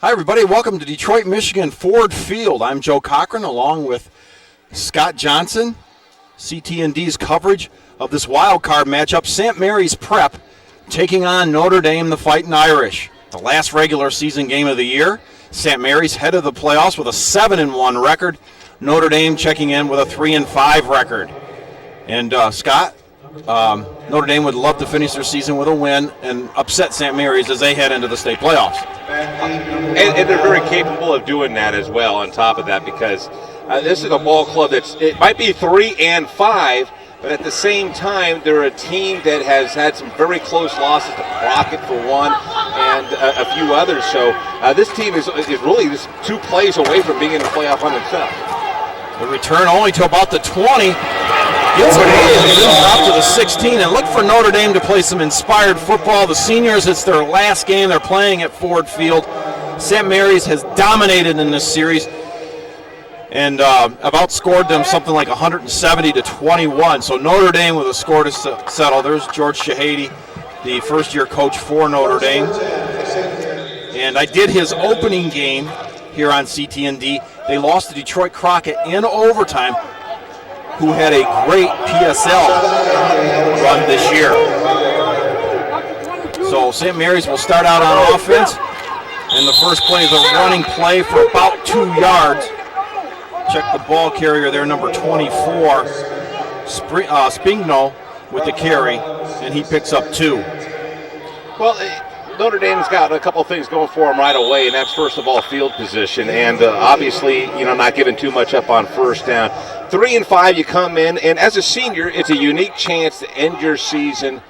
Hi, everybody. Welcome to Detroit, Michigan Ford Field. I'm Joe Cochran, along with Scott Johnson. CT&D's coverage of this wild card matchup. St. Mary's Prep taking on Notre Dame, the Fighting Irish. The last regular season game of the year. St. Mary's head of the playoffs with a 7-1 record. Notre Dame checking in with a 3-5 record. And Scott, Notre Dame would love to finish their season with a win and upset St. Mary's as they head into the state playoffs. And they're very capable of doing that as well on top of that, because this is a ball club it might be 3-5, but at the same time, they're a team that has had some very close losses to Crockett for one and a few others. So this team is really just 2 plays away from being in the playoff on itself. The return only to about the 20. Gets it up to the 16, and look for Notre Dame to play some inspired football. The seniors, it's their last game they're playing at Ford Field. St. Mary's has dominated in this series and have outscored them something like 170-21. So Notre Dame with a score to settle. There's George Shahady, the first-year coach for Notre Dame. And I did his opening game here on CT&D. They lost to Detroit Crockett in overtime, who had a great PSL run this year. So St. Mary's will start out on offense, and the first play is a running play for about 2 yards. Check the ball carrier there, number 24, Spigno with the carry, and he picks up 2. Well, Notre Dame's got a couple of things going for them right away, and that's first of all field position, and obviously, not giving too much up on first down. 3-5, you come in, and as a senior, it's a unique chance to end your season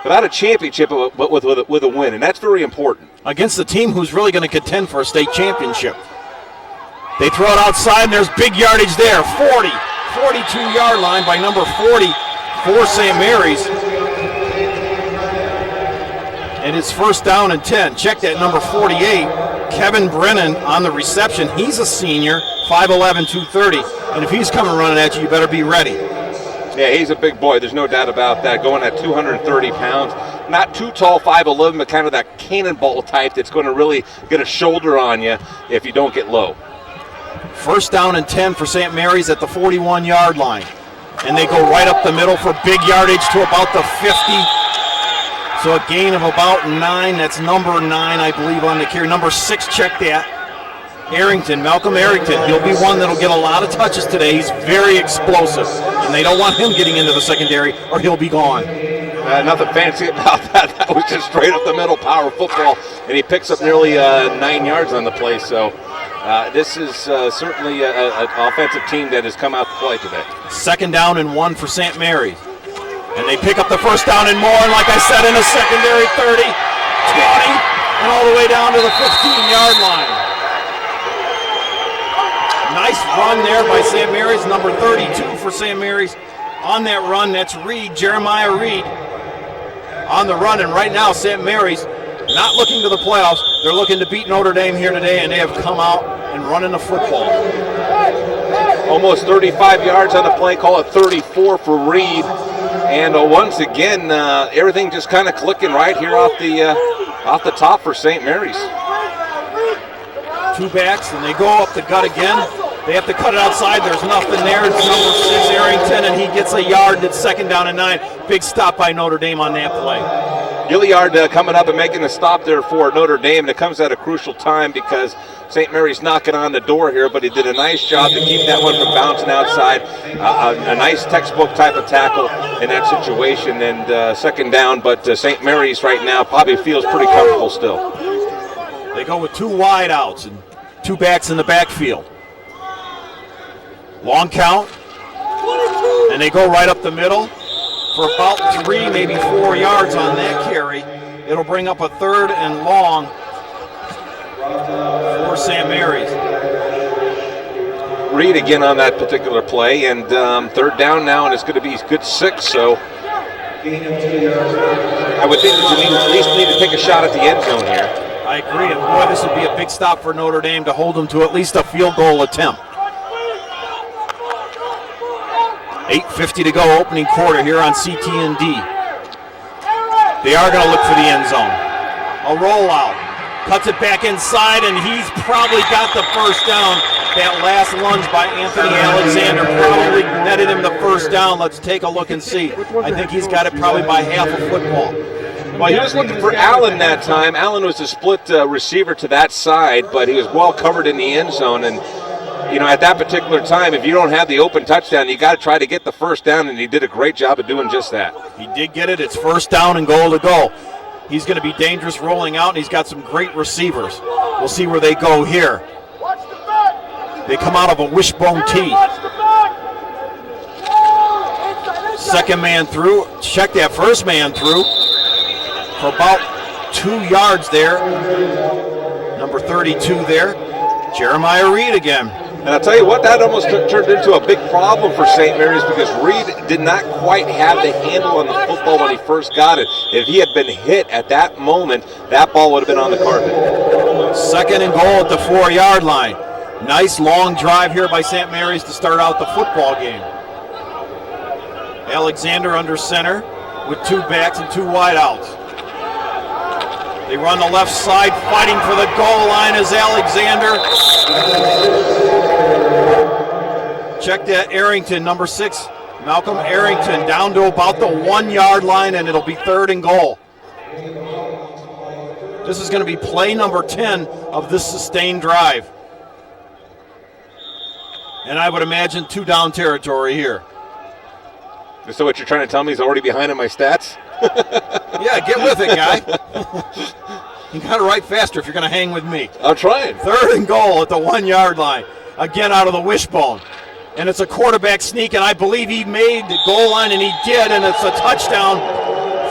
without a championship, but with a win, and that's very important. Against the team who's really going to contend for a state championship. They throw it outside, and there's big yardage there. 42-yard line by number 40 for St. Mary's. And it's first down and 10. Check that, number 48, Kevin Brennan on the reception. He's a senior, 5'11", 230. And if he's coming running at you, you better be ready. Yeah, he's a big boy. There's no doubt about that. Going at 230 pounds. Not too tall, 5'11", but kind of that cannonball type that's going to really get a shoulder on you if you don't get low. First down and 10 for St. Mary's at the 41-yard line. And they go right up the middle for big yardage to about the 50. So a gain of about 9. That's number 9, I believe, on the carry. Number 6, check that. Malcolm Arrington. He'll be one that'll get a lot of touches today. He's very explosive, and they don't want him getting into the secondary or he'll be gone. Nothing fancy about that. That was just straight up the middle power football, and he picks up nearly 9 yards on the play. So this is certainly an offensive team that has come out to play today. Second down and 1 for St. Mary's. And they pick up the first down and more, and like I said, in the secondary, 30, 20, and all the way down to the 15-yard line. Nice run there by St. Mary's, number 32 for St. Mary's. On that run, that's Jeremiah Reed on the run, and right now St. Mary's not looking to the playoffs. They're looking to beat Notre Dame here today, and they have come out and running the football. Almost 35 yards on the play, call it 34 for Reed. And once again, everything just kind of clicking right here off the top for St. Mary's. 2 backs, and they go up the gut again. They have to cut it outside. There's nothing there. It's number 6, Arrington, and he gets a yard. It's second down and 9. Big stop by Notre Dame on that play. Gilliard coming up and making a stop there for Notre Dame, and it comes at a crucial time because St. Mary's knocking on the door here, but he did a nice job to keep that one from bouncing outside. A nice textbook type of tackle in that situation, and second down, but St. Mary's right now probably feels pretty comfortable still. They go with 2 wide outs and 2 backs in the backfield. Long count, and they go right up the middle for about 3, maybe 4 yards on that carry. It'll bring up a 3rd and long for St. Mary's. Reed again on that particular play, and 3rd down now, and it's going to be good 6, so I would think that you at least need to take a shot at the end zone here. I agree, and boy, this would be a big stop for Notre Dame to hold them to at least a field goal attempt. 8:50 to go, opening quarter here on CT&D. They are going to look for the end zone. A rollout. Cuts it back inside, and he's probably got the first down. That last lunge by Anthony Alexander probably netted him the first down. Let's take a look and see. I think he's got it probably by half a football. Well, he was looking for Allen that time. Allen was a split receiver to that side, but he was well covered in the end zone. And, you know, at that particular time, if you don't have the open touchdown, you got to try to get the first down, and he did a great job of doing just that. He did get it. It's first down and goal to go. He's going to be dangerous rolling out, and he's got some great receivers. We'll see where they go here. They come out of a wishbone tee. Second man through. Check that first man through for about 2 yards there. Number 32 there. Jeremiah Reed again. And I'll tell you what, that almost turned into a big problem for St. Mary's because Reed did not quite have the handle on the football when he first got it. If he had been hit at that moment, that ball would have been on the carpet. Second and goal at the 4-yard line. Nice long drive here by St. Mary's to start out the football game. Alexander under center with 2 backs and 2 wideouts. They run the left side, fighting for the goal line is Alexander. Check that Arrington, number 6, Malcolm Arrington, down to about the 1-yard line, and it'll be 3rd and goal. This is going to be play number 10 of this sustained drive. And I would imagine 2 down territory here. So what you're trying to tell me is already behind in my stats? Yeah, get with it, guy. You got to write faster if you're going to hang with me. I'm trying. 3rd and goal at the 1-yard line. Again out of the wishbone. And it's a quarterback sneak, and I believe he made the goal line, and he did, and it's a touchdown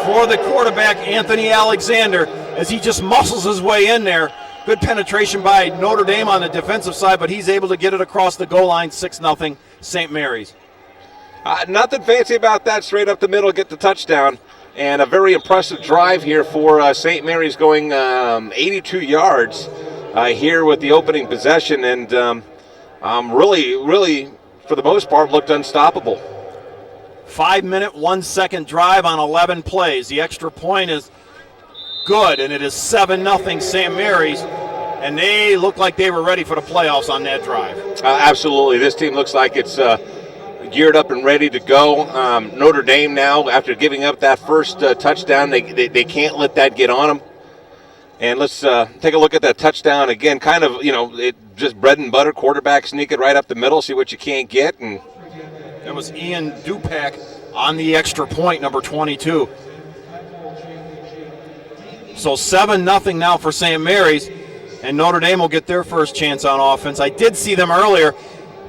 for the quarterback, Anthony Alexander, as he just muscles his way in there. Good penetration by Notre Dame on the defensive side, but he's able to get it across the goal line, 6-0, St. Mary's. Nothing fancy about that. Straight up the middle, get the touchdown. And a very impressive drive here for St. Mary's, going 82 yards here with the opening possession. And really, for the most part, looked unstoppable. 5-minute, 1-second drive on 11 plays. The extra point is good, and it is 7-0 St. Mary's. And they look like they were ready for the playoffs on that drive. Absolutely. This team looks like it's geared up and ready to go. Notre Dame now, after giving up that first touchdown, they can't let that get on them. And let's take a look at that touchdown again. Kind of, just bread and butter, quarterback sneak it right up the middle, see what you can't get. And that was Ian Dupac on the extra point, number 22. So 7-0 now for St. Mary's, and Notre Dame will get their first chance on offense. I did see them earlier.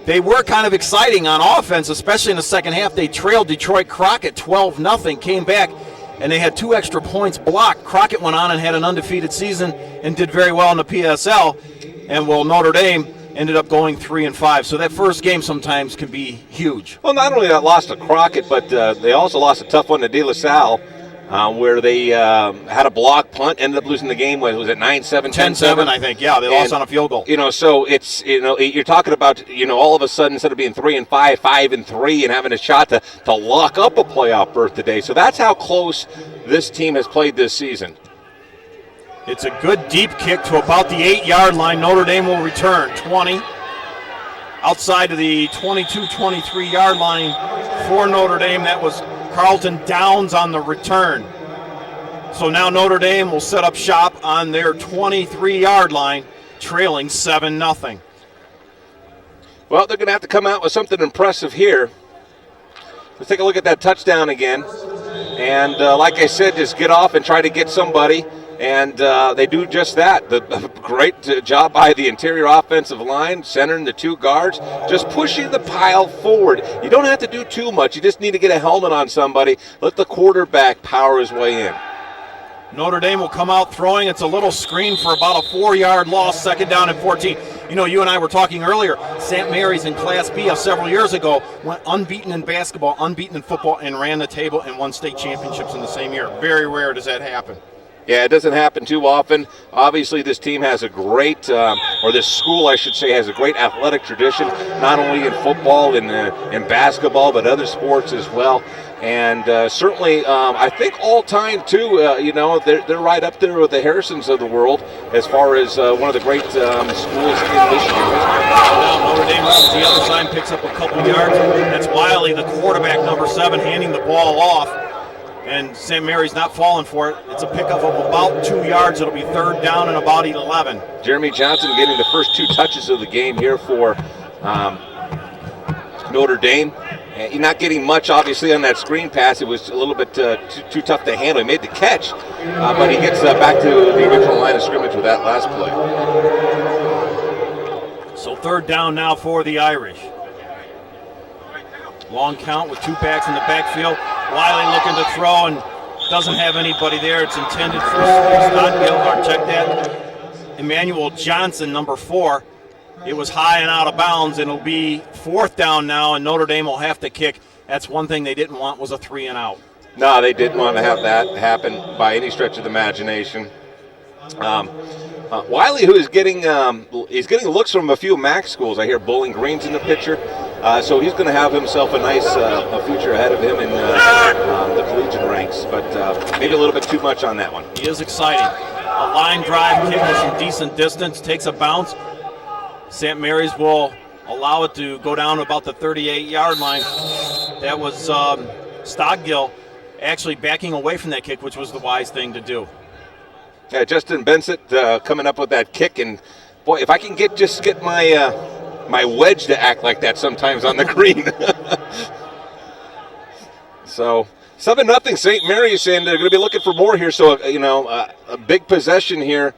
They were kind of exciting on offense, especially in the second half. They trailed Detroit Crockett 12-0, came back, and they had 2 extra points blocked. Crockett went on and had an undefeated season and did very well in the PSL. And Notre Dame ended up going 3-5. So that first game sometimes can be huge. Well, not only that lost to Crockett, but they also lost a tough one to De La Salle, where they had a block punt, ended up losing the game. Was it 9-7, 10-7? I think. Yeah, they lost on a field goal. So it's you're talking about all of a sudden, instead of being 3-5, 5-3, and having a shot to lock up a playoff berth today. So that's how close this team has played this season. It's a good deep kick to about the 8-yard line. Notre Dame will return 20. Outside of the 22-23-yard line for Notre Dame, that was Carlton Downs on the return. So now Notre Dame will set up shop on their 23-yard line, trailing 7-0. Well, they're going to have to come out with something impressive here. Let's take a look at that touchdown again. And like I said, just get off and try to get somebody. And they do just that. The great job by the interior offensive line, centering the 2 guards, just pushing the pile forward. You don't have to do too much. You just need to get a helmet on somebody. Let the quarterback power his way in. Notre Dame will come out throwing. It's a little screen for about a 4-yard loss, 2nd down and 14. You and I were talking earlier, St. Mary's in Class B several years ago went unbeaten in basketball, unbeaten in football, and ran the table and won state championships in the same year. Very rare does that happen. Yeah, it doesn't happen too often. Obviously, this team has a great, or this school, I should say, has a great athletic tradition, not only in football and in basketball, but other sports as well. And certainly, I think all time too. They're right up there with the Harrisons of the world as far as one of the great schools in Michigan. Now Notre Dame moves the other side, picks up a couple yards. That's Wiley, the quarterback, number 7, handing the ball off. And St. Mary's not falling for it. It's a pickup of about 2 yards. It'll be 3rd down and about 11. Jeremy Johnson getting the first 2 touches of the game here for Notre Dame. He's not getting much, obviously, on that screen pass. It was a little bit too tough to handle. He made the catch, but he gets back to the original line of scrimmage with that last play. So 3rd down now for the Irish. Long count with 2 backs in the backfield. Wiley looking to throw and doesn't have anybody there. It's intended for Stodgill. Check that. Emmanuel Johnson, number 4. It was high and out of bounds, and it'll be 4th down now, and Notre Dame will have to kick. That's one thing they didn't want, was a 3 and out. No, they didn't want to have that happen by any stretch of the imagination. Wiley, who is getting looks from a few MAC schools. I hear Bowling Green's in the picture, so he's going to have himself a nice a future ahead of him in the collegiate ranks. But maybe a little bit too much on that one. He is exciting. A line drive kick with some decent distance, takes a bounce. St. Mary's will allow it to go down about the 38-yard line. That was Stodgill actually backing away from that kick, which was the wise thing to do. Yeah, Justin Bensett coming up with that kick, and boy, if I can get my my wedge to act like that sometimes on the green. So 7-0 St. Mary's, and they're going to be looking for more here. So a big possession here,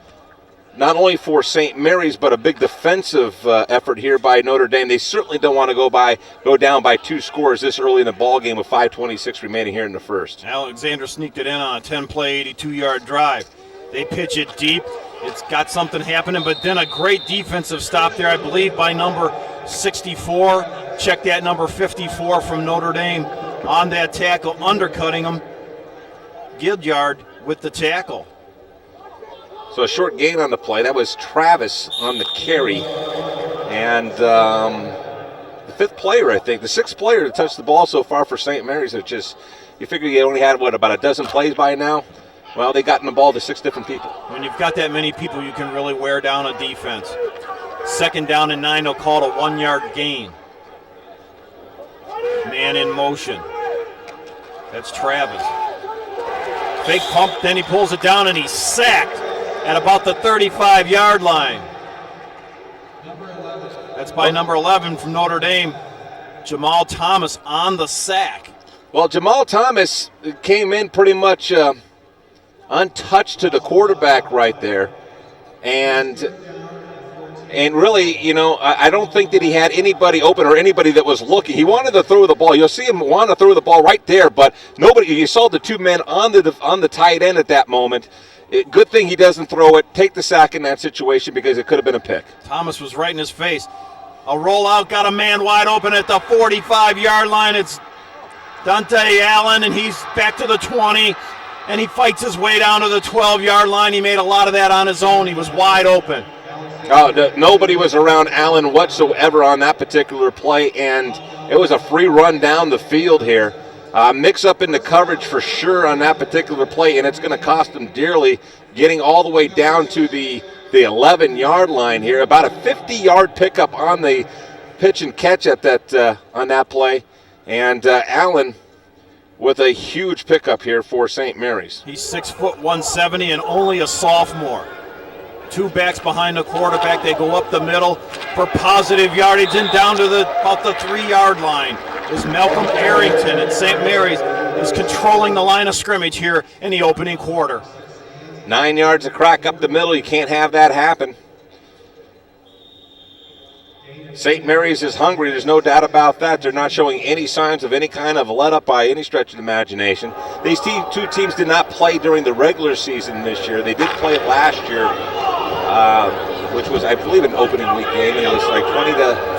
not only for St. Mary's, but a big defensive effort here by Notre Dame. They certainly don't want to go down by 2 scores this early in the ball game with 5:26 remaining here in the first. Alexander sneaked it in on a 10-play, 82-yard drive. They pitch it deep. It's got something happening, but then a great defensive stop there, I believe, by number 64. Check that, number 54 from Notre Dame on that tackle, undercutting him. Gilliard with the tackle. So a short gain on the play. That was Travis on the carry. And the 5th player, I think, the 6th player to touch the ball so far for St. Mary's. It's just, you figure you only had, about a dozen plays by now? Well, they gotten the ball to 6 different people. When you've got that many people, you can really wear down a defense. 2nd down and 9, they'll call it a 1-yard gain. Man in motion. That's Travis. Fake pump, then he pulls it down and he's sacked at about the 35-yard line. That's by number 11 from Notre Dame, Jamal Thomas on the sack. Well, Jamal Thomas came in pretty much untouched to the quarterback right there. And really, I don't think that he had anybody open or anybody that was looking. He wanted to throw the ball. You'll see him want to throw the ball right there, but nobody. You saw the 2 men on the tight end at that moment. Good thing he doesn't throw it, take the sack in that situation, because it could have been a pick. Thomas was right in his face. A rollout, got a man wide open at the 45-yard line. It's Dante Allen, and he's back to the 20, and he fights his way down to the 12-yard line. He made a lot of that on his own. He was wide open. Nobody was around Allen whatsoever on that particular play, and it was a free run down the field here. Mix up in the coverage for sure on that particular play, and it's going to cost them dearly, getting all the way down to the 11-yard line here. About a 50-yard pickup on the pitch and catch at that on that play, and Allen with a huge pickup here for St. Mary's. He's 6 foot 170 and only a sophomore. 2 backs behind the quarterback. They go up the middle for positive yardage and down to about the 3-yard line. Is Malcolm Arrington at St. Mary's is controlling the line of scrimmage here in the opening quarter. 9 yards of crack up the middle. You can't have that happen. St. Mary's is hungry. There's no doubt about that. They're not showing any signs of any kind of let up by any stretch of the imagination. These 2 teams did not play during the regular season this year. They did play it last year, which was, I believe, an opening week game, and it was like 21-0.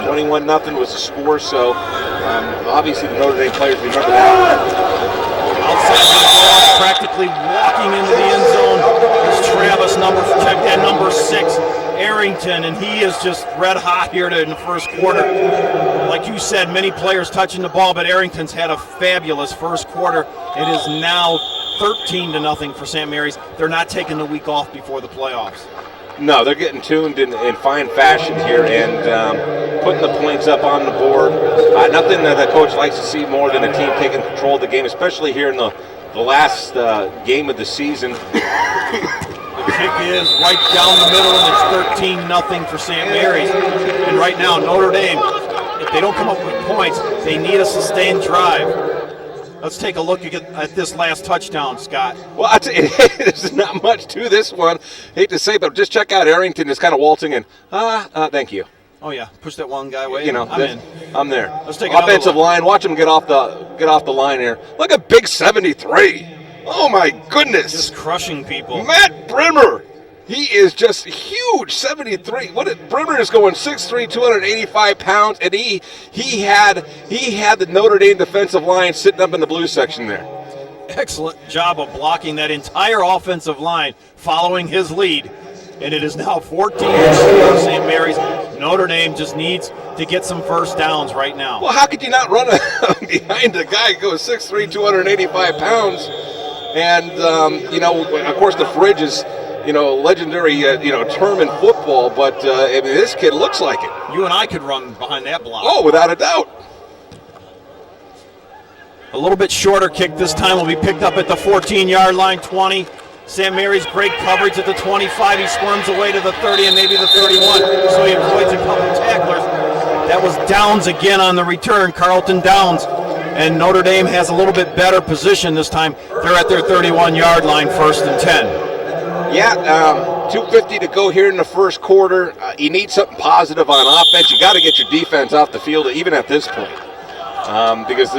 21-0 was the score. So obviously the Notre Dame players remember that. Outside the ball, practically walking into the end zone. There's Travis, check that, number 6, Arrington, and he is just red hot here in the first quarter. Like you said, many players touching the ball, but Arrington's had a fabulous first quarter. It is now 13-0 for St. Mary's. They're not taking the week off before the playoffs. No, they're getting tuned in fine fashion here and putting the points up on the board. Nothing that the coach likes to see more than a team taking control of the game, especially here in the last game of the season. The kick is right down the middle, and it's 13-0 for St. Mary's. And right now, Notre Dame, if they don't come up with points, they need a sustained drive. Let's take a look at this last touchdown, Scott. Well, there's not much to this one. Hate to say, but just check out Arrington is kind of waltzing in. Thank you. Oh yeah, push that one guy away. You know, I'm in. I'm there. Let's take offensive line. Watch him get off the line here. Look at big 73. Oh my goodness! Just crushing people. Matt Brimmer. He is just huge, 73. Brimmer is going 6'3", 285 pounds, and he had the Notre Dame defensive line sitting up in the blue section there. Excellent job of blocking that entire offensive line, following his lead, and it is now 14-0 for St. Mary's. Notre Dame just needs to get some first downs right now. Well, how could you not run behind a guy who goes 6'3", 285 pounds? And of course, the fridge is, legendary, term in football, but this kid looks like it. You and I could run behind that block. Oh, without a doubt. A little bit shorter kick this time will be picked up at the 14-yard line, 20. St. Mary's great coverage at the 25. He squirms away to the 30 and maybe the 31, so he avoids a couple tacklers. That was Downs again on the return, Carlton Downs. And Notre Dame has a little bit better position this time. They're at their 31-yard line, 1st and 10. Yeah, 2:50 to go here in the first quarter. You need something positive on offense. You got to get your defense off the field, even at this point, because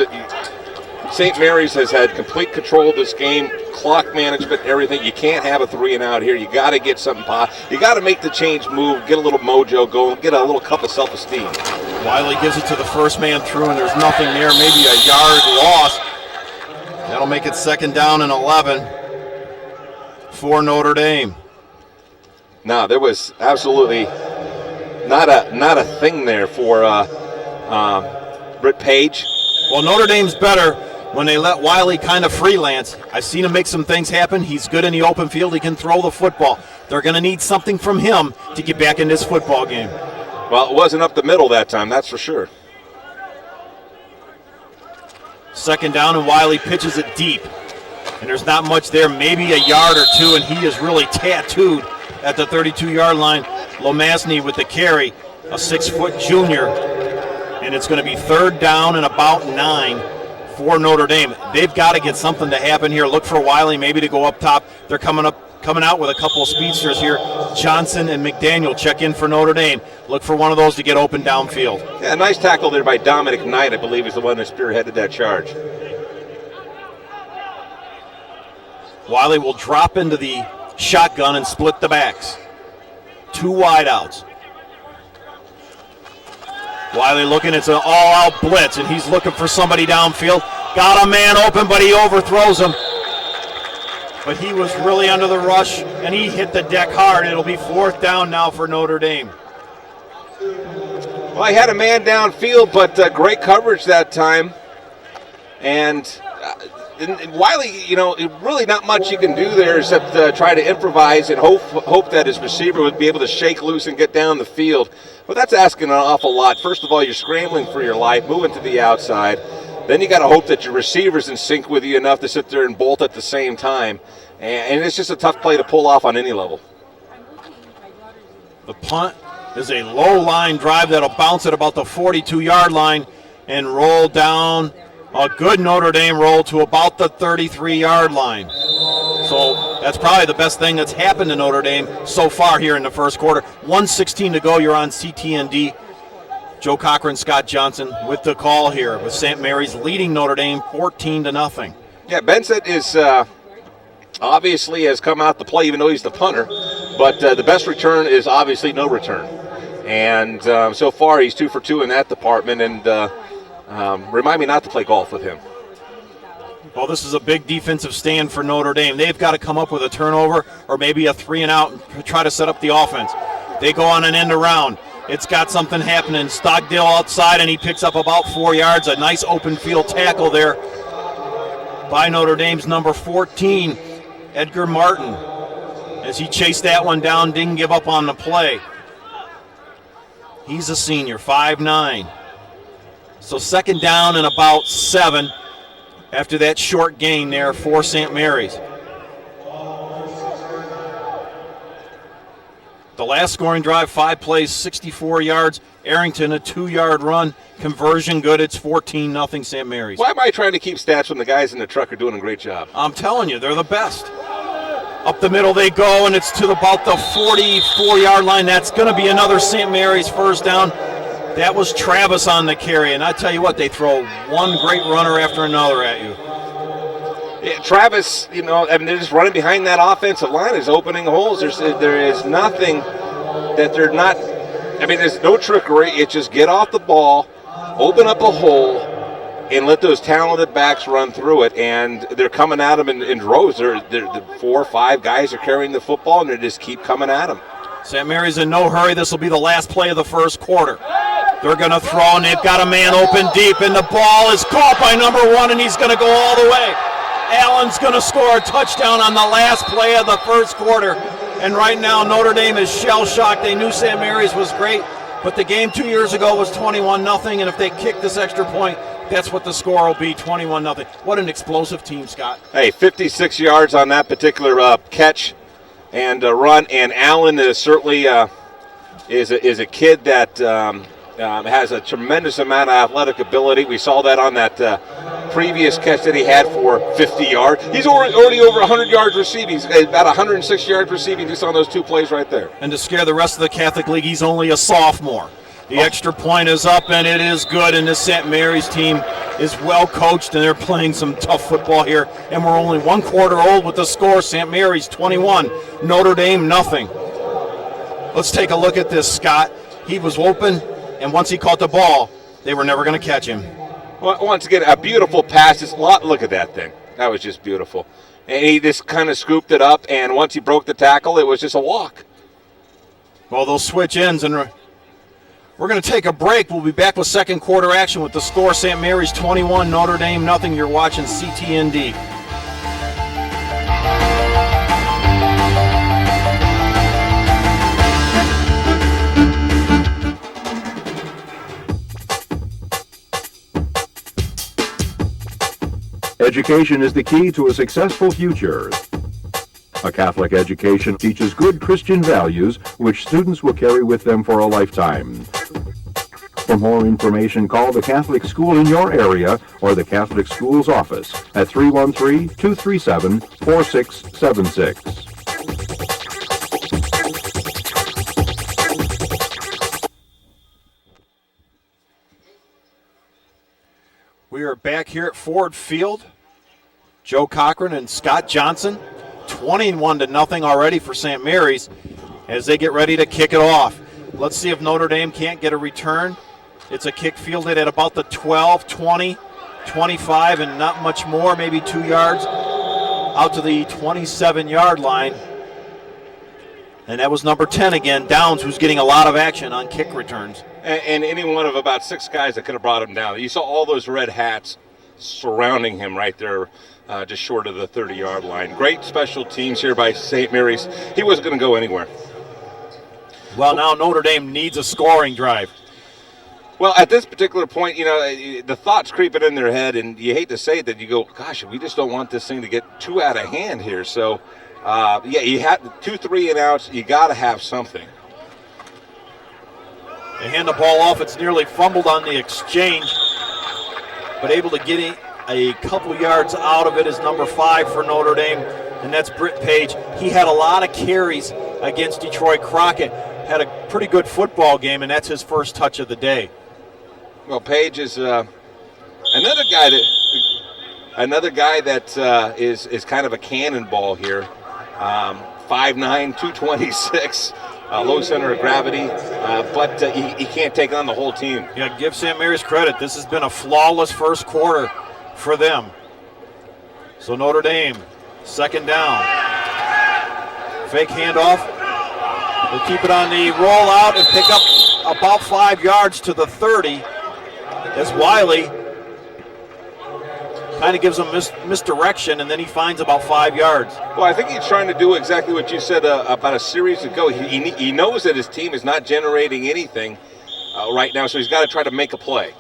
St. Mary's has had complete control of this game, clock management, everything. You can't have a 3-and-out here. You got to get something positive. You got to make the change move, get a little mojo going, get a little cup of self-esteem. Wiley gives it to the first man through, and there's nothing there. Maybe a yard loss. That'll make it 2nd down and 11 for Notre Dame. No, there was absolutely not a thing there for Britt Page. Well, Notre Dame's better when they let Wiley kind of freelance. I've seen him make some things happen. He's good in the open field. He can throw the football. They're going to need something from him to get back in this football game. Well, it wasn't up the middle that time, that's for sure. 2nd down, and Wiley pitches it deep. And there's not much there, maybe a yard or two, and he is really tattooed at the 32-yard line. Lomasny with the carry, a 6-foot junior. And it's going to be 3rd down and about 9 for Notre Dame. They've got to get something to happen here. Look for Wiley maybe to go up top. They're coming out with a couple of speedsters here. Johnson and McDaniel check in for Notre Dame. Look for one of those to get open downfield. Yeah, nice tackle there by Dominic Knight, I believe, is the one that spearheaded that charge. Wiley will drop into the shotgun and split the backs. 2 wideouts. Wiley looking, it's an all-out blitz, and he's looking for somebody downfield. Got a man open, but he overthrows him. But he was really under the rush, and he hit the deck hard. It'll be 4th down now for Notre Dame. Well, he had a man downfield, but great coverage that time. And Wiley, really not much you can do there except try to improvise and hope that his receiver would be able to shake loose and get down the field. But that's asking an awful lot. First of all, you're scrambling for your life, moving to the outside. Then you got to hope that your receiver's in sync with you enough to sit there and bolt at the same time. And it's just a tough play to pull off on any level. The punt is a low line drive that'll bounce at about the 42-yard line and roll down. A good Notre Dame roll to about the 33-yard line. So that's probably the best thing that's happened to Notre Dame so far here in the first quarter. 1:16 to go. You're on CTND. Joe Cochran, Scott Johnson with the call here, with St. Mary's leading Notre Dame 14-0. Yeah, Bensett is obviously has come out to play, even though he's the punter. But the best return is obviously no return. And so far he's 2 for 2 in that department. And remind me not to play golf with him. Well, this is a big defensive stand for Notre Dame. They've got to come up with a turnover or maybe a 3-and-out and try to set up the offense. They go on an end around. It's got something happening. Stockdale outside, and he picks up about 4 yards. A nice open field tackle there by Notre Dame's number 14, Edgar Martin. As he chased that one down, didn't give up on the play. He's a senior, 5'9". So second down and about 7 after that short gain there for St. Mary's. The last scoring drive, 5 plays, 64 yards. Arrington, a 2-yard run. Conversion good. It's 14-0 St. Mary's. Why am I trying to keep stats when the guys in the truck are doing a great job? I'm telling you, they're the best. Up the middle they go, and it's to about the 44-yard line. That's going to be another St. Mary's first down. That was Travis on the carry, and I tell you what, they throw one great runner after another at you. Yeah, Travis, they're just running behind that offensive line, is opening holes. There is nothing that they're not. There's no trickery. It's just get off the ball, open up a hole, and let those talented backs run through it. And they're coming at them in droves. The 4 or 5 guys are carrying the football, and they just keep coming at them. St. Mary's in no hurry. This will be the last play of the first quarter. They're going to throw, and they've got a man open deep, and the ball is caught by number 1, and he's going to go all the way. Allen's going to score a touchdown on the last play of the first quarter. And right now, Notre Dame is shell-shocked. They knew St. Mary's was great, but the game 2 years ago was 21-0, and if they kick this extra point, that's what the score will be, 21-0. What an explosive team, Scott. Hey, 56 yards on that particular catch and run, and Allen is certainly is a kid that has a tremendous amount of athletic ability. We saw that on that previous catch that he had for 50 yards. He's already over 100 yards receiving. He's about 106 yards receiving just on those 2 plays right there. And to scare the rest of the Catholic League, he's only a sophomore. The extra point is up, and it is good, and this St. Mary's team is well coached, and they're playing some tough football here. And we're only 1 quarter old with the score. St. Mary's 21, Notre Dame nothing. Let's take a look at this, Scott. He was open, and once he caught the ball, they were never going to catch him. Well, once again, a beautiful pass. Look at that thing. That was just beautiful. And he just kind of scooped it up, and once he broke the tackle, it was just a walk. Well, they'll switch ends, and we're going to take a break. We'll be back with second quarter action with the score, St. Mary's 21, Notre Dame nothing. You're watching CTND. Education is the key to a successful future. A Catholic education teaches good Christian values which students will carry with them for a lifetime. For more information, call the Catholic school in your area or the Catholic Schools office at 313-237-4676. We are back here at Ford Field. Joe Cochran and Scott Johnson, 21-0 already for St. Mary's as they get ready to kick it off. Let's see if Notre Dame can't get a return. It's a kick fielded at about the 12, 20, 25, and not much more, maybe 2 yards out to the 27-yard line. And that was number 10 again, Downs, who's getting a lot of action on kick returns. And any one of about 6 guys that could have brought him down. You saw all those red hats surrounding him right there, just short of the 30-yard line. Great special teams here by St. Mary's. He wasn't going to go anywhere. Well, now Notre Dame needs a scoring drive. Well, at this particular point, the thoughts creeping in their head, and you hate to say that, you go, gosh, we just don't want this thing to get too out of hand here. So, you had 2 3-and-outs. You got to have something. They hand the ball off. It's nearly fumbled on the exchange, but able to get a couple yards out of it is number 5 for Notre Dame, and that's Britt Page. He had a lot of carries against Detroit Crockett, had a pretty good football game, and that's his first touch of the day. Well, Page is another guy that is kind of a cannonball here. 5'9", 226, low center of gravity, but he can't take on the whole team. Yeah, give St. Mary's credit. This has been a flawless first quarter for them. So Notre Dame, second down. Fake handoff. They'll keep it on the rollout and pick up about 5 yards to the 30 as Wiley kind of gives him misdirection, and then he finds about 5 yards. Well, I think he's trying to do exactly what you said about a series ago. He knows that his team is not generating anything right now, so he's got to try to make a play.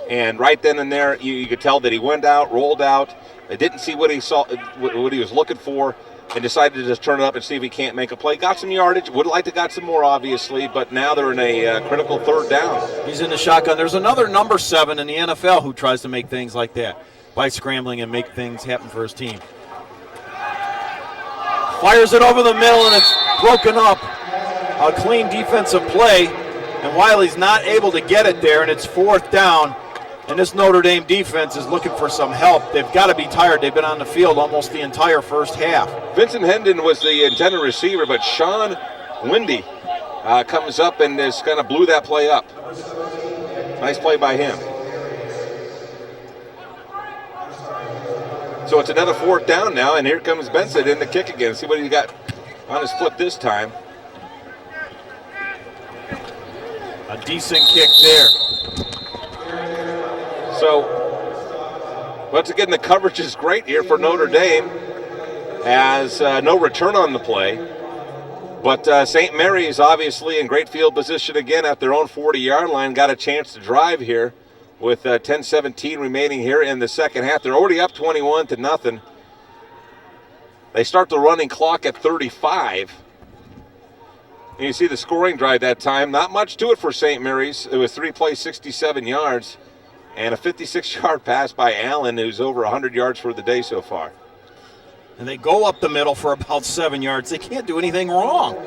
And right then and there, you could tell that he went out, rolled out, didn't see what he saw, what he was looking for, and decided to just turn it up and see if he can't make a play. Got some yardage. Would like to got some more, obviously, but now they're in a critical third down. He's in the shotgun. There's another number 7 in the NFL who tries to make things like that by scrambling and make things happen for his team. Fires it over the middle, and it's broken up. A clean defensive play, and Wiley's not able to get it there, and it's 4th down. And this Notre Dame defense is looking for some help. They've got to be tired. They've been on the field almost the entire first half. Vincent Hendon was the intended receiver, but Sean Windy comes up and just kind of blew that play up. Nice play by him. So it's another 4th down now, and here comes Benson in the kick again. See what he got on his foot this time. A decent kick there. So, once again, the coverage is great here for Notre Dame, as no return on the play. But St. Mary's obviously in great field position again at their own 40-yard line. Got a chance to drive here with 10-17 remaining here in the second half. They're already up 21-0. They start the running clock at 35. And you see the scoring drive that time. Not much to it for St. Mary's. It was 3 plays, 67 yards. And a 56-yard pass by Allen, who's over 100 yards for the day so far. And they go up the middle for about 7 yards. They can't do anything wrong.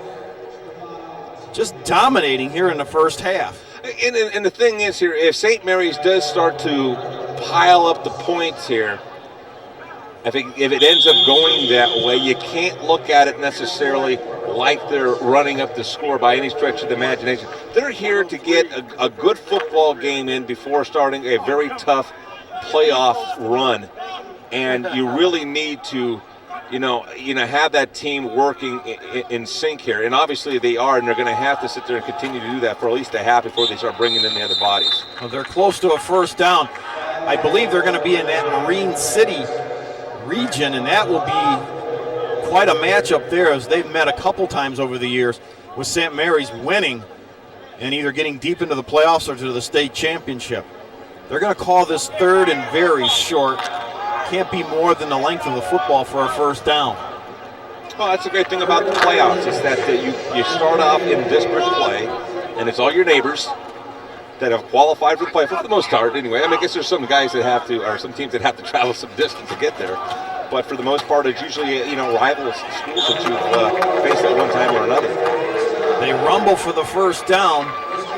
Just dominating here in the first half. And the thing is here, if St. Mary's does start to pile up the points here, I think if it ends up going that way, you can't look at it necessarily like they're running up the score by any stretch of the imagination. They're here to get a good football game in before starting a very tough playoff run. And you really need to, have that team working in sync here. And obviously they are, and they're going to have to sit there and continue to do that for at least a half before they start bringing in the other bodies. Well, they're close to a first down. I believe they're going to be in that Marine City region, and that will be quite a matchup there, as they've met a couple times over the years with St. Mary's winning and either getting deep into the playoffs or to the state championship. They're going to call this 3rd and very short. Can't be more than the length of the football for a first down. Well, that's the great thing about the playoffs, is that you start off in district play, and it's all your neighbors that have qualified for the play, for the most part anyway. I guess there's some guys that have to, or some teams that have to travel some distance to get there. But for the most part, it's usually, rival schools that you've faced at one time or another. They rumble for the first down.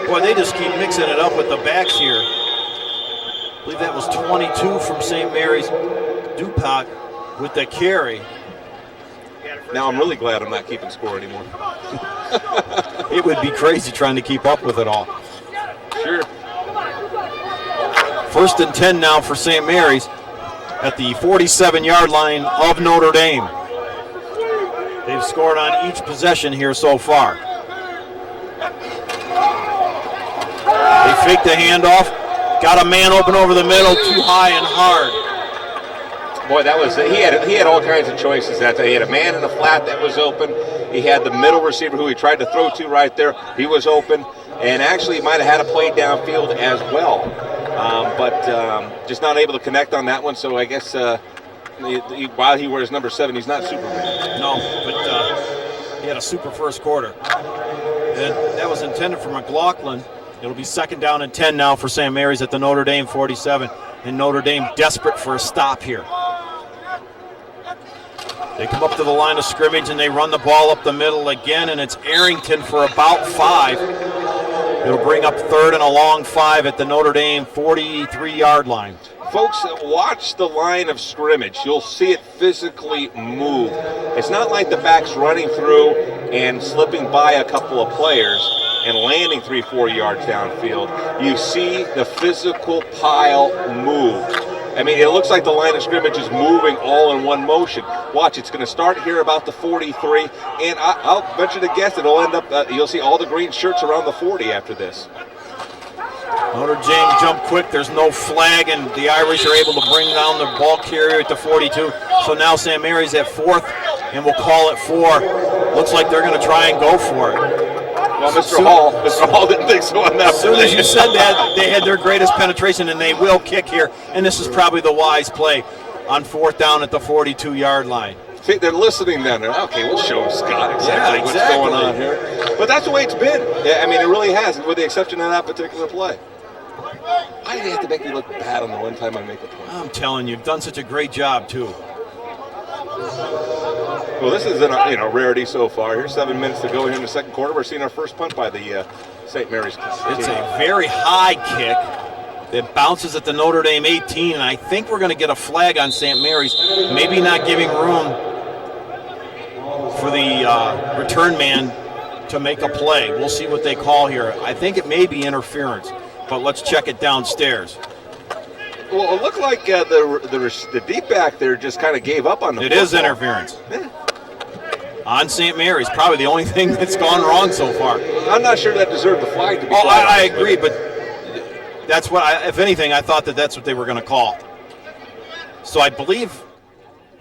Boy, they just keep mixing it up with the backs here. I believe that was 22 from St. Mary's. Dupac with the carry. Now I'm really glad I'm not keeping score anymore. It would be crazy trying to keep up with it all. Sure. 1st and 10 now for St. Mary's at the 47-yard line of Notre Dame. They've scored on each possession here so far. They fake the handoff. Got a man open over the middle, too high and hard. Boy, he had all kinds of choices that day. He had a man in the flat that was open. He had the middle receiver who he tried to throw to right there. He was open. And actually he might have had a play downfield as well. But just not able to connect on that one. So I guess while he wears number 7, he's not Superman. No, but he had a super first quarter. And that was intended for McLaughlin. It'll be 2nd down and 10 now for St. Mary's at the Notre Dame 47. And Notre Dame desperate for a stop here. They come up to the line of scrimmage and they run the ball up the middle again, and it's Arrington for about 5. It'll bring up 3rd and a long 5 at the Notre Dame 43-yard line. Folks, watch the line of scrimmage. You'll see it physically move. It's not like the back's running through and slipping by a couple of players and landing 3-4 yards downfield. You see the physical pile move. I mean, it looks like the line of scrimmage is moving all in one motion. Watch, it's going to start here about the 43, and I'll venture to guess it'll end up, you'll see all the green shirts around the 40 after this. Notre Dame jump quick. There's no flag, and the Irish are able to bring down the ball carrier at the 42. So now St. Mary's at 4th, and we'll call it 4. Looks like they're going to try and go for it. Well, Mr. Hall didn't think so on that. As soon as you said that, they had their greatest penetration, and they will kick here. And this is probably the wise play on 4th down at the 42-yard line. See, they're listening then. Okay, we'll show Scott exactly what's going on here. But that's the way it's been. Yeah, I mean, it really has, with the exception of that particular play. Why do they have to make me look bad on the one time I make a play? I'm telling you, you've done such a great job, too. Well, this is a rarity so far. Here's 7 minutes to go here in the second quarter. We're seeing our first punt by the St. Mary's team. It's a very high kick that bounces at the Notre Dame 18, and I think we're going to get a flag on St. Mary's, maybe not giving room for the return man to make a play. We'll see what they call here. I think it may be interference, but let's check it downstairs. Well, it looked like the deep back there just kind of gave up on the football. It is interference. Yeah. On St. Mary's, probably the only thing that's gone wrong so far. I'm not sure that deserved the flag to be called. I agree, but that's what, if anything, I thought that's what they were going to call. So I believe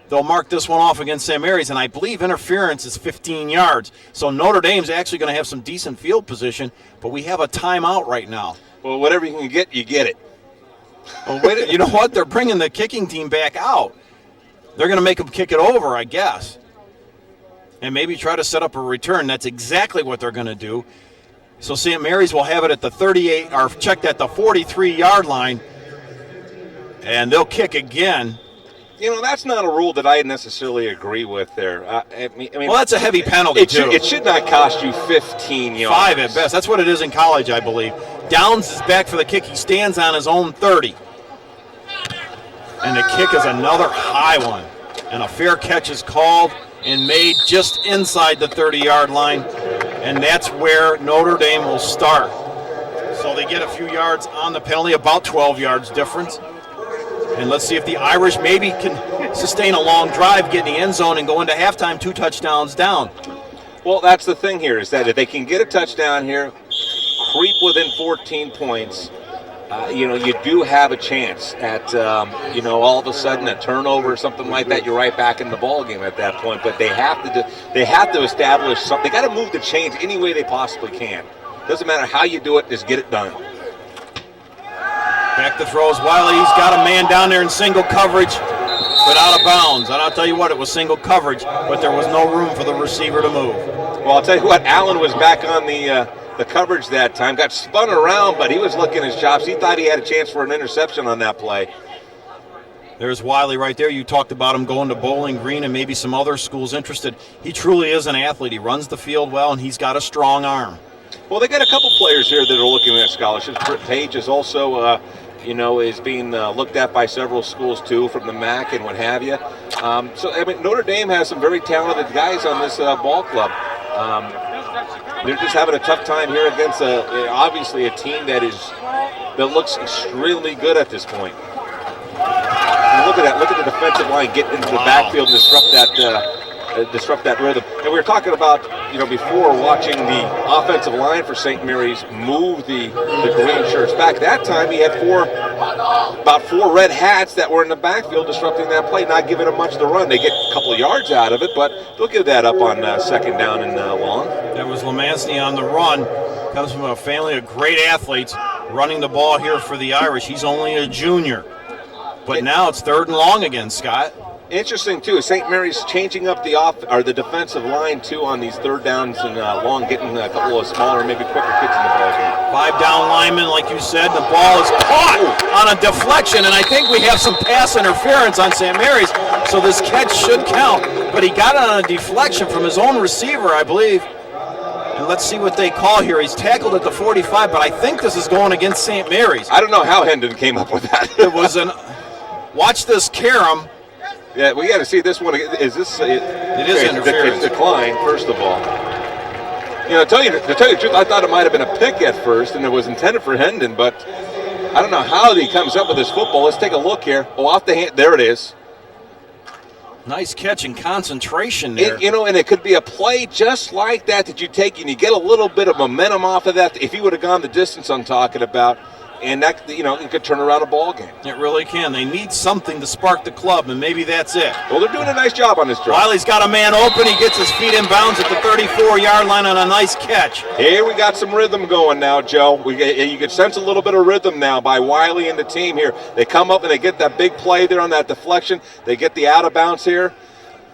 they'll mark this one off against St. Mary's, and I believe interference is 15 yards. So Notre Dame's actually going to have some decent field position, but we have a timeout right now. Well, whatever you can get, you get it. Well, wait, you know what? They're bringing the kicking team back out. They're going to make them kick it over, I guess, and maybe try to set up a return. That's exactly what they're going to do. So St. Mary's will have it at the 38, or checked at the 43-yard line, and they'll kick again. You know, that's not a rule that I necessarily agree with there. I mean, well, that's a heavy penalty, too. It should not cost you 15 yards. 5 at best. That's what it is in college, I believe. Downs is back for the kick. He stands on his own 30. And the kick is another high one. And a fair catch is called and made just inside the 30-yard line. And that's where Notre Dame will start. So they get a few yards on the penalty, about 12 yards difference. And let's see if the Irish maybe can sustain a long drive, get in the end zone, and go into halftime 2 touchdowns down. Well, that's the thing here, is that if they can get a touchdown here, creep within 14 points, you do have a chance at, all of a sudden a turnover or something like that. You're right back in the ball game at that point. But they have to establish something. They got to move the chains any way they possibly can. Doesn't matter how you do it, just get it done. Back to throw is Wiley. He's got a man down there in single coverage, but out of bounds. And I'll tell you what, it was single coverage, but there was no room for the receiver to move. Well, I'll tell you what, Allen was back on the coverage that time. Got spun around, but he was licking his chops. He thought he had a chance for an interception on that play. There's Wiley right there. You talked about him going to Bowling Green and maybe some other schools interested. He truly is an athlete. He runs the field well, and he's got a strong arm. Well, they got a couple players here that are looking at scholarships. Britt Page is also, is being looked at by several schools, too, from the MAC and what have you. Notre Dame has some very talented guys on this ball club. They're just having a tough time here against, obviously, a team that looks extremely good at this point. And look at that! Look at the defensive line get into the backfield and disrupt that rhythm. And we were talking about, before, watching the offensive line for St. Mary's move the green shirts back. That time he had about four red hats that were in the backfield disrupting that play, not giving them much to run. They get a couple of yards out of it, but they'll give that up on second down and long. That was Lemansny on the run. Comes from a family of great athletes running the ball here for the Irish. He's only a junior. But now it's third and long again, Scott. Interesting, too. St. Mary's changing up the defensive line, too, on these third downs and long, getting a couple of smaller, maybe quicker kicks in the ball game. 5 down linemen, like you said. The ball is caught on a deflection, and I think we have some pass interference on St. Mary's, so this catch should count. But he got it on a deflection from his own receiver, I believe. And let's see what they call here. He's tackled at the 45, but I think this is going against St. Mary's. I don't know how Hendon came up with that. It was watch this carom. Yeah, we got to see this one. Is this? It is interference. It's declined, first of all. To tell you the truth, I thought it might have been a pick at first, and it was intended for Hendon, but I don't know how he comes up with this football. Let's take a look here. Oh, off the hand. There it is. Nice catch and concentration there. And it could be a play just like that you take and you get a little bit of momentum off of that. If he would have gone the distance I'm talking about, and that, it could turn around a ball game. It really can. They need something to spark the club, and maybe that's it. Well, they're doing a nice job on this drive. Wiley's got a man open. He gets his feet in bounds at the 34-yard line on a nice catch. Here we got some rhythm going now, Joe. You can sense a little bit of rhythm now by Wiley and the team here. They come up and they get that big play there on that deflection. They get the out of bounds here.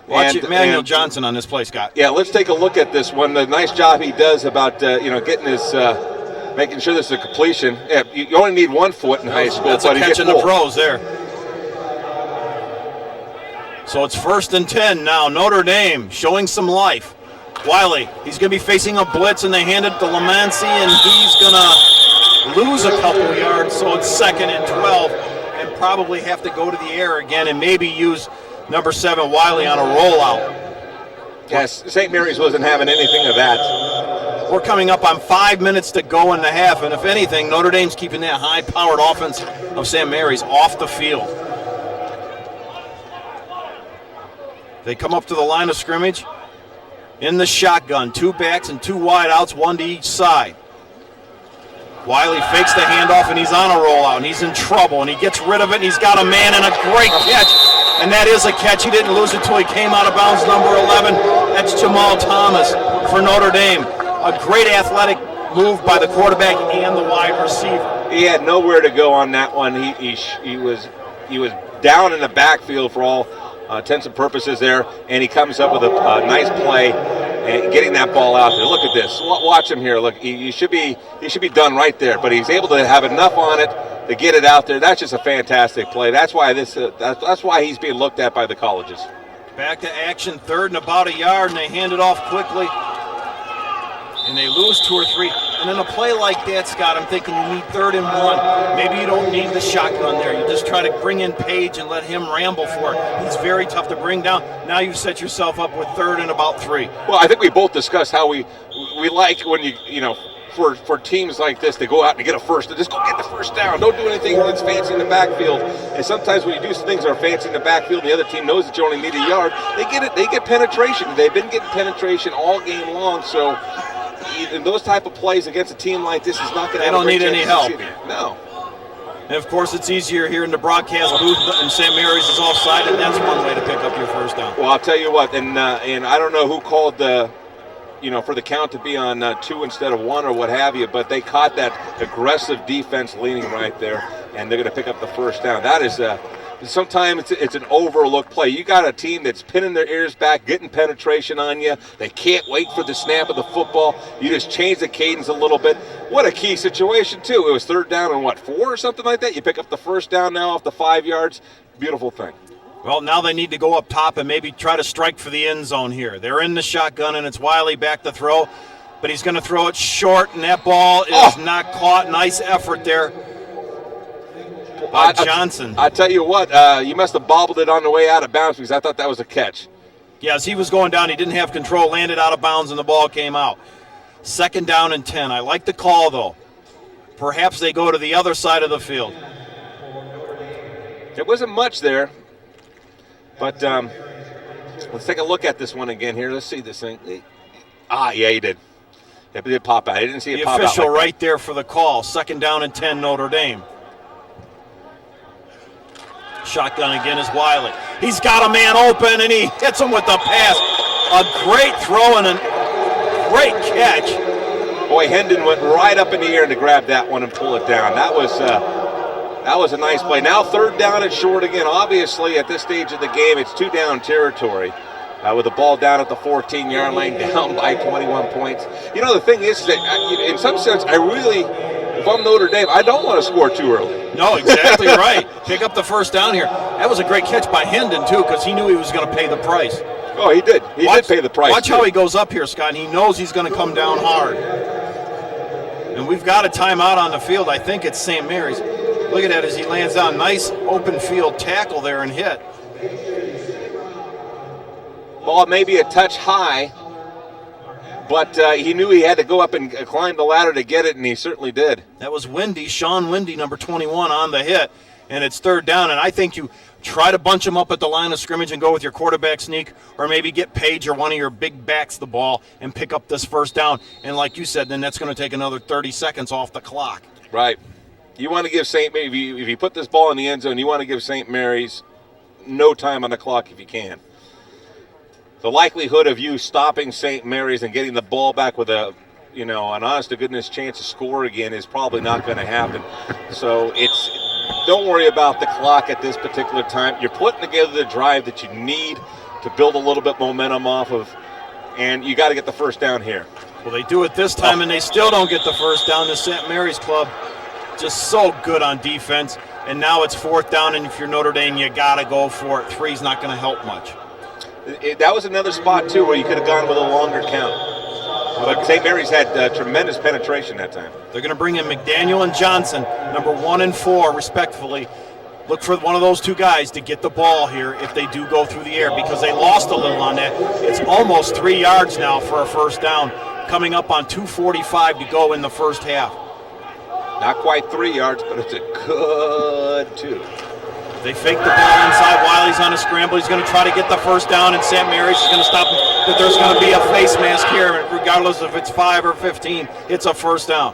Watch Manuel Johnson on this play, Scott. Yeah, let's take a look at this one. The nice job he does about getting his making sure this is a completion. Yeah, you only need 1 foot in high school. That's a catch in the pros there. So it's 1st and 10 now. Notre Dame showing some life. Wiley, he's going to be facing a blitz, and they hand it to Lamancy, and he's going to lose a couple yards. So it's 2nd and 12, and probably have to go to the air again and maybe use number 7 Wiley on a rollout. Yes, St. Mary's wasn't having anything of that. We're coming up on 5 minutes to go in the half, and if anything, Notre Dame's keeping that high-powered offense of St. Mary's off the field. They come up to the line of scrimmage in the shotgun. 2 backs and 2 wideouts, 1 to each side. Wiley fakes the handoff, and he's on a rollout, and he's in trouble, and he gets rid of it, and he's got a man and a great catch. And that is a catch. He didn't lose it until he came out of bounds, number 11. That's Jamal Thomas for Notre Dame. A great athletic move by the quarterback and the wide receiver. He had nowhere to go on that one. He was down in the backfield for all intents and purposes there, and he comes up with a nice play and getting that ball out there. Look at this. Watch him here. Look, he should be done right there, but he's able to have enough on it to get it out there. That's just a fantastic play. That's why that's why he's being looked at by the colleges. Back to action, 3rd and about a yard, and they hand it off quickly. And they lose 2 or 3. And in a play like that, Scott, I'm thinking you need 3rd and 1. Maybe you don't need the shotgun there. You just try to bring in Page and let him ramble for it. He's very tough to bring down. Now you've set yourself up with 3rd and about 3. Well, I think we both discussed how we like when for teams like this to go out and get a first, to just go get the first down. Don't do anything that's fancy in the backfield. And sometimes when you do things that are fancy in the backfield, and the other team knows that you only need a yard, they get it. They get penetration. They've been getting penetration all game long. So in those type of plays against a team like this is not going to. They don't need any help. No. And of course, it's easier here in the broadcast booth, and St. Mary's is offside, and that's one way to pick up your first down. Well, I'll tell you what, and I don't know who called the. For the count to be on 2 instead of 1 or what have you, but they caught that aggressive defense leaning right there, and they're going to pick up the first down. That is sometimes it's an overlooked play. You got a team that's pinning their ears back, getting penetration on you. They can't wait for the snap of the football. You just change the cadence a little bit. What a key situation, too. It was 3rd down and 4 or something like that. You pick up the first down now off the 5 yards. Beautiful thing. Well, now they need to go up top and maybe try to strike for the end zone here. They're in the shotgun, and it's Wiley back to throw, but he's going to throw it short, and that ball is not caught. Nice effort there by Johnson. I tell you what, you must have bobbled it on the way out of bounds because I thought that was a catch. Yeah, as he was going down, he didn't have control, landed out of bounds, and the ball came out. 2nd down and 10. I like the call, though. Perhaps they go to the other side of the field. There wasn't much there. But let's take a look at this one again here. Let's see this thing. Yeah, he did. It did pop out. I didn't see it pop out. The official right there for the call. 2nd down and 10, Notre Dame. Shotgun again is Wiley. He's got a man open, and he hits him with the pass. A great throw and a great catch. Boy, Hendon went right up in the air to grab that one and pull it down. That was a nice play. Now 3rd down and short again. Obviously, at this stage of the game, it's 2-down territory. With the ball down at the 14-yard line, down by 21 points. The thing is that, in some sense, if I'm Notre Dame, I don't want to score too early. No, exactly right. Pick up the first down here. That was a great catch by Hendon, too, because he knew he was going to pay the price. Oh, he did. He did pay the price. Watch how he goes up here, Scott. He knows he's going to come down hard. And we've got a timeout on the field. I think it's St. Mary's. Look at that as he lands down. Nice open field tackle there and hit. Ball maybe a touch high. but he knew he had to go up and climb the ladder to get it, and he certainly did. That was Sean Windy, number 21, on the hit, and it's third down. And I think you try to bunch them up at the line of scrimmage and go with your quarterback sneak, or maybe get Page or one of your big backs the ball and pick up this first down. And like you said, then that's going to take another 30 seconds off the clock. Right. You want to give St. Mary's, if you put this ball in the end zone, you want to give St. Mary's no time on the clock if you can. The likelihood of you stopping St. Mary's and getting the ball back with an honest-to-goodness chance to score again is probably not going to happen. So don't worry about the clock at this particular time. You're putting together the drive that you need to build a little bit momentum off of, and you got to get the first down here. Well, they do it this time, and they still don't get the first down. The St. Mary's club just so good on defense, and now it's fourth down, and if you're Notre Dame, you got to go for it. Three's not going to help much. That was another spot, too, where you could have gone with a longer count. But St. Mary's had tremendous penetration that time. They're going to bring in McDaniel and Johnson, number 1 and 4, respectfully. Look for one of those two guys to get the ball here if they do go through the air, because they lost a little on that. It's almost 3 yards now for a first down, coming up on 2:45 to go in the first half. Not quite 3 yards, but it's a good 2. They fake the ball inside. Wiley's on a scramble. He's going to try to get the first down, and St. Mary's is going to stop him. But there's going to be a face mask here, regardless if it's 5 or 15. It's a first down.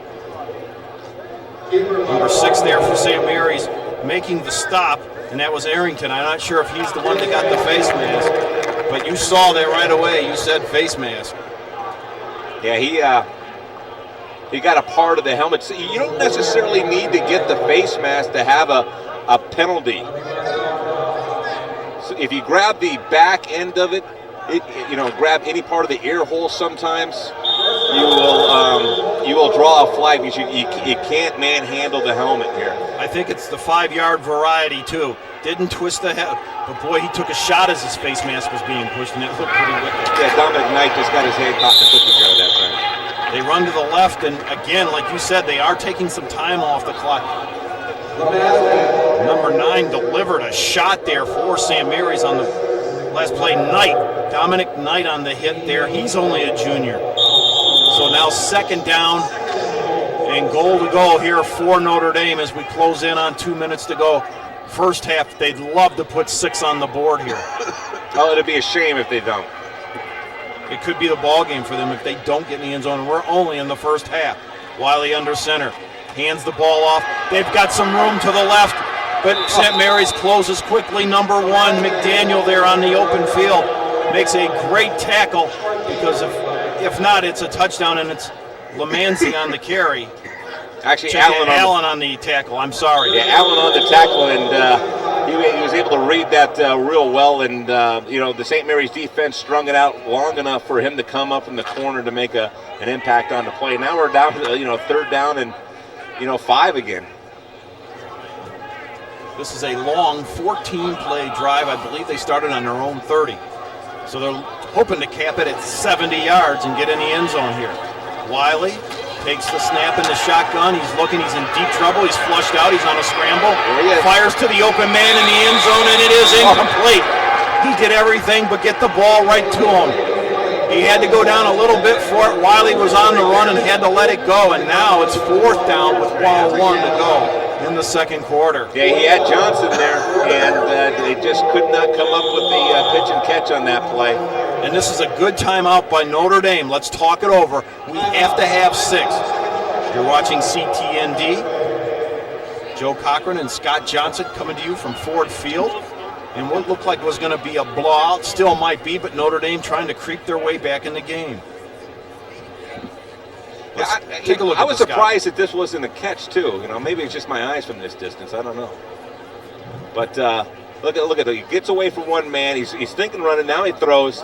Number 6 there for St. Mary's, making the stop, and that was Arrington. I'm not sure if he's the one that got the face mask, but you saw that right away. You said face mask. Yeah, he got a part of the helmet. So you don't necessarily need to get the face mask to have a penalty. So if you grab the back end of it, grab any part of the ear hole sometimes, you will draw a flag because you can't manhandle the helmet here. I think it's the 5-yard variety, too. Didn't twist the head, but boy, he took a shot as his face mask was being pushed, and it looked pretty wicked. Yeah, Dominic Knight just got his hand caught in the cookie jar that time. They run to the left, and again, like you said, they are taking some time off the clock. Number 9 delivered a shot there for St. Mary's on the last play. Knight, Dominic Knight on the hit there. He's only a junior. So now second down and goal to go here for Notre Dame as we close in on 2 minutes to go. First half, they'd love to put 6 on the board here. Oh, it'd be a shame if they don't. It could be the ball game for them if they don't get in the end zone. We're only in the first half. Wiley under center. Hands the ball off. They've got some room to the left, but St. Mary's closes quickly. Number 1, McDaniel there on the open field. Makes a great tackle, because if not, it's a touchdown, and it's Lamanzi on the carry. Actually, Allen on the tackle. I'm sorry. Yeah, Allen on the tackle, and he was able to read that real well. And the St. Mary's defense strung it out long enough for him to come up in the corner to make an impact on the play. Now we're down to third down and 5 again. This is a long 14-play drive. I believe they started on their own 30. So they're hoping to cap it at 70 yards and get in the end zone here. Wiley takes the snap in the shotgun. He's looking. He's in deep trouble. He's flushed out. He's on a scramble. Fires to the open man in the end zone, and it is incomplete. He did everything but get the ball right to him. He had to go down a little bit for it. Wiley was on the run and had to let it go, and now it's fourth down with 1:01 to go in the second quarter. Yeah, he had Johnson there, and they just could not come up with the pitch and catch on that play. And this is a good timeout by Notre Dame. Let's talk it over. We have to have 6. You're watching CTND. Joe Cochran and Scott Johnson coming to you from Ford Field. And what looked like was going to be a blowout, still might be, but Notre Dame trying to creep their way back in the game. Take a look. I was surprised that this wasn't a catch too. Maybe it's just my eyes from this distance. I don't know. But look at it. He gets away from one man. He's thinking running. Now he throws.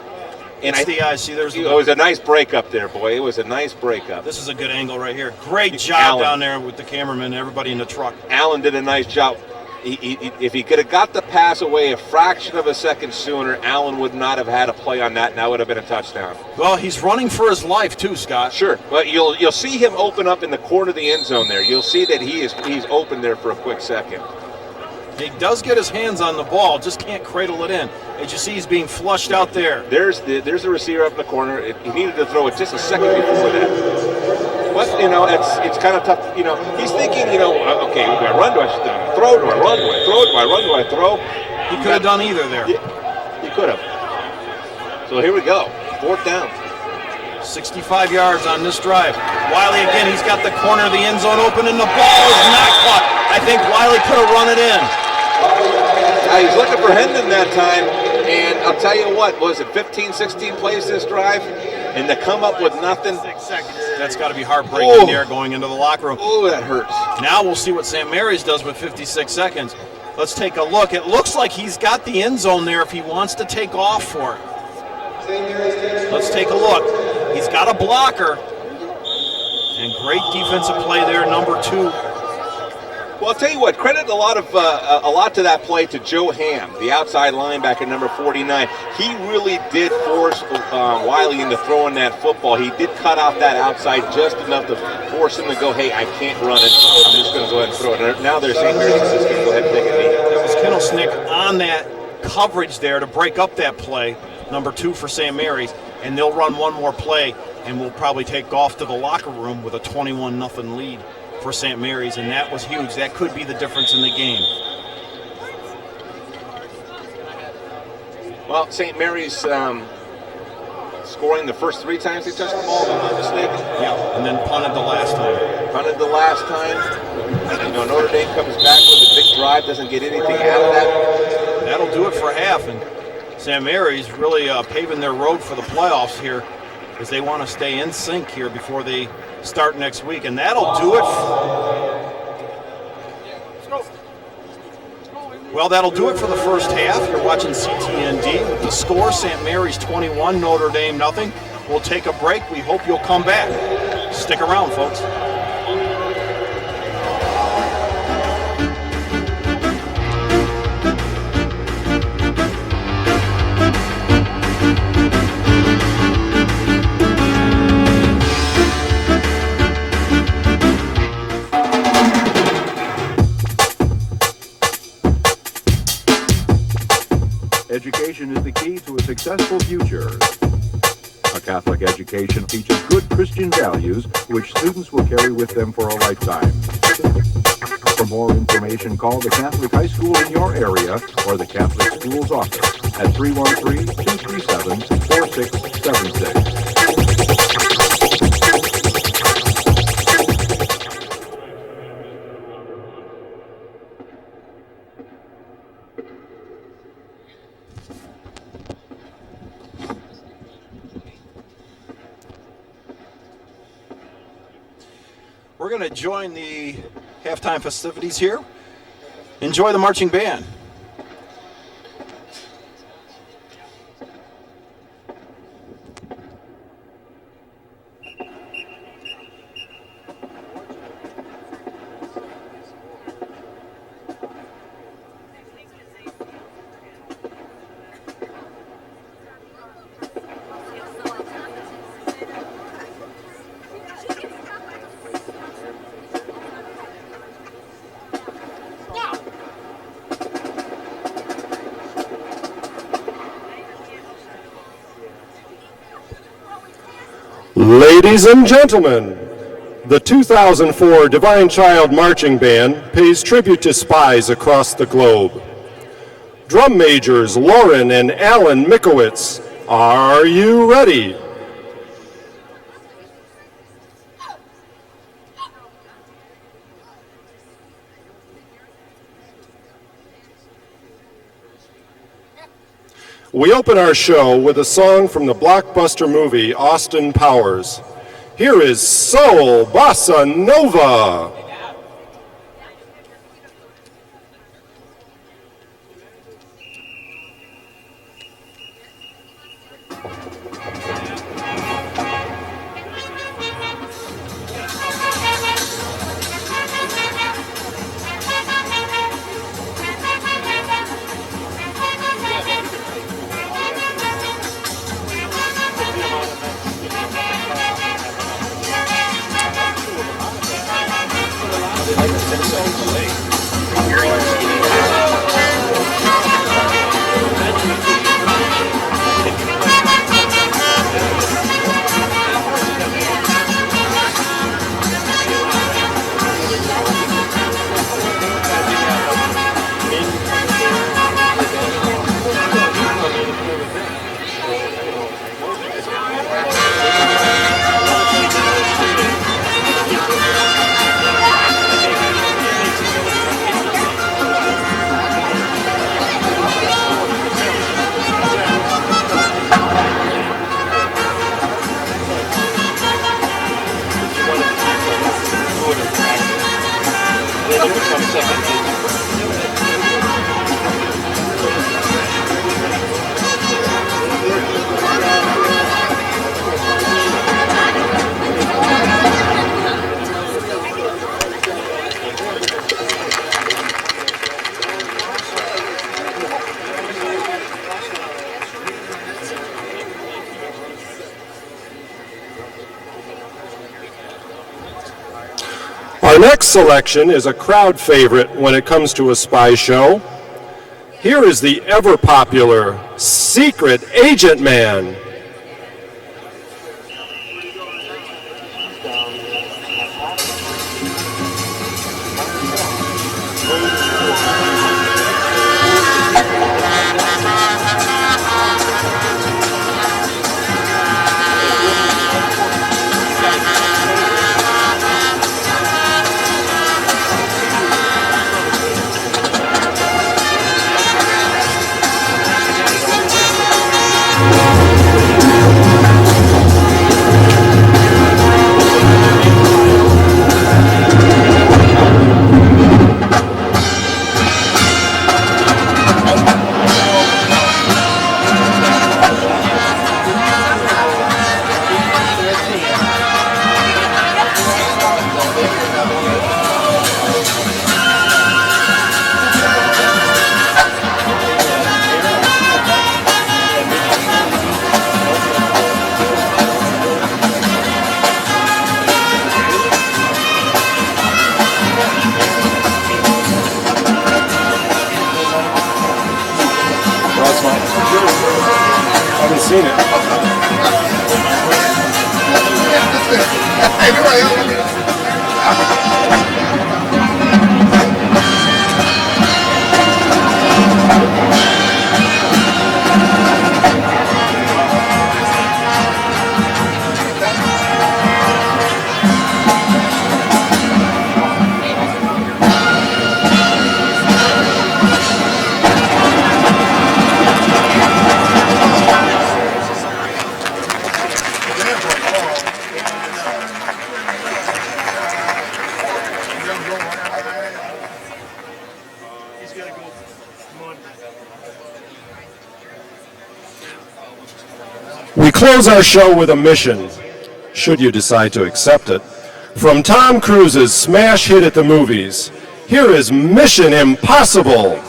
And it's the eyes. See, there's it was a nice breakup there, boy. It was a nice breakup. This is a good angle right here. Great job Allen down there with the cameraman and everybody in the truck. Allen did a nice job. If he could have got the pass away a fraction of a second sooner, Allen would not have had a play on that, and that would have been a touchdown. Well, he's running for his life too, Scott. Sure, but you'll see him open up in the corner of the end zone there. You'll see that he's open there for a quick second. He does get his hands on the ball, just can't cradle it in. As you see, he's being flushed out there. There's the receiver up in the corner. He needed to throw it just a second before that. But, it's kind of tough. He's thinking, okay, do I run? Do I throw? Do I run? Do I throw? Do I run? Do I throw? He could have done either there. He could have. So here we go. 4th down. 65 yards on this drive. Wiley again, he's got the corner of the end zone open and the ball is not caught. I think Wiley could have run it in. He's looking for Hendon that time, and I'll tell you what, was it 15, 16 plays this drive? And to come up with nothing. 6 seconds. That's got to be heartbreaking there going into the locker room. Oh, that hurts. Now we'll see what St. Mary's does with 56 seconds. Let's take a look. It looks like he's got the end zone there if he wants to take off for it. Let's take a look. He's got a blocker. And great defensive play there, number 2. Well, I'll tell you what, credit a lot to that play to Joe Ham, the outside linebacker, number 49. He really did force Wiley into throwing that football. He did cut out that outside just enough to force him to go, hey, I can't run it. I'm just going to go ahead and throw it. Now they're St. Mary's just going to go ahead and take a knee. That was Kennelsnick on that coverage there to break up that play, number 2 for St. Mary's, and they'll run one more play, and we'll probably take off to the locker room with a 21-0 lead for St. Mary's, and that was huge. That could be the difference in the game. Well, St. Mary's scoring the first 3 times they touched the ball, if I'm not mistaken. Yeah, and then punted the last time. Notre Dame comes back with a big drive, doesn't get anything out of that. That'll do it for half, and St. Mary's really paving their road for the playoffs here as they want to stay in sync here before they start next week, and that'll do it. Well, that'll do it for the first half. You're watching CTND with the score, St. Mary's 21, Notre Dame nothing. We'll take a break. We hope you'll come back. Stick around, folks. Education is the key to a successful future. A Catholic education teaches good Christian values which students will carry with them for a lifetime. For more information, call the Catholic high school in your area or the Catholic Schools office at 313-237-4676. We're going to join the halftime festivities here. Enjoy the marching band. Ladies and gentlemen, the 2004 Divine Child Marching Band pays tribute to spies across the globe. Drum majors Lauren and Alan Mikowitz, are you ready? We open our show with a song from the blockbuster movie Austin Powers. Here is Soul Bossa Nova. Our next selection is a crowd favorite when it comes to a spy show. Here is the ever-popular Secret Agent Man. We close our show with a mission, should you decide to accept it, from Tom Cruise's smash hit at the movies. Here is Mission Impossible.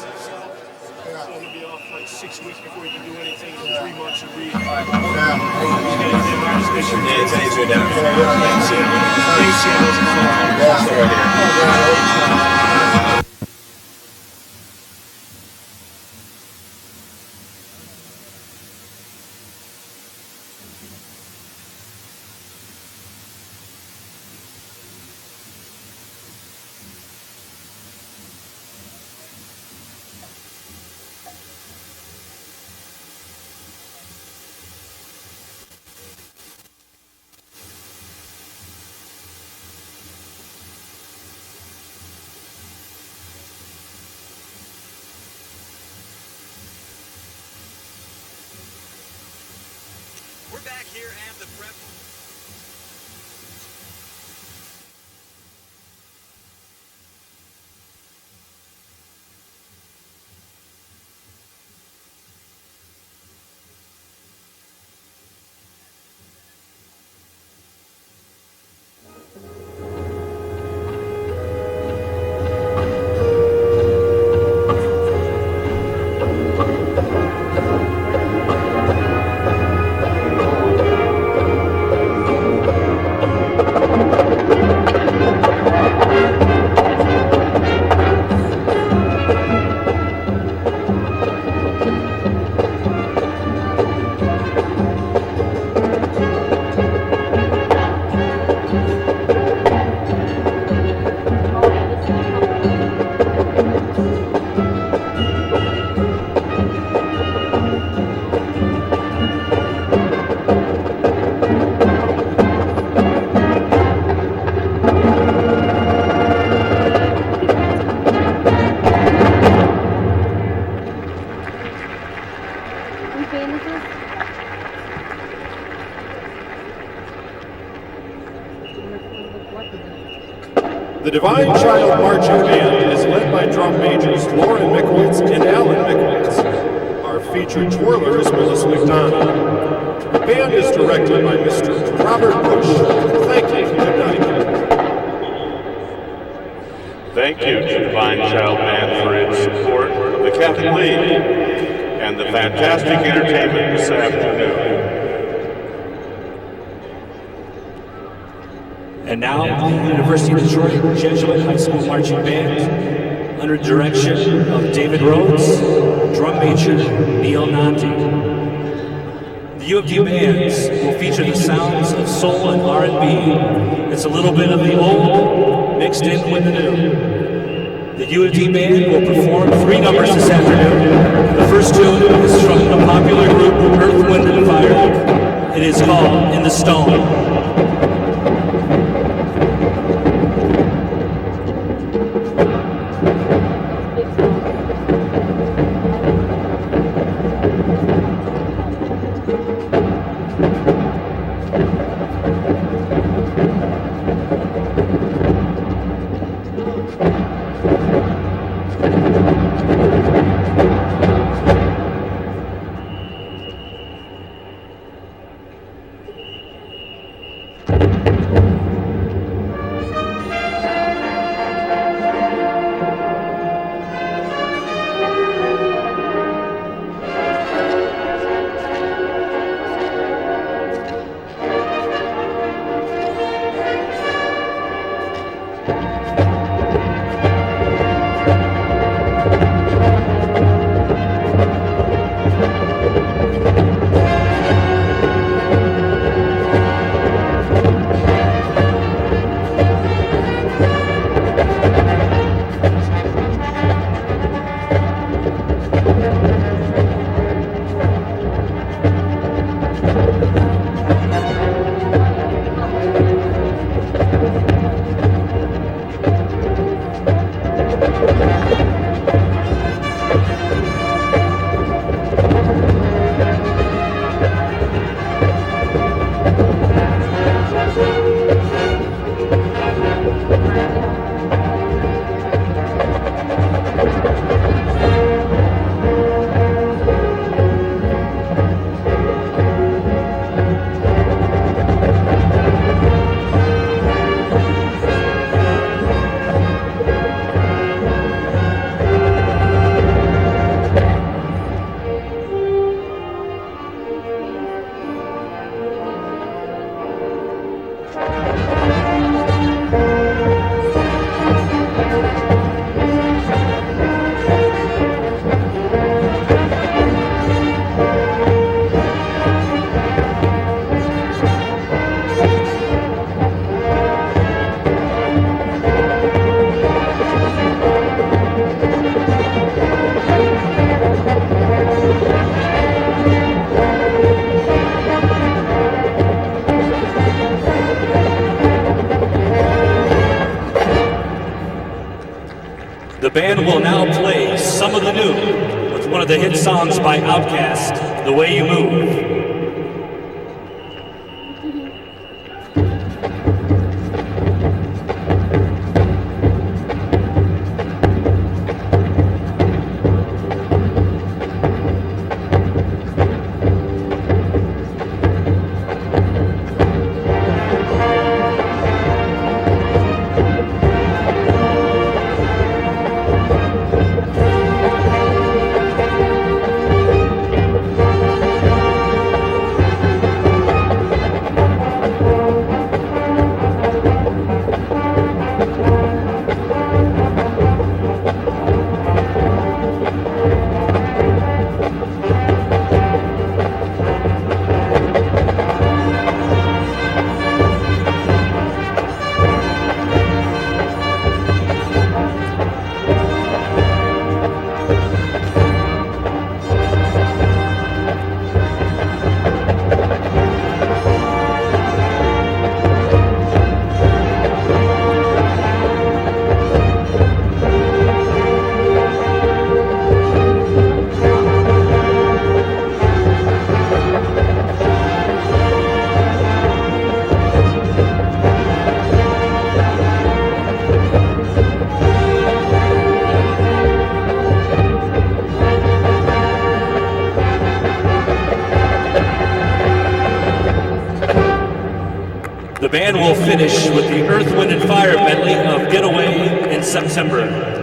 We're back here at the prep. The Divine Child Marching Band is led by drum majors Lauren Mickowitz and Alan Mickowitz. Our featured twirler is Melissa McDonald. The band is directed by Mr. Robert Bush. Thank you. Good night. Thank you to Divine Child Band for its support of the Catholic League and the fantastic entertainment this afternoon. And now, the University of Detroit Jesuit High School Marching Band, under the direction of David Rhodes, drum major Neil Nanti. The U of D bands will feature the sounds of soul and R&B. It's a little bit of the old mixed in with the new. The U of D band will perform 3 numbers this afternoon. The first tune is from the popular group Earth, Wind and Fire. It is called In the Stone. The band will now play Some of the New with one of the hit songs by Outkast, The Way You Move. The band will finish with the Earth, Wind and Fire medley of Getaway in September.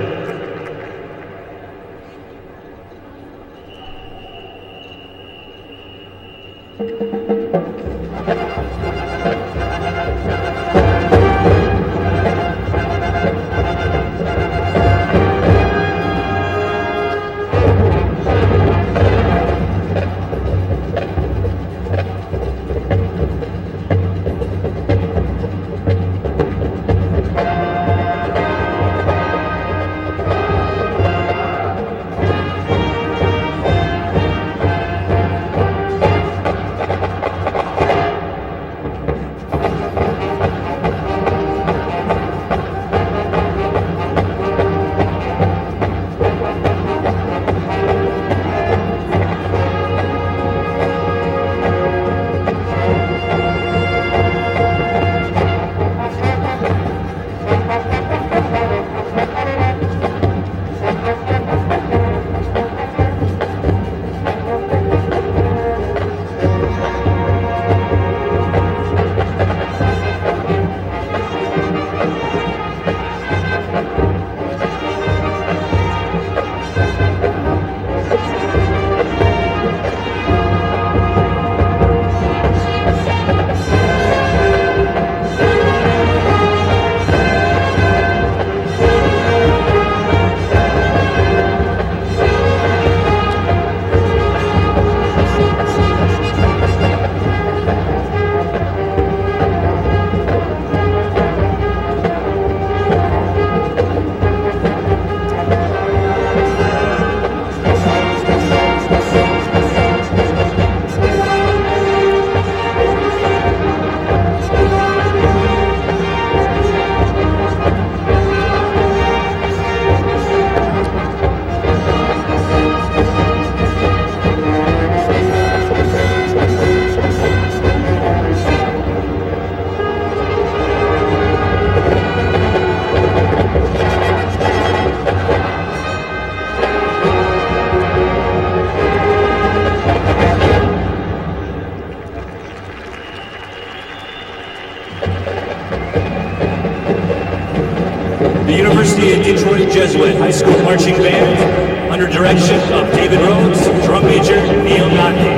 Jesuit High School Marching Band under direction of David Rhodes, drum major Neil Nante.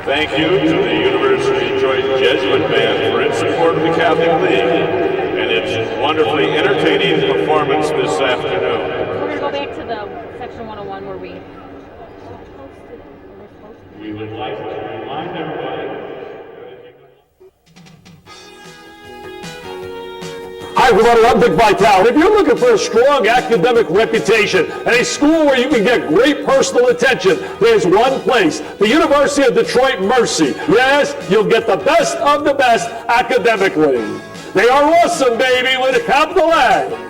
Thank you to the University of Detroit Jesuit Band for its support of the Catholic League and its wonderfully entertaining performance this afternoon. We're going to go back to the section 101 where We would like to remind everybody. Hi, everybody, I'm Dick Vitale. If you're looking for a strong academic reputation and a school where you can get great personal attention, there's one place, the University of Detroit Mercy. Yes, you'll get the best of the best academically. They are awesome, baby, with a capital A.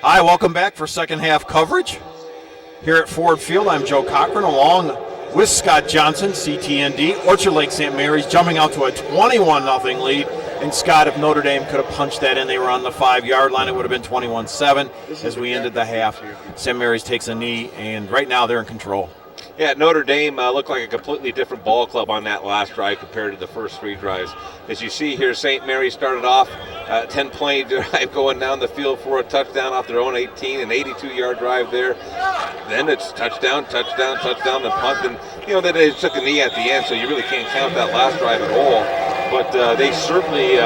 Hi, welcome back for second half coverage. Here at Ford Field, I'm Joe Cochran along with Scott Johnson, CTND. Orchard Lake St. Mary's jumping out to a 21-0 lead. And Scott, if Notre Dame could have punched that in, they were on the 5-yard line, it would have been 21-7 as we ended the half. St. Mary's takes a knee, and right now they're in control. Yeah, Notre Dame looked like a completely different ball club on that last drive compared to the first three drives. As you see here, St. Mary started off 10-play drive going down the field for a touchdown off their own 18, an 82-yard drive there. Then it's touchdown, touchdown, touchdown, and punt. And, then they took a knee at the end, so you really can't count that last drive at all. But they certainly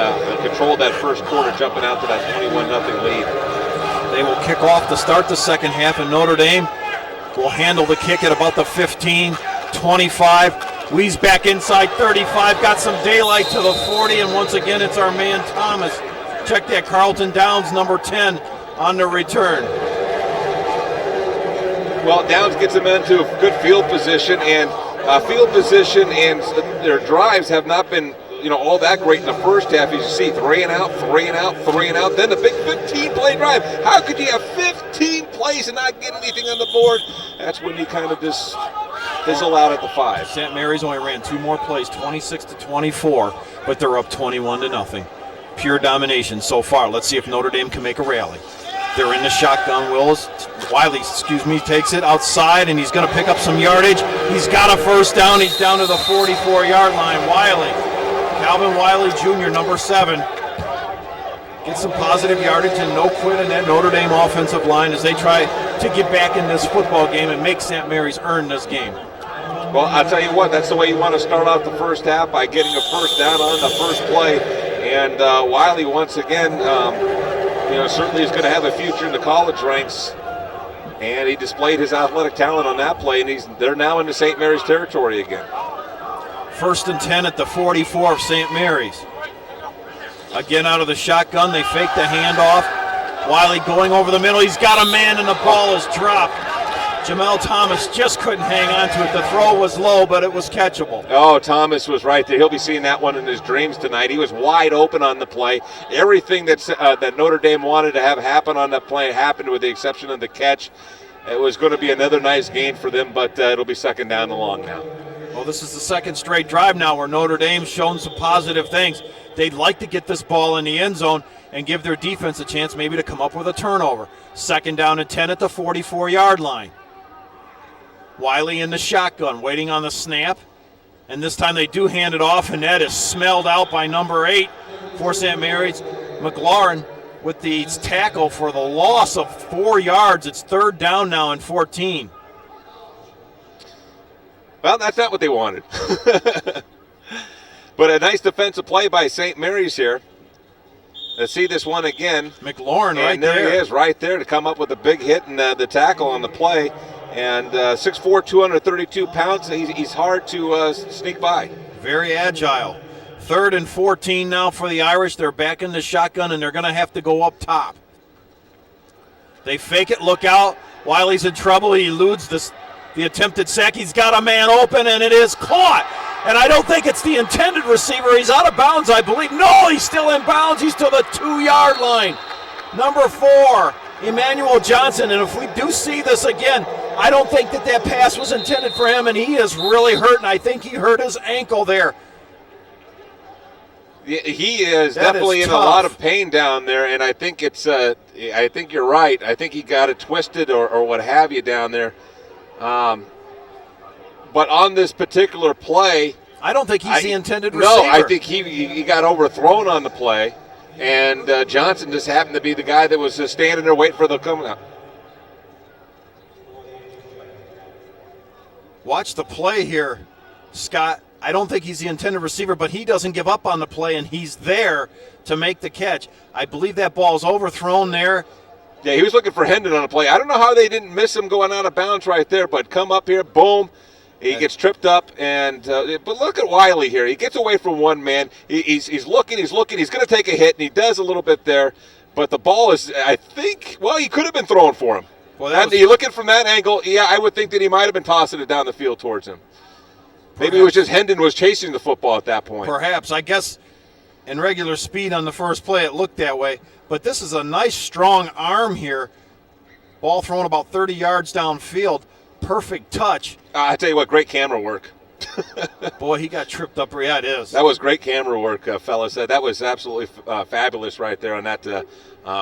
controlled that first quarter, jumping out to that 21-0 lead. They will kick off to start the second half, and Notre Dame will handle the kick at about the 15, 25. Weaves back inside 35, got some daylight to the 40, and once again it's our man Thomas. Check that, Carlton Downs, number 10, on the return. Well, Downs gets them into a good field position, and their drives have not been all that great in the first half. As you see, 3 and out, 3 and out, 3 and out. Then the big 15-play drive. How could you have 15 plays and not get anything on the board? That's when you kind of just fizzle out at the 5. St. Mary's only ran 2 more plays, 26-24, but they're up 21-0. Pure domination so far. Let's see if Notre Dame can make a rally. They're in the shotgun. Wiley takes it outside, and he's going to pick up some yardage. He's got a first down. He's down to the 44-yard line. Calvin Wiley Jr., number 7, gets some positive yardage and no quit in that Notre Dame offensive line as they try to get back in this football game and make St. Mary's earn this game. Well, I'll tell you what, that's the way you want to start off the first half, by getting a first down on the first play. And Wiley, once again, certainly is going to have a future in the college ranks. And he displayed his athletic talent on that play, and they're now into St. Mary's territory again. 1st and 10 at the 44 of St. Mary's. Again out of the shotgun, they fake the handoff. Wiley going over the middle, he's got a man and the ball is dropped. Jamel Thomas just couldn't hang on to it. The throw was low, but it was catchable. Oh, Thomas was right there. He'll be seeing that one in his dreams tonight. He was wide open on the play. Everything that Notre Dame wanted to have happen on that play happened, with the exception of the catch. It was going to be another nice gain for them, but it'll be 2nd down and long now. Well, this is the 2nd straight drive now where Notre Dame's shown some positive things. They'd like to get this ball in the end zone and give their defense a chance maybe to come up with a turnover. 2nd down and 10 at the 44-yard line. Wiley in the shotgun, waiting on the snap. And this time they do hand it off, and that is smelled out by number 8 for St. Mary's. McLaurin with the tackle for the loss of 4 yards. It's 3rd down now and 14. Well, that's not what they wanted. But a nice defensive play by St. Mary's here. Let's see this one again. McLaurin right there. And there he is right there to come up with a big hit and the tackle on the play. And 6'4", 232 pounds, he's hard to sneak by. Very agile. 3rd and 14 now for the Irish. They're back in the shotgun, and they're going to have to go up top. They fake it, look out. Wiley's in trouble. He eludes the attempted sack. He's got a man open, and it is caught. And I don't think it's the intended receiver. He's out of bounds, I believe. No, he's still in bounds. He's to the 2-yard line. Number 4. Emmanuel Johnson, and if we do see this again, I don't think that pass was intended for him, and he is really hurt, and I think he hurt his ankle there. He is definitely in a lot of pain down there, and I think I think you're right. I think he got it twisted or what have you down there. But on this particular play, I don't think he's the intended receiver. No, I think he got overthrown on the play. And Johnson just happened to be the guy that was just standing there waiting for the coming out. Watch the play here, Scott. I don't think he's the intended receiver, but he doesn't give up on the play, and he's there to make the catch. I believe that ball's overthrown there. Yeah, he was looking for Hendon on the play. I don't know how they didn't miss him going out of bounds right there, but come up here, boom. He gets tripped up, and but look at Wiley here. He gets away from one man. He's looking. He's going to take a hit, and he does a little bit there. But the ball is, I think, well, he could have been thrown for him. Well, you looking from that angle, yeah, I would think that he might have been tossing it down the field towards him. Maybe it was just Hendon was chasing the football at that point. Perhaps. I guess in regular speed on the first play it looked that way. But this is a nice, strong arm here. Ball thrown about 30 yards downfield. Perfect touch. I tell you what, great camera work. Boy, he got tripped up. Yeah, it is. That was great camera work, fellas. That was absolutely fabulous right there on that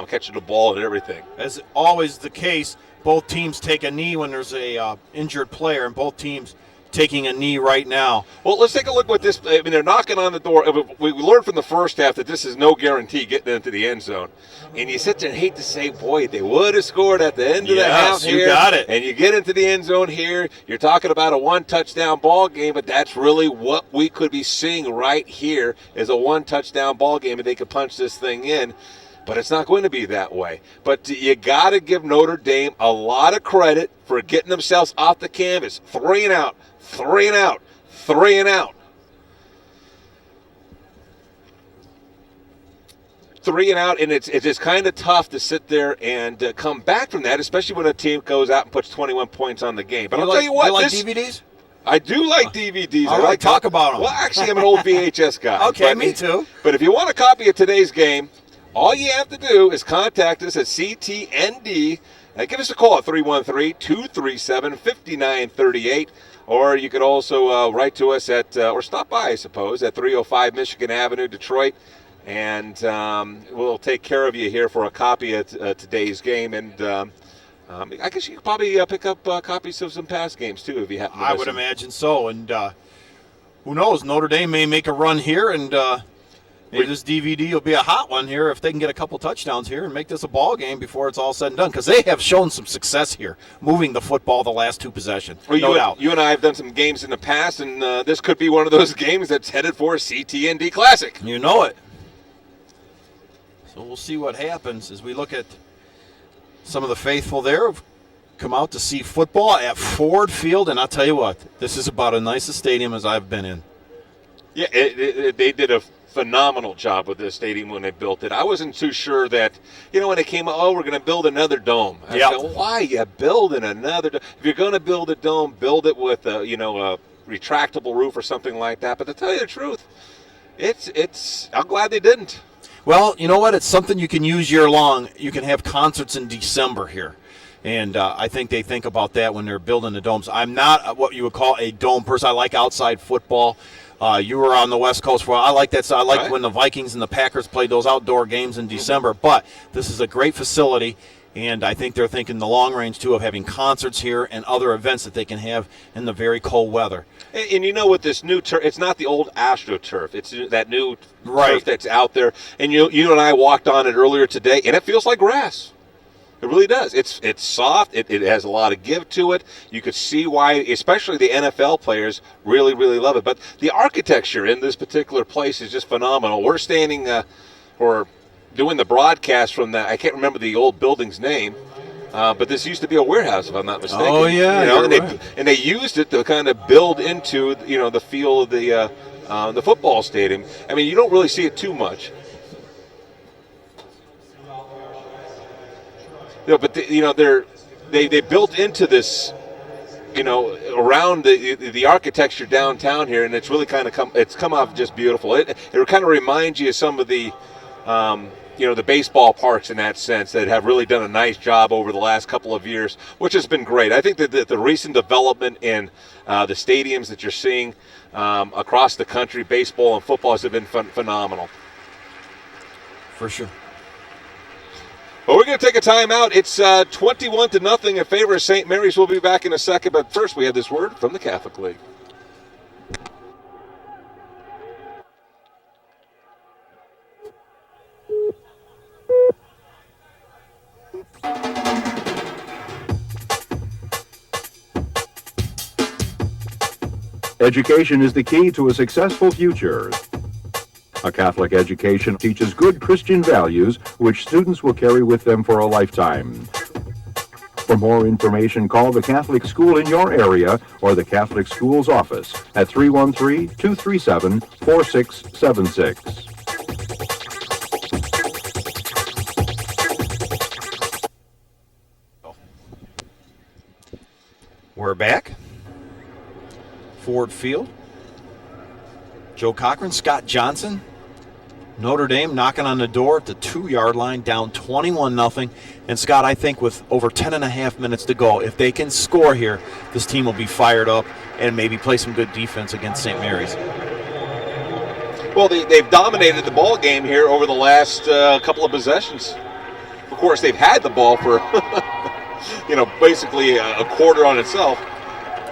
catching the ball and everything. As always the case, both teams take a knee when there's a injured player, and both teams taking a knee right now. Well, let's take a look at this. I mean, they're knocking on the door. We learned from the first half that this is no guarantee getting into the end zone. And you sit there and hate to say, boy, they would have scored at the end of the half here. You got it. And you get into the end zone here. You're talking about a one-touchdown ball game, but that's really what we could be seeing right here is a one-touchdown ball game, and they could punch this thing in. But it's not going to be that way. But you got to give Notre Dame a lot of credit for getting themselves off the canvas. 3 and out. 3 and out. 3 and out. 3 and out, and it's just kind of tough to sit there and come back from that, especially when a team goes out and puts 21 points on the game. But I'll tell you what. You like DVDs? I do like DVDs. All right, talk about them. Well, actually, I'm an old VHS guy. Okay, me too. But if you want a copy of today's game, all you have to do is contact us at CTND and give us a call at 313-237-5938. Or you could also write to us at, or stop by, I suppose, at 305 Michigan Avenue, Detroit. And we'll take care of you here for a copy of today's game. And I guess you could probably pick up copies of some past games, too, if you happen to I would imagine so. And who knows, Notre Dame may make a run here, and maybe this DVD will be a hot one here if they can get a couple touchdowns here and make this a ball game before it's all said and done, because they have shown some success here, moving the football the last 2 possessions, well, no doubt. You and I have done some games in the past, and this could be one of those games that's headed for a CTND Classic. You know it. So we'll see what happens as we look at some of the faithful there. come out to see football at Ford Field, and I'll tell you what, this is about as nice a stadium as I've been in. Yeah, they did a phenomenal job with this stadium when they built it. I wasn't too sure that, when they came out, we're going to build another dome. I said, why are you building another dome? If you're going to build a dome, build it with a retractable roof or something like that. But to tell you the truth, I'm glad they didn't. Well, you know what? It's something you can use year long. You can have concerts in December here. And I think they think about that when they're building the domes. I'm not what you would call a dome person. I like outside football. You were on the West Coast for a while. I like that. So I like when the Vikings and the Packers played those outdoor games in December. But this is a great facility, and I think they're thinking the long range, too, of having concerts here and other events that they can have in the very cold weather. And with this new turf, it's not the old AstroTurf. It's that new turf that's out there. And you and I walked on it earlier today, and it feels like grass. It really does. It's soft. It has a lot of give to it. You could see why, especially the NFL players, really, really love it. But the architecture in this particular place is just phenomenal. We're standing or doing the broadcast from I can't remember the old building's name, but this used to be a warehouse, if I'm not mistaken. Oh, yeah. And they used it to kind of build into, the feel of the football stadium. I mean, you don't really see it too much. But they built into this, around the architecture downtown here, and it's really kind of come off just beautiful. It kind of reminds you of some of the, the baseball parks in that sense that have really done a nice job over the last couple of years, which has been great. I think that the recent development in the stadiums that you're seeing across the country, baseball and football, has been phenomenal. For sure. Well, we're going to take a timeout. It's 21-0 in favor of St. Mary's. We'll be back in a second, but first we have this word from the Catholic League. Education is the key to a successful future. A Catholic education teaches good Christian values which students will carry with them for a lifetime. For more information, call the Catholic school in your area or the Catholic Schools office at 313-237-4676. We're back. Ford Field. Joe Cochran, Scott Johnson. Notre Dame knocking on the door at the 2-yard line, down 21-0. And Scott, I think with over 10.5 minutes to go, if they can score here, this team will be fired up and maybe play some good defense against St. Mary's. Well, they've dominated the ball game here over the last couple of possessions. Of course, they've had the ball for, basically a quarter on itself.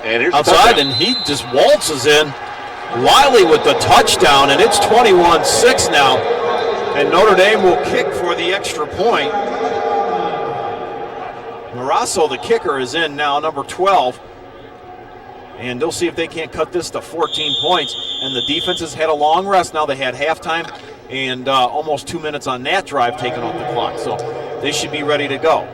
And here's outside, and he just waltzes in. Wiley with the touchdown, and it's 21-6 now. And Notre Dame will kick for the extra point. Morasso, the kicker, is in now, number 12. And they'll see if they can't cut this to 14 points. And the defense has had a long rest now. They had halftime and almost 2 minutes on that drive taken off the clock. So they should be ready to go.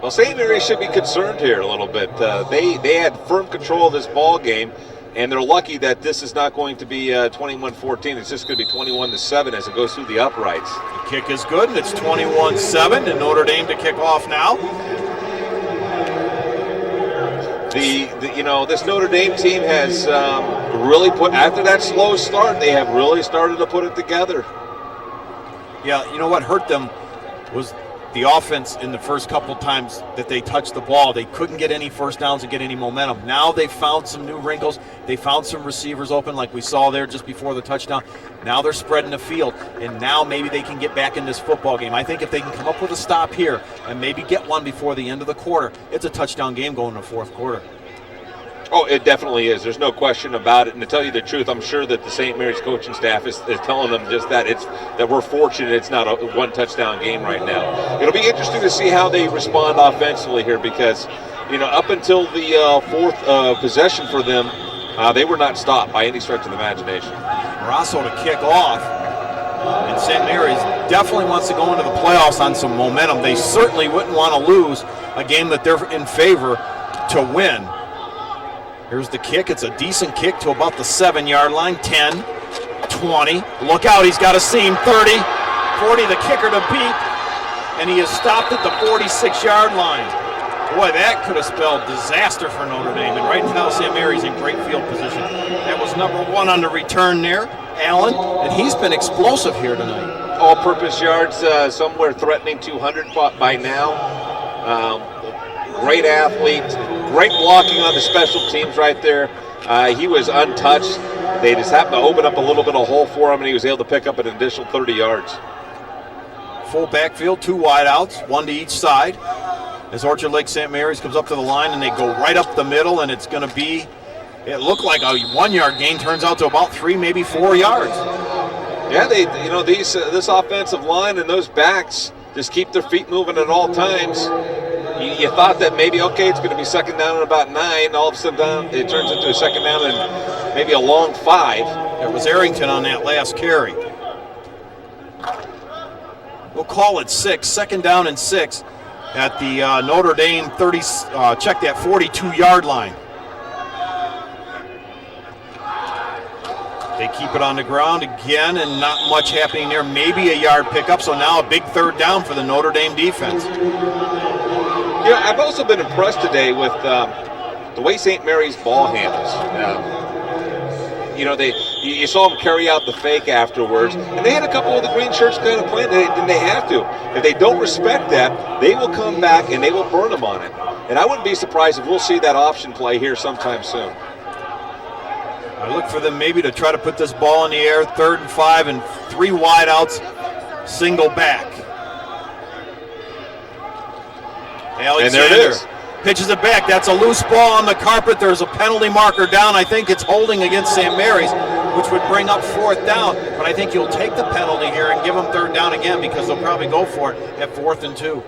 Well, St. Mary's should be concerned here a little bit. They had firm control of this ball game. And they're lucky that this is not going to be 21-14. It's just going to be 21-7 as it goes through the uprights. The kick is good, and it's 21-7, and Notre Dame to kick off now. This Notre Dame team has really put, after that slow start, they have really started to put it together. Yeah, you know what hurt them was the offense in the first couple times that they touched the ball. They couldn't get any first downs and get any momentum. Now they've found some new wrinkles. They found some receivers open like we saw there just before the touchdown. Now they're spreading the field, and now maybe they can get back in this football game. I think if they can come up with a stop here and maybe get one before the end of the quarter, it's a touchdown game going to the fourth quarter. Oh, it definitely is. There's no question about it. And to tell you the truth, I'm sure that the St. Mary's coaching staff is telling them just that. That we're fortunate it's not a one-touchdown game right now. It'll be interesting to see how they respond offensively here because, up until the fourth possession for them, they were not stopped by any stretch of the imagination. Morasso to kick off. And St. Mary's definitely wants to go into the playoffs on some momentum. They certainly wouldn't want to lose a game that they're in favor to win. Here's the kick. It's a decent kick to about the 7-yard line. 10, 20. Look out, he's got a seam. 30, 40, the kicker to beat. And he is stopped at the 46-yard line. Boy, that could have spelled disaster for Notre Dame. And right now, St. Mary's in great field position. That was number 1 on the return there, Allen, and he's been explosive here tonight. All-purpose yards, somewhere threatening 200 by now. Great athlete, great blocking on the special teams right there. He was untouched. They just happened to open up a little bit of hole for him, and he was able to pick up an additional 30 yards. Full backfield, 2 wideouts, 1 to each side. As Orchard Lake St. Mary's comes up to the line, and they go right up the middle, and it's going to be, it looked like a 1-yard gain, turns out to about 3, maybe 4 yards. Yeah, this offensive line and those backs just keep their feet moving at all times. You thought that maybe, okay, it's going to be second down at about 9. All of a sudden, it turns into a second down and maybe a long 5. It was Arrington on that last carry. We'll call it 6, second down and 6 at the Notre Dame 30, check that 42-yard line. They keep it on the ground again, and not much happening there. Maybe a yard pickup, so now a big third down for the Notre Dame defense. You know, I've also been impressed today with the way St. Mary's ball handles. You saw them carry out the fake afterwards, and they had a couple of the green shirts kind of playing, and they have to. If they don't respect that, they will come back and they will burn them on it. And I wouldn't be surprised if we'll see that option play here sometime soon. I look for them maybe to try to put this ball in the air, 3rd and 5, and 3 wideouts, single back. Alexander. And there it is. Pitches it back. That's a loose ball on the carpet. There's a penalty marker down. I think it's holding against St. Mary's, which would bring up 4th down. But I think you'll take the penalty here and give them 3rd down again, because they'll probably go for it at 4th and 2.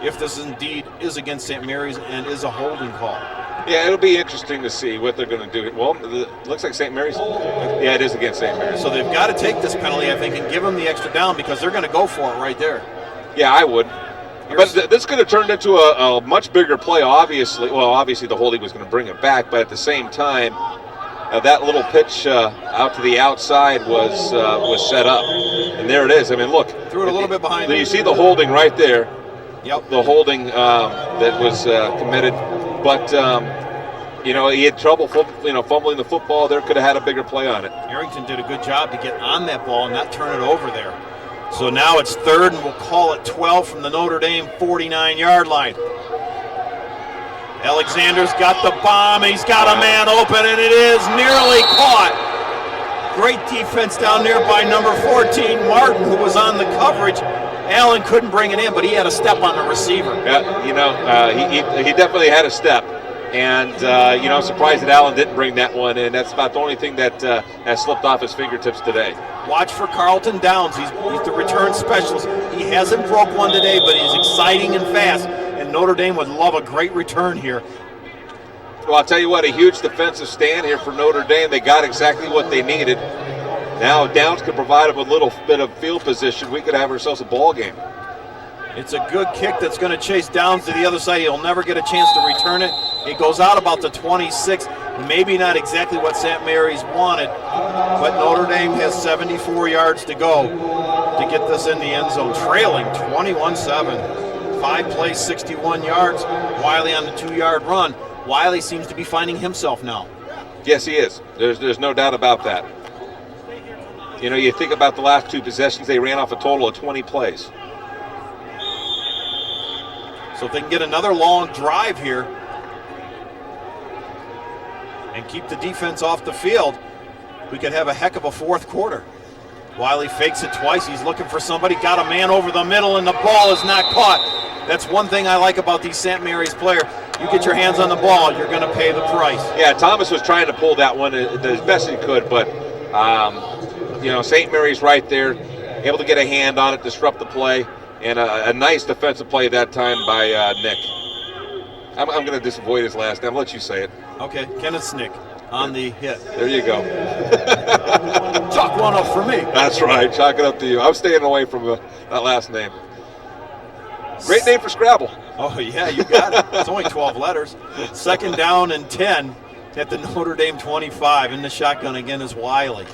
If this indeed is against St. Mary's and is a holding call. Yeah, it'll be interesting to see what they're going to do. Well, it looks like St. Mary's. Yeah, it is against St. Mary's. So they've got to take this penalty, I think, and give them the extra down, because they're going to go for it right there. Yeah, I would. But this could have turned into a much bigger play, obviously. Well, obviously the holding was going to bring it back, but at the same time, that little pitch out to the outside was set up. And there it is. I mean, look. Threw it a little bit behind. You see the holding right there. Yep. The holding that was committed. But, he had trouble fumbling the football. There could have had a bigger play on it. Arrington did a good job to get on that ball and not turn it over there. So now it's 3rd, and we'll call it 12 from the Notre Dame 49-yard line. Alexander's got the bomb. He's got a man open, and it is nearly caught. Great defense down there by number 14, Martin, who was on the coverage. Allen couldn't bring it in, but he had a step on the receiver. Yeah, he definitely had a step. And, I'm surprised that Allen didn't bring that one in. That's about the only thing that has slipped off his fingertips today. Watch for Carlton Downs. He's the return specialist. He hasn't broke one today, but he's exciting and fast. And Notre Dame would love a great return here. Well, I'll tell you what, a huge defensive stand here for Notre Dame. They got exactly what they needed. Now Downs could provide them a little bit of field position. We could have ourselves a ball game. It's a good kick that's going to chase Downs to the other side. He'll never get a chance to return it. It goes out about the 26. Maybe not exactly what St. Mary's wanted, but Notre Dame has 74 yards to go to get this in the end zone, trailing 21-7. 5 plays, 61 yards. Wiley on the 2-yard run. Wiley seems to be finding himself now. Yes, he is. There's no doubt about that. You think about the last 2 possessions, they ran off a total of 20 plays. So if they can get another long drive here and keep the defense off the field, we could have a heck of a 4th quarter. Wiley fakes it twice. He's looking for somebody. Got a man over the middle, and the ball is not caught. That's one thing I like about these St. Mary's players. You get your hands on the ball, you're going to pay the price. Yeah, Thomas was trying to pull that one as best he could, but, St. Mary's right there, able to get a hand on it, disrupt the play. And a nice defensive play that time by Nick. I'm going to just avoid his last name. I'll let you say it. Okay, Kenneth Snick on the hit. There you go. Chalk one up for me. That's right. Chalk it up to you. I'm staying away from that last name. Great name for Scrabble. Oh, yeah, you got it. It's only 12 letters. 2nd down and 10 at the Notre Dame 25. In the shotgun again is Wiley.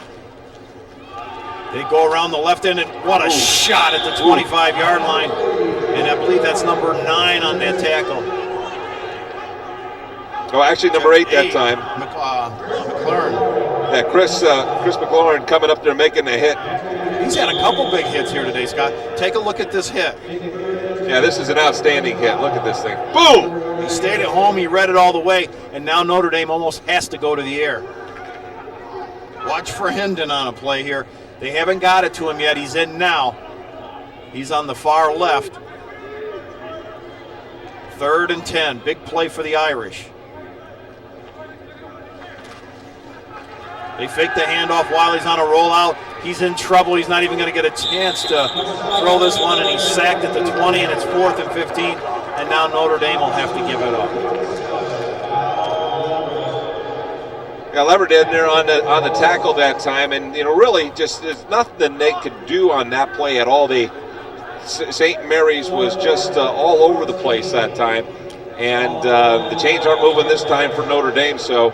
They go around the left end, and what a shot at the 25-yard line. And I believe that's number 9 on that tackle. Oh, actually number 8 that time. McLaurin. Yeah, Chris McLaurin coming up there making a hit. He's had a couple big hits here today, Scott. Take a look at this hit. Yeah, this is an outstanding hit. Look at this thing. Boom! He stayed at home, he read it all the way, and now Notre Dame almost has to go to the air. Watch for Hendon on a play here. They haven't got it to him yet. He's in now. He's on the far left. 3rd and 10. Big play for the Irish. They fake the handoff while he's on a rollout. He's in trouble. He's not even going to get a chance to throw this one, and he's sacked at the 20, and it's 4th and 15, and now Notre Dame will have to give it up. Yeah, Lever did there on the tackle that time, and really just there's nothing they could do on that play at all. St. Mary's was just all over the place that time, and the chains aren't moving this time for Notre Dame. So,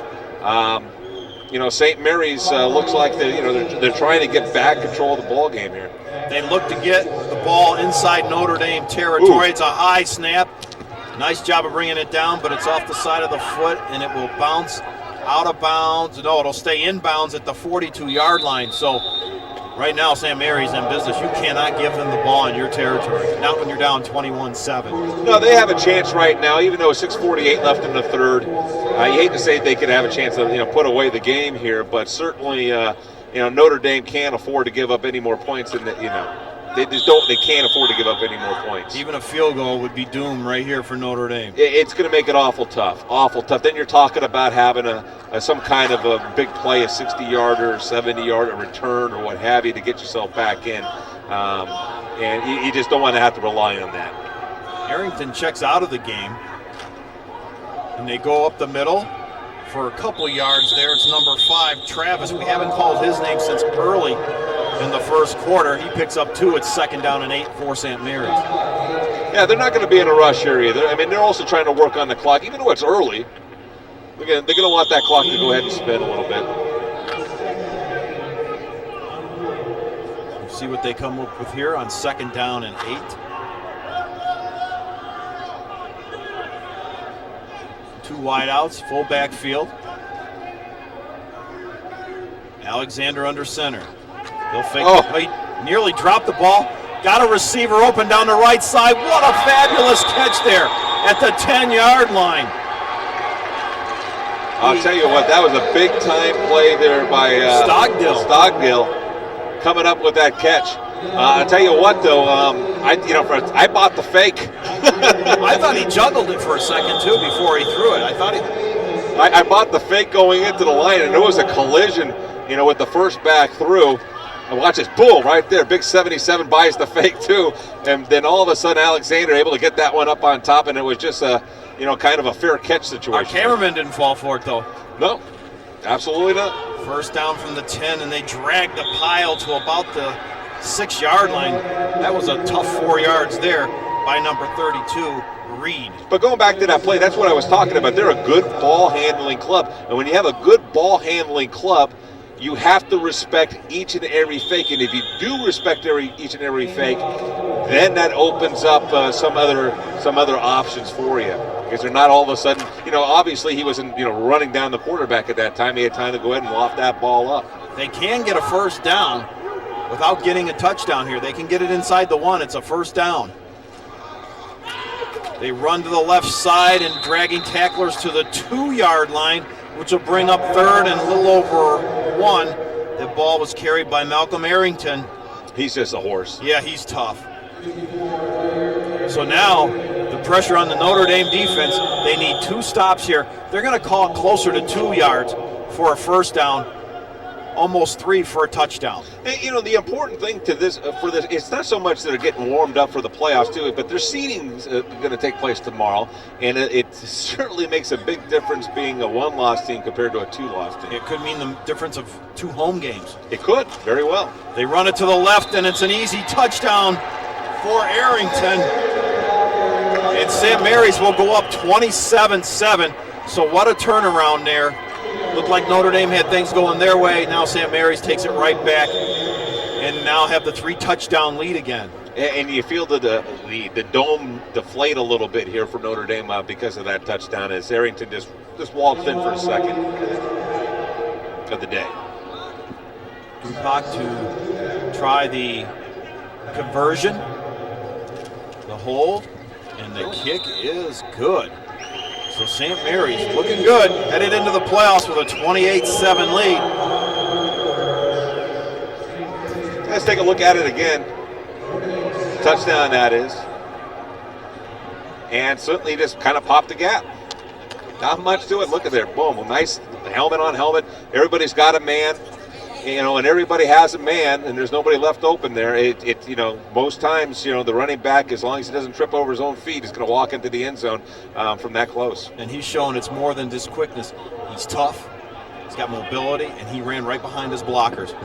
St. Mary's looks like they're trying to get back control of the ball game here. They look to get the ball inside Notre Dame territory. Ooh. It's a high snap. Nice job of bringing it down, but it's off the side of the foot, and it will bounce out of bounds. No, it'll stay in bounds at the 42-yard line. So right now, St. Mary's in business. You cannot give them the ball in your territory, not when you're down 21-7. No, they have a chance right now, even though 6:48 left in the third. You hate to say they could have a chance to put away the game here, but certainly Notre Dame can't afford to give up any more points than They can't afford to give up any more points. Even a field goal would be doomed right here for Notre Dame. It's going to make it awful tough. Then you're talking about having some kind of a big play, a 60-yarder, 70-yarder return or what have you to get yourself back in. And you just don't want to have to rely on that. Arrington checks out of the game. And they go up the middle for a couple yards there. It's number 5, Travis. We haven't called his name since early in the first quarter. He picks up 2. It's 2nd down and 8 for St. Mary's. Yeah, they're not going to be in a rush here either. I mean, they're also trying to work on the clock, even though it's early. Again, they're going to want that clock to go ahead and spin a little bit. We'll see what they come up with here on 2nd down and 8. 2 wideouts, full backfield. Alexander under center. They'll fake it. He nearly dropped the ball. Got a receiver open down the right side. What a fabulous catch there at the 10-yard line. I'll tell you what, that was a big-time play there by Stogdill coming up with that catch. I'll tell you what, though, I bought the fake. I thought he juggled it for a second, too, before he threw it. I bought the fake going into the line, and it was a collision, with the first back through. And watch this, boom, right there. Big 77 buys the fake, too. And then all of a sudden, Alexander able to get that one up on top, and it was just a, kind of a fair catch situation. Our cameraman didn't fall for it, though. No, absolutely not. First down from the 10, and they dragged the pile to about the 6-yard line. That was a tough 4 yards there by number 32, Reed. But going back to that play, that's what I was talking about. They're a good ball handling club. And when you have a good ball handling club, you have to respect each and every fake. And if you do respect each and every fake, then that opens up some other options for you. Because they're not all of a sudden, obviously he wasn't, running down the quarterback at that time. He had time to go ahead and loft that ball up. They can get a first down without getting a touchdown here. They can get it inside the 1. It's a first down. They run to the left side and dragging tacklers to the 2-yard line, which will bring up 3rd and a little over 1. The ball was carried by Malcolm Arrington. He's just a horse. Yeah, he's tough. So now the pressure on the Notre Dame defense, they need 2 stops here. They're going to call it closer to 2 yards for a first down. almost 3 for a touchdown. And, you know, the important thing to this, for this, it's not so much that they're getting warmed up for the playoffs too, but their seeding's going to take place tomorrow, and it certainly makes a big difference being a 1-loss team compared to a 2-loss team. It could mean the difference of 2 home games. It could, very well. They run it to the left, and it's an easy touchdown for Arrington. And St. Mary's will go up 27-7. So what a turnaround there. Looked like Notre Dame had things going their way. Now St. Mary's takes it right back and now have the 3-touchdown lead again. And you feel the dome deflate a little bit here for Notre Dame because of that touchdown as Arrington just waltzed in for a second of the day. Dupac to try the conversion, the hold, and the kick is good. So St. Mary's looking good, headed into the playoffs with a 28-7 lead. Let's take a look at it again. Touchdown, that is. And certainly just kind of popped the gap. Not much to it. Look at there. Boom. Nice helmet on helmet. Everybody's got a man. You know, and everybody has a man, and there's nobody left open there. You know, most times, you know, the running back, as long as he doesn't trip over his own feet, is going to walk into the end zone from that close. And he's shown it's more than just quickness. He's tough, he's got mobility, and he ran right behind his blockers.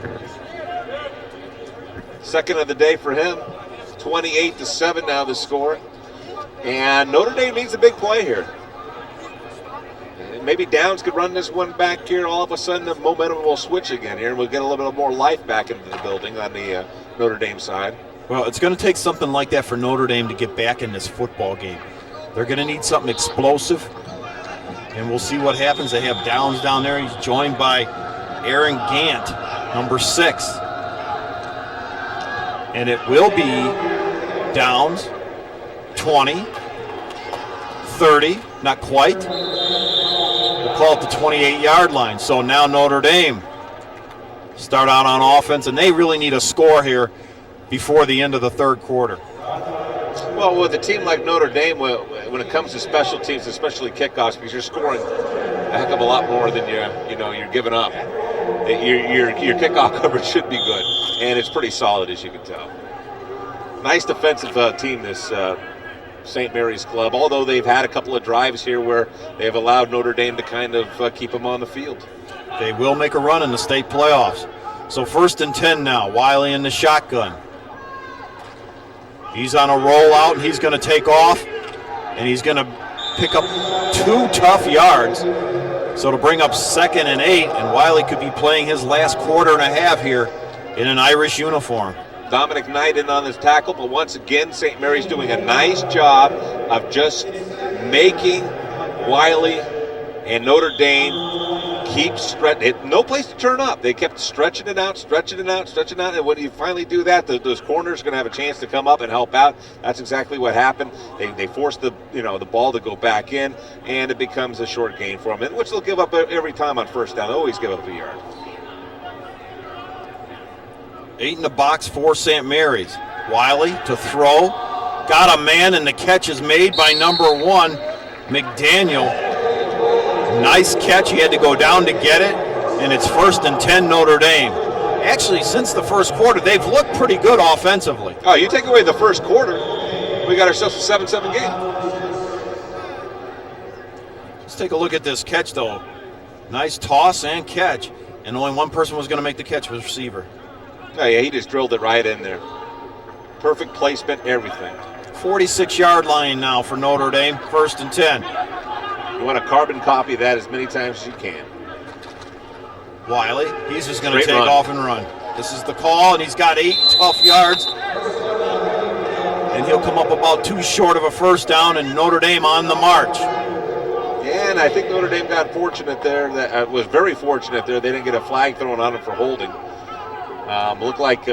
Second of the day for him, 28-7 now the score. And Notre Dame needs a big play here. Maybe Downs could run this one back here. All of a sudden, the momentum will switch again here, and we'll get a little bit more life back into the building on the Notre Dame side. Well, it's going to take something like that for Notre Dame to get back in this football game. They're going to need something explosive, and we'll see what happens. They have Downs down there. He's joined by Aaron Gant, number 6. And it will be Downs, 20, 30, not quite. We'll call it the 28-yard line. So now Notre Dame start out on offense, and they really need a score here before the end of the third quarter. Well, with a team like Notre Dame, when it comes to special teams, especially kickoffs, because you're scoring a heck of a lot more than you're giving up. Your kickoff coverage should be good, and it's pretty solid, as you can tell. Nice defensive team, this St. Mary's club, although they've had a couple of drives here where they've allowed Notre Dame to kind of keep them on the field. They will make a run in the state playoffs. So 1st and 10 now, Wiley in the shotgun. He's on a rollout, and he's going to take off, and he's going to pick up 2 tough yards. So to bring up 2nd and 8, and Wiley could be playing his last quarter and a half here in an Irish uniform. Dominic Knight in on this tackle, but once again, St. Mary's doing a nice job of just making Wiley and Notre Dame keep stretching. No place to turn up. They kept stretching it out, and when you finally do that, those corners are going to have a chance to come up and help out. That's exactly what happened. They forced the ball to go back in, and it becomes a short gain for them, which they'll give up every time on first down. They always give up a yard. 8 in the box for St. Mary's. Wiley to throw. Got a man, and the catch is made by number 1, McDaniel. Nice catch. He had to go down to get it, and it's 1st and 10 Notre Dame. Actually, since the first quarter, they've looked pretty good offensively. Oh, you take away the first quarter, we got ourselves a 7-7 game. Let's take a look at this catch, though. Nice toss and catch, and only one person was going to make the catch, was receiver. Oh, yeah, he just drilled it right in there. Perfect placement, everything. 46-yard line now for Notre Dame, 1st and 10. You want to carbon copy that as many times as you can. Wiley, he's just going to take off and run. This is the call, and he's got 8 tough yards. And he'll come up about 2 short of a first down, and Notre Dame on the march. Yeah, and I think Notre Dame got fortunate there. That was very fortunate there. They didn't get a flag thrown on him for holding. Looked like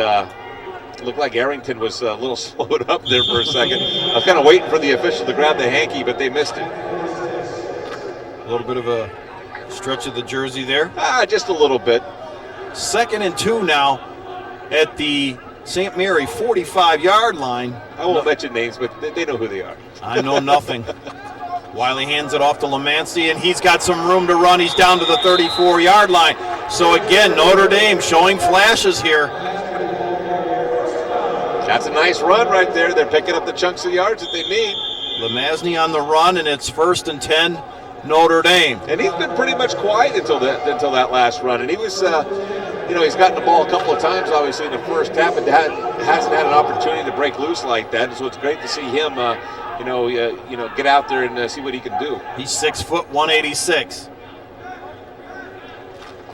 Arrington was a little slowed up there for a second. I was kind of waiting for the official to grab the hanky, but they missed it. A little bit of a stretch of the jersey there. Just a little bit. 2nd and 2 now at the St. Mary 45-yard line. I won't mention names, but they know who they are. I know nothing. Wiley hands it off to Lemancy, and he's got some room to run. He's down to the 34-yard line. So again, Notre Dame showing flashes here. That's a nice run right there. They're picking up the chunks of yards that they need. Lemancy on the run, and it's 1st and 10, Notre Dame. And he's been pretty much quiet until that last run. And he was, he's gotten the ball a couple of times, obviously, in the first half, but hasn't had an opportunity to break loose like that. And so it's great to see him, get out there and see what he can do. He's 6 foot 186.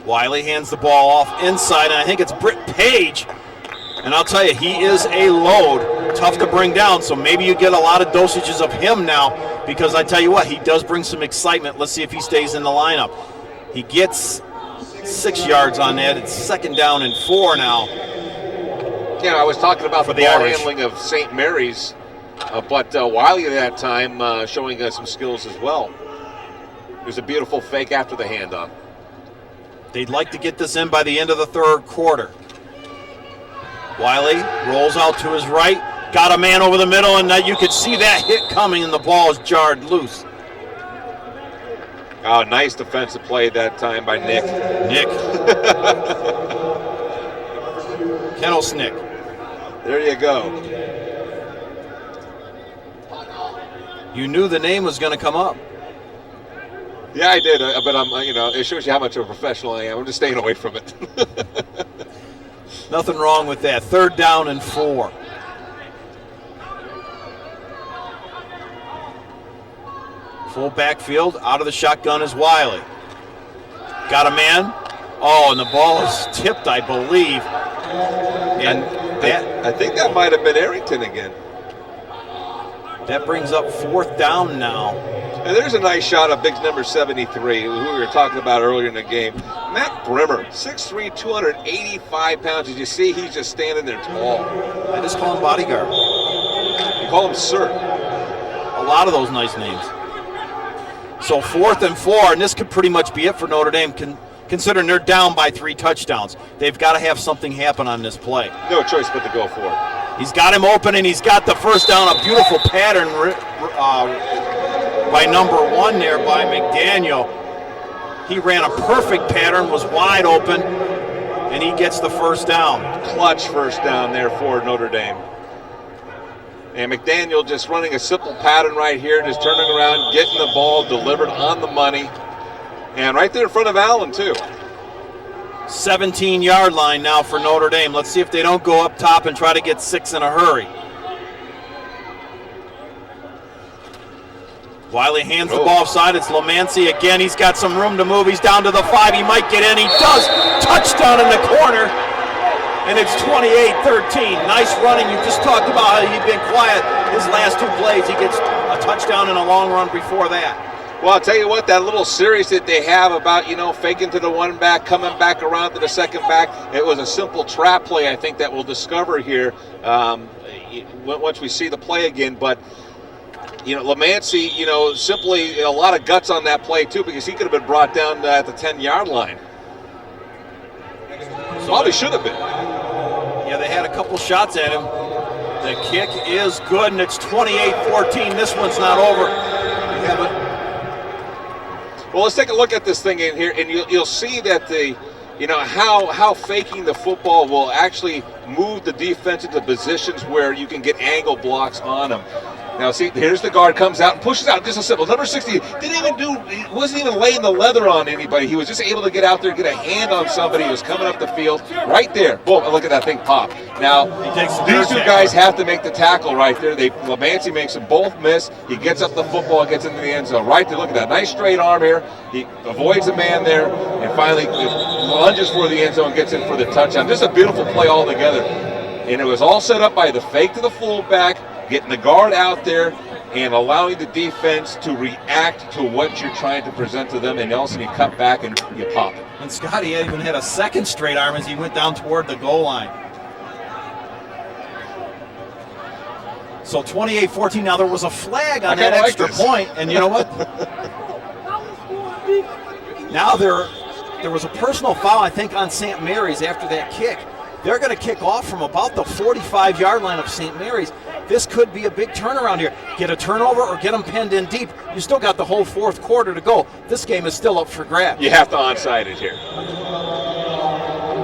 Wiley hands the ball off inside, and I think it's Britt Page. And I'll tell you, he is a load, tough to bring down, so maybe you get a lot of dosages of him now, because I tell you what, he does bring some excitement. Let's see if he stays in the lineup. He gets 6 yards on that. It's 2nd down and 4 now. Yeah, I was talking about the ball handling of St. Mary's, but Wiley at that time showing us some skills as well. It was a beautiful fake after the handoff. They'd like to get this in by the end of the 3rd quarter. Wiley rolls out to his right, got a man over the middle, and you could see that hit coming, and the ball is jarred loose. Oh, nice defensive play that time by Nick. Kennel Snick. There you go. You knew the name was going to come up. Yeah, I did, but it shows you how much of a professional I am. I'm just staying away from it. Nothing wrong with that. 3rd down and 4. Full backfield, out of the shotgun is Wiley. Got a man. Oh, and the ball is tipped, I believe. And I think that might have been Arrington again. That brings up 4th down now. And there's a nice shot of big number 73, who we were talking about earlier in the game. Matt Brimmer, 6'3", 285 pounds. As you see, he's just standing there tall. I just call him bodyguard. You call him Sir. A lot of those nice names. So 4th and 4, and this could pretty much be it for Notre Dame, considering they're down by 3 touchdowns. They've got to have something happen on this play. No choice but to go for it. He's got him open, and he's got the 1st down. A beautiful pattern by number 1 there by McDaniel. He ran a perfect pattern, was wide open, and he gets the 1st down. Clutch 1st down there for Notre Dame. And McDaniel just running a simple pattern right here, just turning around, getting the ball delivered on the money. And right there in front of Allen, too. 17-yard line now for Notre Dame. Let's see if they don't go up top and try to get 6 in a hurry. Wiley hands the ball offside. It's Lemancy again. He's got some room to move. He's down to the 5. He might get in. He does. Touchdown in the corner. And it's 28-13. Nice running. You just talked about how he'd been quiet his last 2 plays. He gets a touchdown and a long run before that. Well, I'll tell you what, that little series that they have about, faking to the 1 back, coming back around to the 2nd back, it was a simple trap play, I think, that we'll discover here once we see the play again. But, Lemancy, simply a lot of guts on that play, too, because he could have been brought down at the 10-yard line. Probably should have been. Yeah, they had a couple shots at him. The kick is good, and it's 28-14. This one's not over. Well, let's take a look at this thing in here, and you'll see that how faking the football will actually move the defense into positions where you can get angle blocks on them. Now, see, here's the guard, comes out and pushes out just a simple. Number 60 wasn't even laying the leather on anybody. He was just able to get out there and get a hand on somebody who was coming up the field right there. Boom, look at that thing pop. Now, these 2 guys have to make the tackle right there. Lemancy makes them both miss. He gets up the football, gets into the end zone right there. Look at that, nice straight arm here. He avoids a man there and finally lunges for the end zone, gets in for the touchdown. Just a beautiful play altogether. And it was all set up by the fake to the fullback, getting the guard out there and allowing the defense to react to what you're trying to present to them, and also you cut back and you pop it. And Scotty even had a 2nd straight arm as he went down toward the goal line. So 28-14. Now there was a flag on that extra point, and you know what? Now there was a personal foul, I think, on St. Mary's after that kick. They're going to kick off from about the 45-yard line of St. Mary's. this could be a big turnaround here. Get a turnover or get them pinned in deep. You still got the whole fourth quarter to go. This game is still up for grabs. You have to onside it here.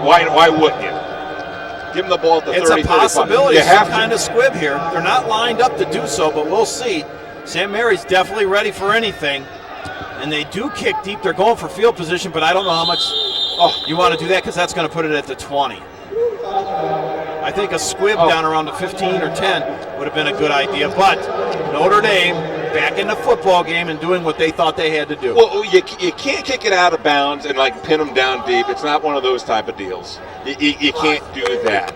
Why wouldn't you? Give them the ball at the 30, It's a possibility, you have some kind of squib here. They're not lined up to do so, but we'll see. St. Mary's definitely ready for anything. And they do kick deep. They're going for field position, but I don't know how much you want to do that because that's going to put it at the 20. I think a squib down around the 15 or 10 would have been a good idea. But Notre Dame back in the football game and doing what they thought they had to do. Well, you can't kick it out of bounds and like pin them down deep. It's not one of those type of deals. You can't do that.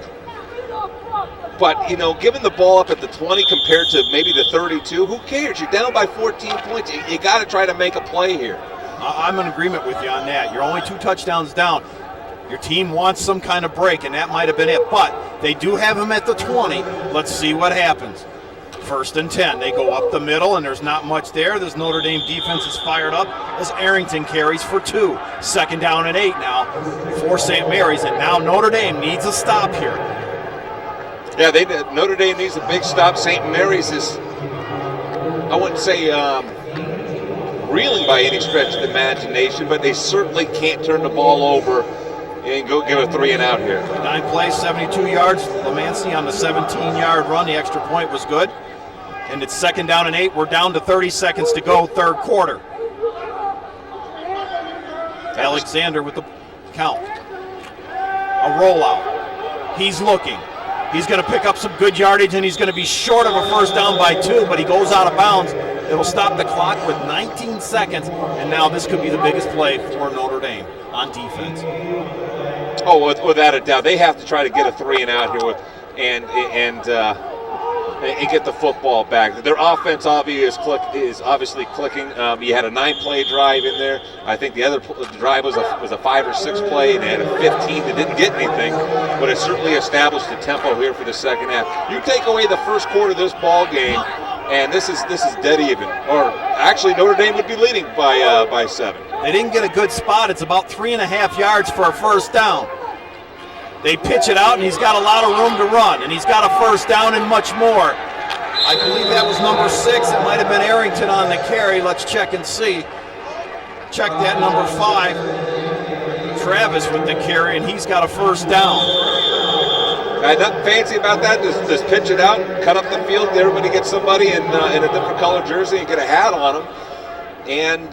But, giving the ball up at the 20 compared to maybe the 32, who cares? You're down by 14 points. You got to try to make a play here. I'm in agreement with you on that. You're only 2 touchdowns down. Your team wants some kind of break, and that might have been it. But they do have him at the 20. Let's see what happens. 1st and 10. They go up the middle, and there's not much there. This Notre Dame defense is fired up as Arrington carries for 2. 2nd down and 8 now for St. Mary's, and now Notre Dame needs a stop here. Yeah, Notre Dame needs a big stop. St. Mary's is, I wouldn't say reeling by any stretch of the imagination, but they certainly can't turn the ball over and go give a 3 and out here. 9 plays, 72 yards. Lemancy on the 17-yard run. The extra point was good. And it's 2nd down and 8. We're down to 30 seconds to go, 3rd quarter. Alexander with the count. A rollout. He's looking. He's going to pick up some good yardage, and he's going to be short of a 1st down by 2, but he goes out of bounds. It'll stop the clock with 19 seconds, and now this could be the biggest play for Notre Dame on defense. Oh, without a doubt. They have to try to get a 3 and out here and get the football back. Their offense is obviously clicking. You had a 9-play drive in there. I think the other drive was a 5 or 6 play, and they had a 15 that didn't get anything, but it certainly established the tempo here for the second half. You take away the first quarter of this ball game, and this is dead even. Or actually, Notre Dame would be leading by 7. They didn't get a good spot. It's about 3.5 yards for a 1st down. They pitch it out, and he's got a lot of room to run, and he's got a 1st down and much more. I believe that was number 6. It might have been Arrington on the carry. Let's check and see. Check that, number 5. Travis with the carry, and he's got a 1st down. Nothing fancy about that. Just pitch it out, cut up the field. Everybody gets somebody in a different color jersey and get a hat on them. And,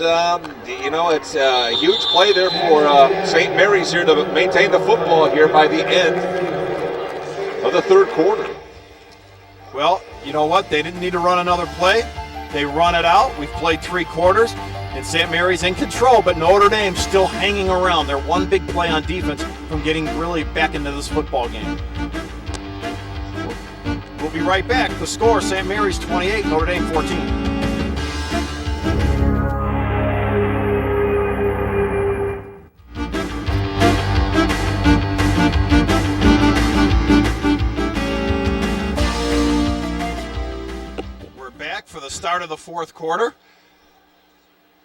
it's a huge play there for St. Mary's here to maintain the football here by the end of the 3rd quarter. Well, you know what? They didn't need to run another play. They run it out. We've played 3 quarters, and St. Mary's in control, but Notre Dame's still hanging around. They're one big play on defense from getting really back into this football game. We'll be right back. The score, St. Mary's 28, Notre Dame 14. For the start of the 4th quarter,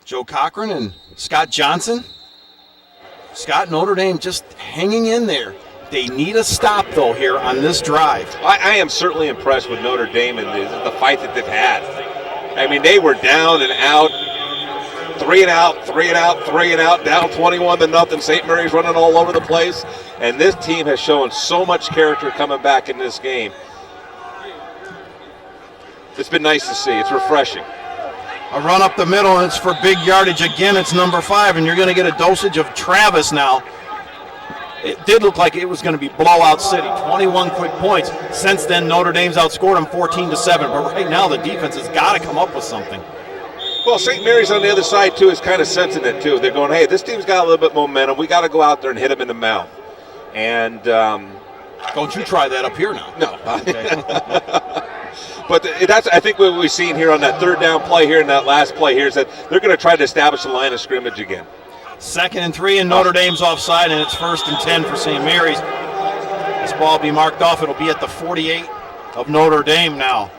Joe Cochran and Scott Johnson. Scott, Notre Dame just hanging in there. They need a stop, though, here on this drive. I am certainly impressed with Notre Dame and the fight that they've had. I mean, they were down and out, 3 and out, 3 and out, 3 and out, down 21-0. St. Mary's running all over the place, and this team has shown so much character coming back in this game. It's been nice to see. It's refreshing. A run up the middle, and it's for big yardage again. It's number 5, and you're going to get a dosage of Travis now. It did look like it was going to be blowout city. 21 quick points. Since then, Notre Dame's outscored them 14-7. But right now, the defense has got to come up with something. Well, St. Mary's on the other side, too, is kind of sensing it, too. They're going, hey, this team's got a little bit of momentum. We got to go out there and hit them in the mouth. And don't you try that up here now. No. Okay. But that's, I think, what we've seen here on that 3rd down play here and that last play here is that they're going to try to establish a line of scrimmage again. 2nd and 3, and Notre Dame's offside, and it's 1st and 10 for St. Mary's. This ball will be marked off. It'll be at the 48 of Notre Dame now.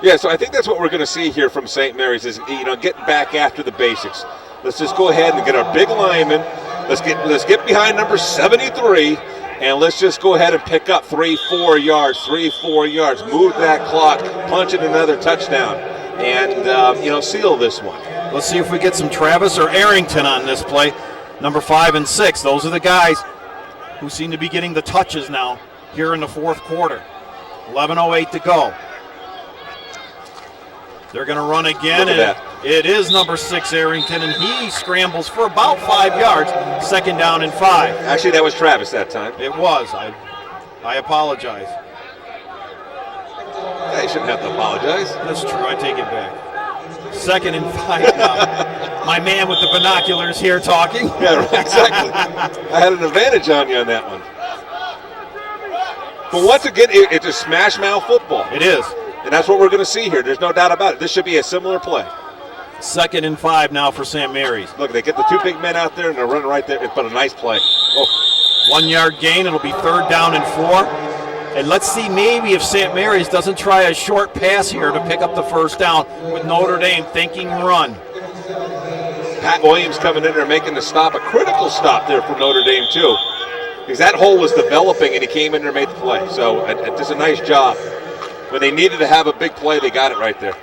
Yeah, so I think that's what we're going to see here from St. Mary's is, getting back after the basics. Let's just go ahead and get our big lineman. Let's get behind number 73 and let's just go ahead and pick up 3-4 yards, 3-4 yards, move that clock, punch it another touchdown, and seal this one. Let's see if we get some Travis or Arrington on this play. Number 5 and 6. Those are the guys who seem to be getting the touches now here in the fourth quarter. 11:08 to go. They're going to run again, and it is number 6, Arrington, and he scrambles for about 5 yards. 2nd down and 5. Actually, that was Travis that time. It was. I apologize. I shouldn't have to apologize. That's true. I take it back. 2nd and 5 now. My man with the binoculars here talking. Yeah, right, exactly. I had an advantage on you on that one. But once again, it's a smash mouth football. It is. And that's what we're going to see here. There's no doubt about it. This should be a similar play. 2nd and 5 now for St. Mary's. Look, they get the 2 big men out there, and they're running right there. But a nice play. Oh. 1 yard gain. It'll be 3rd down and 4. And let's see maybe if St. Mary's doesn't try a short pass here to pick up the 1st down with Notre Dame thinking run. Pat Williams coming in there making the stop, a critical stop there for Notre Dame too. Because that hole was developing and he came in there and made the play. So just a nice job. When they needed to have a big play, they got it right there.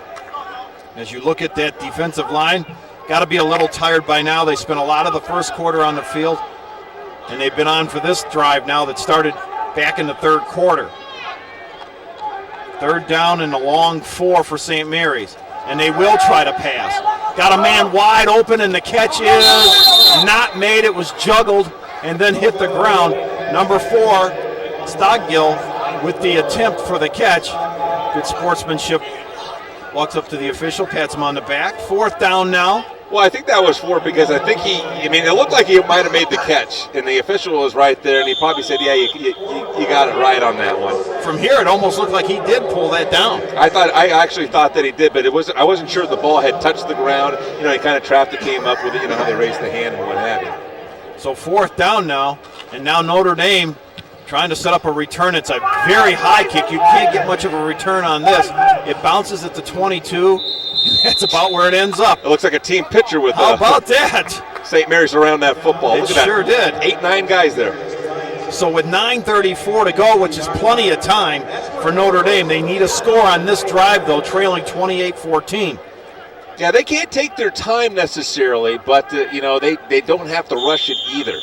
As you look at that defensive line, got to be a little tired by now. They spent a lot of the first quarter on the field, and they've been on for this drive now that started back in the 3rd quarter. 3rd down and a long 4 for St. Mary's, and they will try to pass. Got a man wide open, and the catch is not made. It was juggled and then hit the ground. Number 4, Stoggill, with the attempt for the catch. Good sportsmanship. Walks up to the official, pats him on the back. 4th down now. Well, I think that was 4 because I think it looked like he might have made the catch, and the official was right there, and he probably said, yeah, you got it right on that one. From here, it almost looked like he did pull that down. I actually thought that he did, but I wasn't sure the ball had touched the ground. He kind of trapped it, came up with it, how they raised the hand and what have you. So 4th down now, and now Notre Dame trying to set up a return. It's a very high kick. You can't get much of a return on this. It bounces at the 22. That's about where it ends up. It looks like a team pitcher with How about that? St. Mary's around that football. It Look at sure that. did. 8-9 guys there. So with 9:34 to go, which is plenty of time for Notre Dame, they need a score on this drive, though, trailing 28-14. Yeah, they can't take their time necessarily, but, they don't have to rush it either.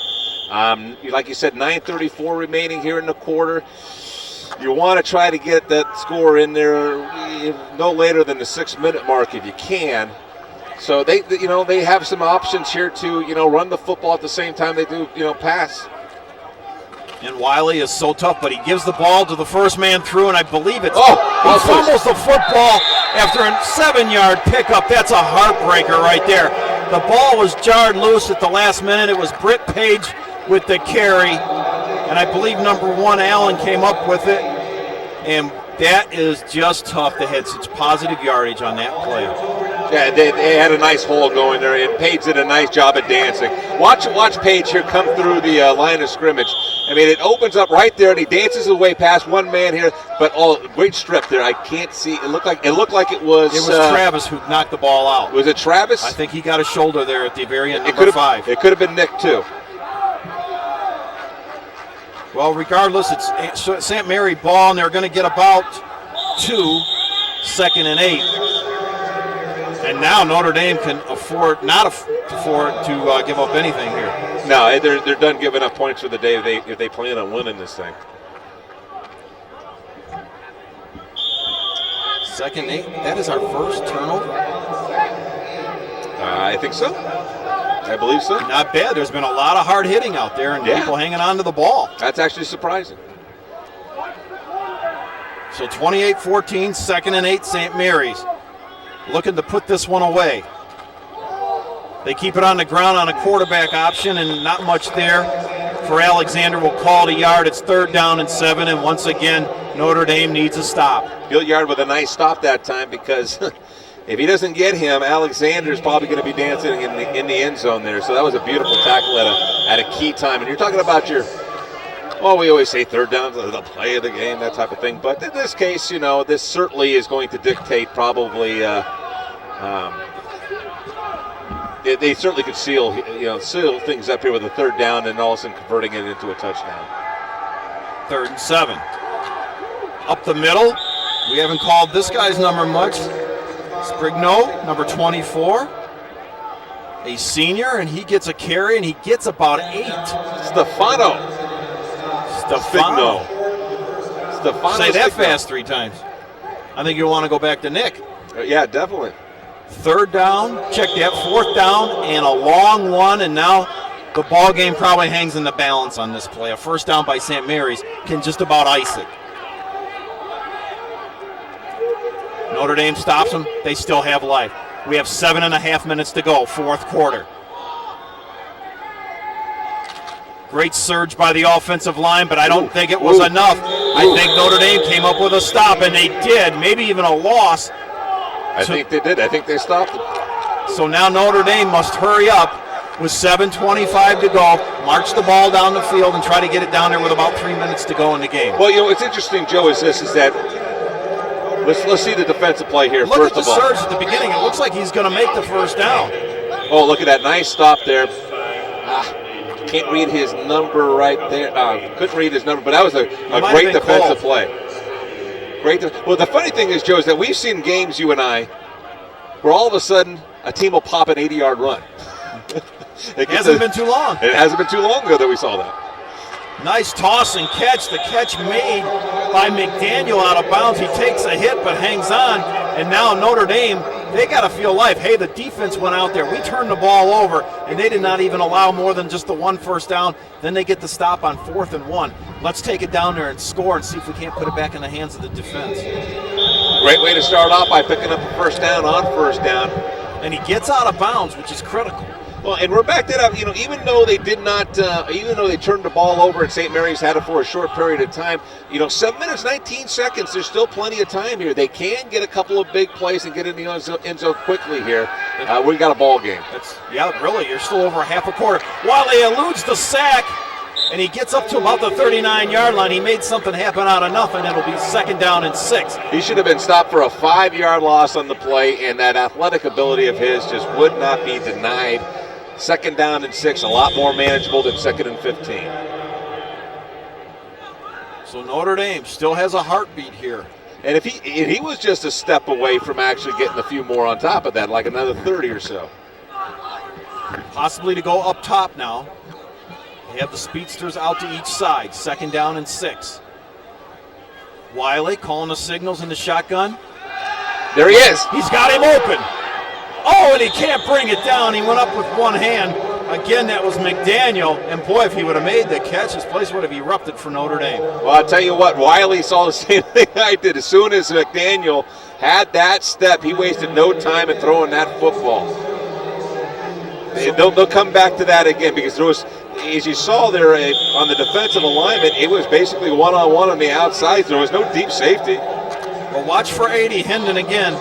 Like you said, 9:34 remaining here in the quarter. You want to try to get that score in there no later than the 6-minute mark if you can. So they have some options here to run the football at the same time they do pass. And Wiley is so tough, but he gives the ball to the first man through, and I believe he fumbles the football after a 7-yard pickup. That's a heartbreaker right there. The ball was jarred loose at the last minute. It was Britt Page with the carry, and I believe number 1, Allen, came up with it, and that is just tough to hit such positive yardage on that play. Yeah, they had a nice hole going there, and Page did a nice job at dancing. Watch Page here come through the line of scrimmage. It opens up right there, and he dances his way past one man here, but great strip there. I can't see. It looked like it was. It was Travis who knocked the ball out. Was it Travis? I think he got a shoulder there at the very end. Number 5. It could have been Nick too. Well, regardless, it's St. Mary ball, and they're going to get about 2, 2nd and 8. And now Notre Dame can not afford to give up anything here. No, they're done giving up points for the day if they plan on winning this thing. 2nd and 8. That is our first turnover. I think so. I believe so. Not bad. There's been a lot of hard hitting out there and people hanging on to the ball. That's actually surprising. So 28-14, 2nd and 8, St. Mary's. Looking to put this one away. They keep it on the ground on a quarterback option, and not much there for Alexander. Will call it a yard. It's 3rd down and 7, and once again, Notre Dame needs a stop. Gilliard with a nice stop that time, because if he doesn't get him, Alexander's probably going to be dancing in the end zone there. So that was a beautiful tackle at a key time. And you're talking about we always say 3rd down, the play of the game, that type of thing. But in this case, this certainly is going to dictate probably. They certainly could seal things up here with a 3rd down and all of a sudden converting it into a touchdown. 3rd and 7. Up the middle. We haven't called this guy's number much. Sprigno, number 24. A senior, and he gets a carry, and he gets about 8. Stefano. Say that fast 3 times. I think you'll want to go back to Nick. Yeah, definitely. 3rd down, check that, 4th down, and a long one, and now the ball game probably hangs in the balance on this play. A 1st down by St. Mary's can just about ice it. Notre Dame stops them. They still have life. We have 7.5 minutes to go, 4th quarter. Great surge by the offensive line, but I don't think it was enough. I think Notre Dame came up with a stop, and they did, maybe even a loss. I think they did. I think they stopped them. So now Notre Dame must hurry up with 7:25 to go, march the ball down the field, and try to get it down there with about 3 minutes to go in the game. Well, what's interesting, Joe, is that let's see the defensive play here. Look first at the of all. surge at the beginning. It looks like he's going to make the 1st down. Oh, look at that nice stop there. Can't read his number right there. Couldn't read his number, but that was a great defensive play. Well, the funny thing is, Joe, is that we've seen games, you and I, where all of a sudden a team will pop an 80-yard run. It hasn't been too long. It hasn't been too long ago that we saw that. Nice toss and catch. The catch made by McDaniel out of bounds. He takes a hit but hangs on. And now Notre Dame, they got to feel life. Hey, the defense went out there. We turned the ball over, and they did not even allow more than just the 1 1st down. Then they get the stop on 4th and 1. Let's take it down there and score and see if we can't put it back in the hands of the defense. Great way to start off by picking up a 1st down on 1st down. And he gets out of bounds, which is critical. Well, and we're back that up. Even though they did not, even though they turned the ball over and St. Mary's had it for a short period of time, 7 minutes, 19 seconds, there's still plenty of time here. They can get a couple of big plays and get in the end zone quickly here. We got a ball game. Really, you're still over half a quarter. Wiley eludes the sack, and he gets up to about the 39-yard line. He made something happen out of nothing. It'll be 2nd down and 6. He should have been stopped for a 5-yard loss on the play, and that athletic ability of his just would not be denied. 2nd down and 6, a lot more manageable than 2nd and 15. So Notre Dame still has a heartbeat here. And if he was just a step away from actually getting a few more on top of that, like another 30 or so. Possibly to go up top now. They have the speedsters out to each side. 2nd down and 6. Wiley calling the signals in the shotgun. There he is. He's got him open. Oh, and he can't bring it down. He went up with one hand. Again, that was McDaniel. And boy, if he would have made the catch, this place would have erupted for Notre Dame. Well, I'll tell you what, Wiley saw the same thing I did. As soon as McDaniel had that step, he wasted no time in throwing that football. They'll come back to that again because there was, as you saw there on the defensive alignment, it was basically one-on-one on the outside. There was no deep safety. Well, watch for 80, Hendon again.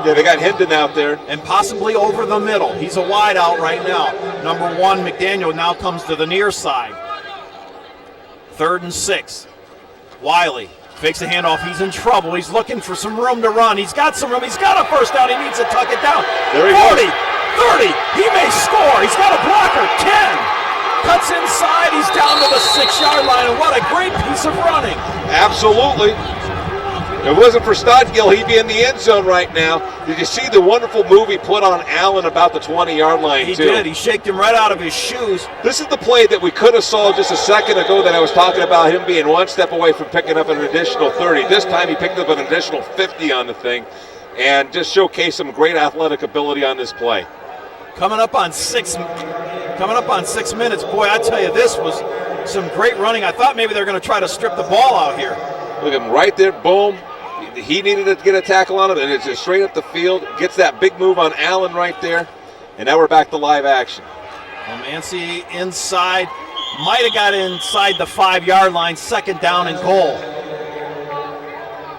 Yeah, they got Hendon out there. And possibly over the middle. He's a wide out right now. Number 1, McDaniel, now comes to the near side. 3rd and 6. Wiley fakes a handoff. He's in trouble. He's looking for some room to run. He's got some room. He's got a 1st down. He needs to tuck it down. There he 40, goes. 30. He may score. He's got a blocker. 10. Cuts inside. He's down to the 6-yard line. And what a great piece of running. Absolutely. If it wasn't for Stodgill, he'd be in the end zone right now. Did you see the wonderful move he put on Allen about the 20-yard line, He too? did. He shaked him right out of his shoes. This is the play that we could have saw just a second ago that I was talking about him being one step away from picking up an additional 30. This time he picked up an additional 50 on the thing and just showcased some great athletic ability on this play. Coming up on 6 minutes. Boy, I tell you, this was some great running. I thought maybe they're going to try to strip the ball out here. Look at him right there, boom. He needed to get a tackle on him, and it's just straight up the field. Gets that big move on Allen right there. And now we're back to live action. Mancy inside. Might have got inside the 5-yard line. 2nd down and goal.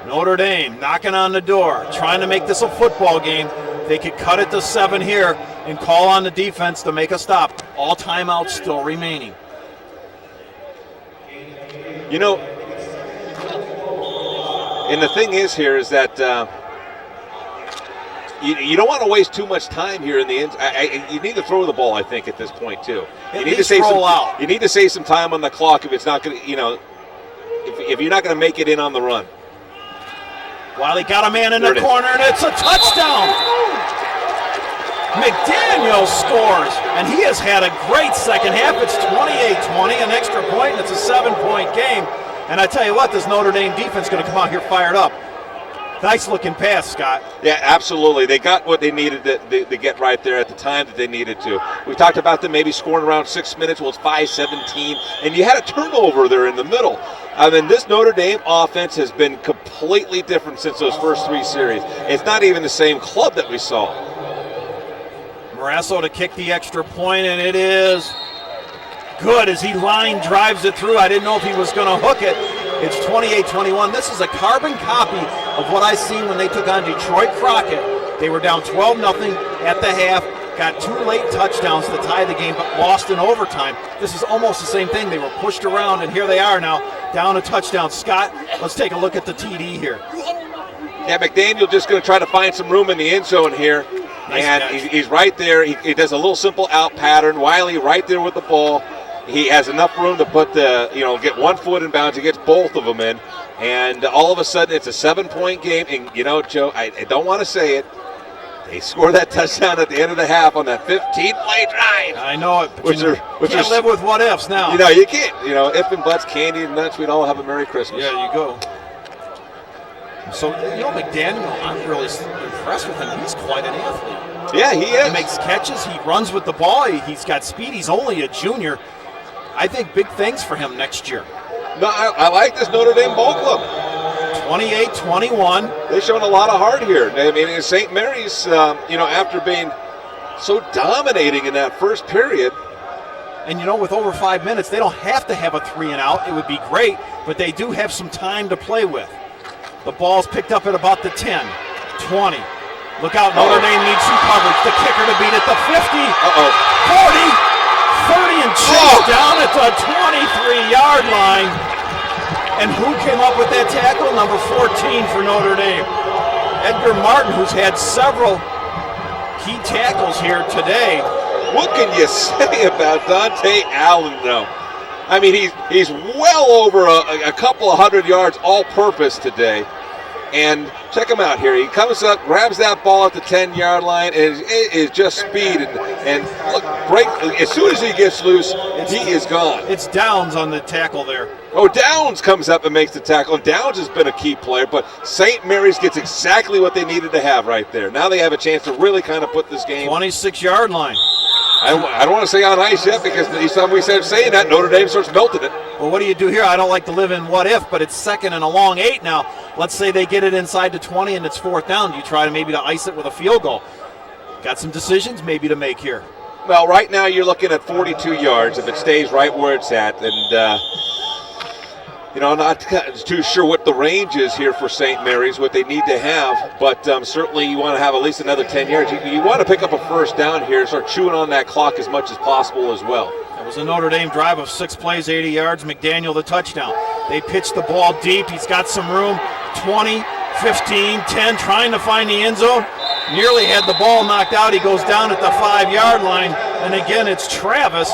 Notre Dame knocking on the door, trying to make this a football game. They could cut it to 7 here and call on the defense to make a stop. All timeouts still remaining. And the thing is here is that you don't want to waste too much time here in the end. You need to throw the ball, I think, at this point too. You need to save some. You need to save some time on the clock if it's not going to, if you're not going to make it in on the run. Wiley got a man in the corner, and it's a touchdown. McDaniel scores, and he has had a great second half. It's 28-20, an extra point, and it's a 7-point game. And I tell you what, this Notre Dame defense is going to come out here fired up. Nice looking pass, Scott. Yeah, absolutely. They got what they needed to get right there at the time that they needed to. We talked about them maybe scoring around 6 minutes. Well, it's 5-17, and you had a turnover there in the middle. I mean, this Notre Dame offense has been completely different since those first 3 series. It's not even the same club that we saw. Morasso to kick the extra point, and it is good as he line drives it through. I didn't know if he was going to hook it. It's 28-21. This is a carbon copy of what I seen when they took on Detroit Crockett. They were down 12-0 at the half, got 2 late touchdowns to tie the game, but lost in overtime. This is almost the same thing. They were pushed around, and here they are now, down a touchdown. Scott, let's take a look at the TD here. Yeah, McDaniel just going to try to find some room in the end zone here. Nice and he's right there. He does a little simple out pattern. Wiley right there with the ball. He has enough room to put get 1 foot in bounds. He gets both of them in. And all of a sudden, it's a 7-point game. And, Joe, I don't want to say it. They score that touchdown at the end of the half on that 15-play drive. I know it. But you can't live with what ifs now. You can't. If and buts, candy and nuts, we'd all have a Merry Christmas. Yeah, you go. So, McDaniel, I'm really impressed with him. He's quite an athlete. Yeah, he is. He makes catches. He runs with the ball. He's got speed. He's only a junior. I think big things for him next year. No, I like this Notre Dame ball club. 28-21. They've shown a lot of heart here. I mean, St. Mary's, after being so dominating in that first period. And, with over 5 minutes, they don't have to have a 3 and out. It would be great, but they do have some time to play with. The ball's picked up at about the 10, 20. Look out, Notre Dame needs some coverage. The kicker to beat at the 50, 40, 30, and chase down at the 23-yard line. And who came up with that tackle? Number 14 for Notre Dame. Edgar Martin, who's had several key tackles here today. What can you say about Dante Allen, though? I mean, he's well over a couple of 100 yards all-purpose today. And check him out here. He comes up, grabs that ball at the 10-yard line, and it is just speed. And look, break. As soon as he gets loose, he is gone. It's Downs on the tackle there. Oh, Downs comes up and makes the tackle. And Downs has been a key player, but St. Mary's gets exactly what they needed to have right there. Now they have a chance to really kind of put this game. 26-yard line. I don't want to say on ice yet because each time we start saying that, Notre Dame starts melting it. Well, what do you do here? I don't like to live in what if, but it's second and a long 8 now. Let's say they get it inside the 20 and it's 4th down. You try to ice it with a field goal. Got some decisions maybe to make here. Well, right now you're looking at 42 yards if it stays right where it's at. And, I'm not too sure what the range is here for St. Mary's, what they need to have. But certainly you want to have at least another 10 yards. You want to pick up a first down here and start chewing on that clock as much as possible as well. It was a Notre Dame drive of 6 plays, 80 yards. McDaniel the touchdown. They pitched the ball deep. He's got some room. 20, 15, 10, trying to find the end zone. Nearly had the ball knocked out. He goes down at the 5-yard line. And again, it's Travis.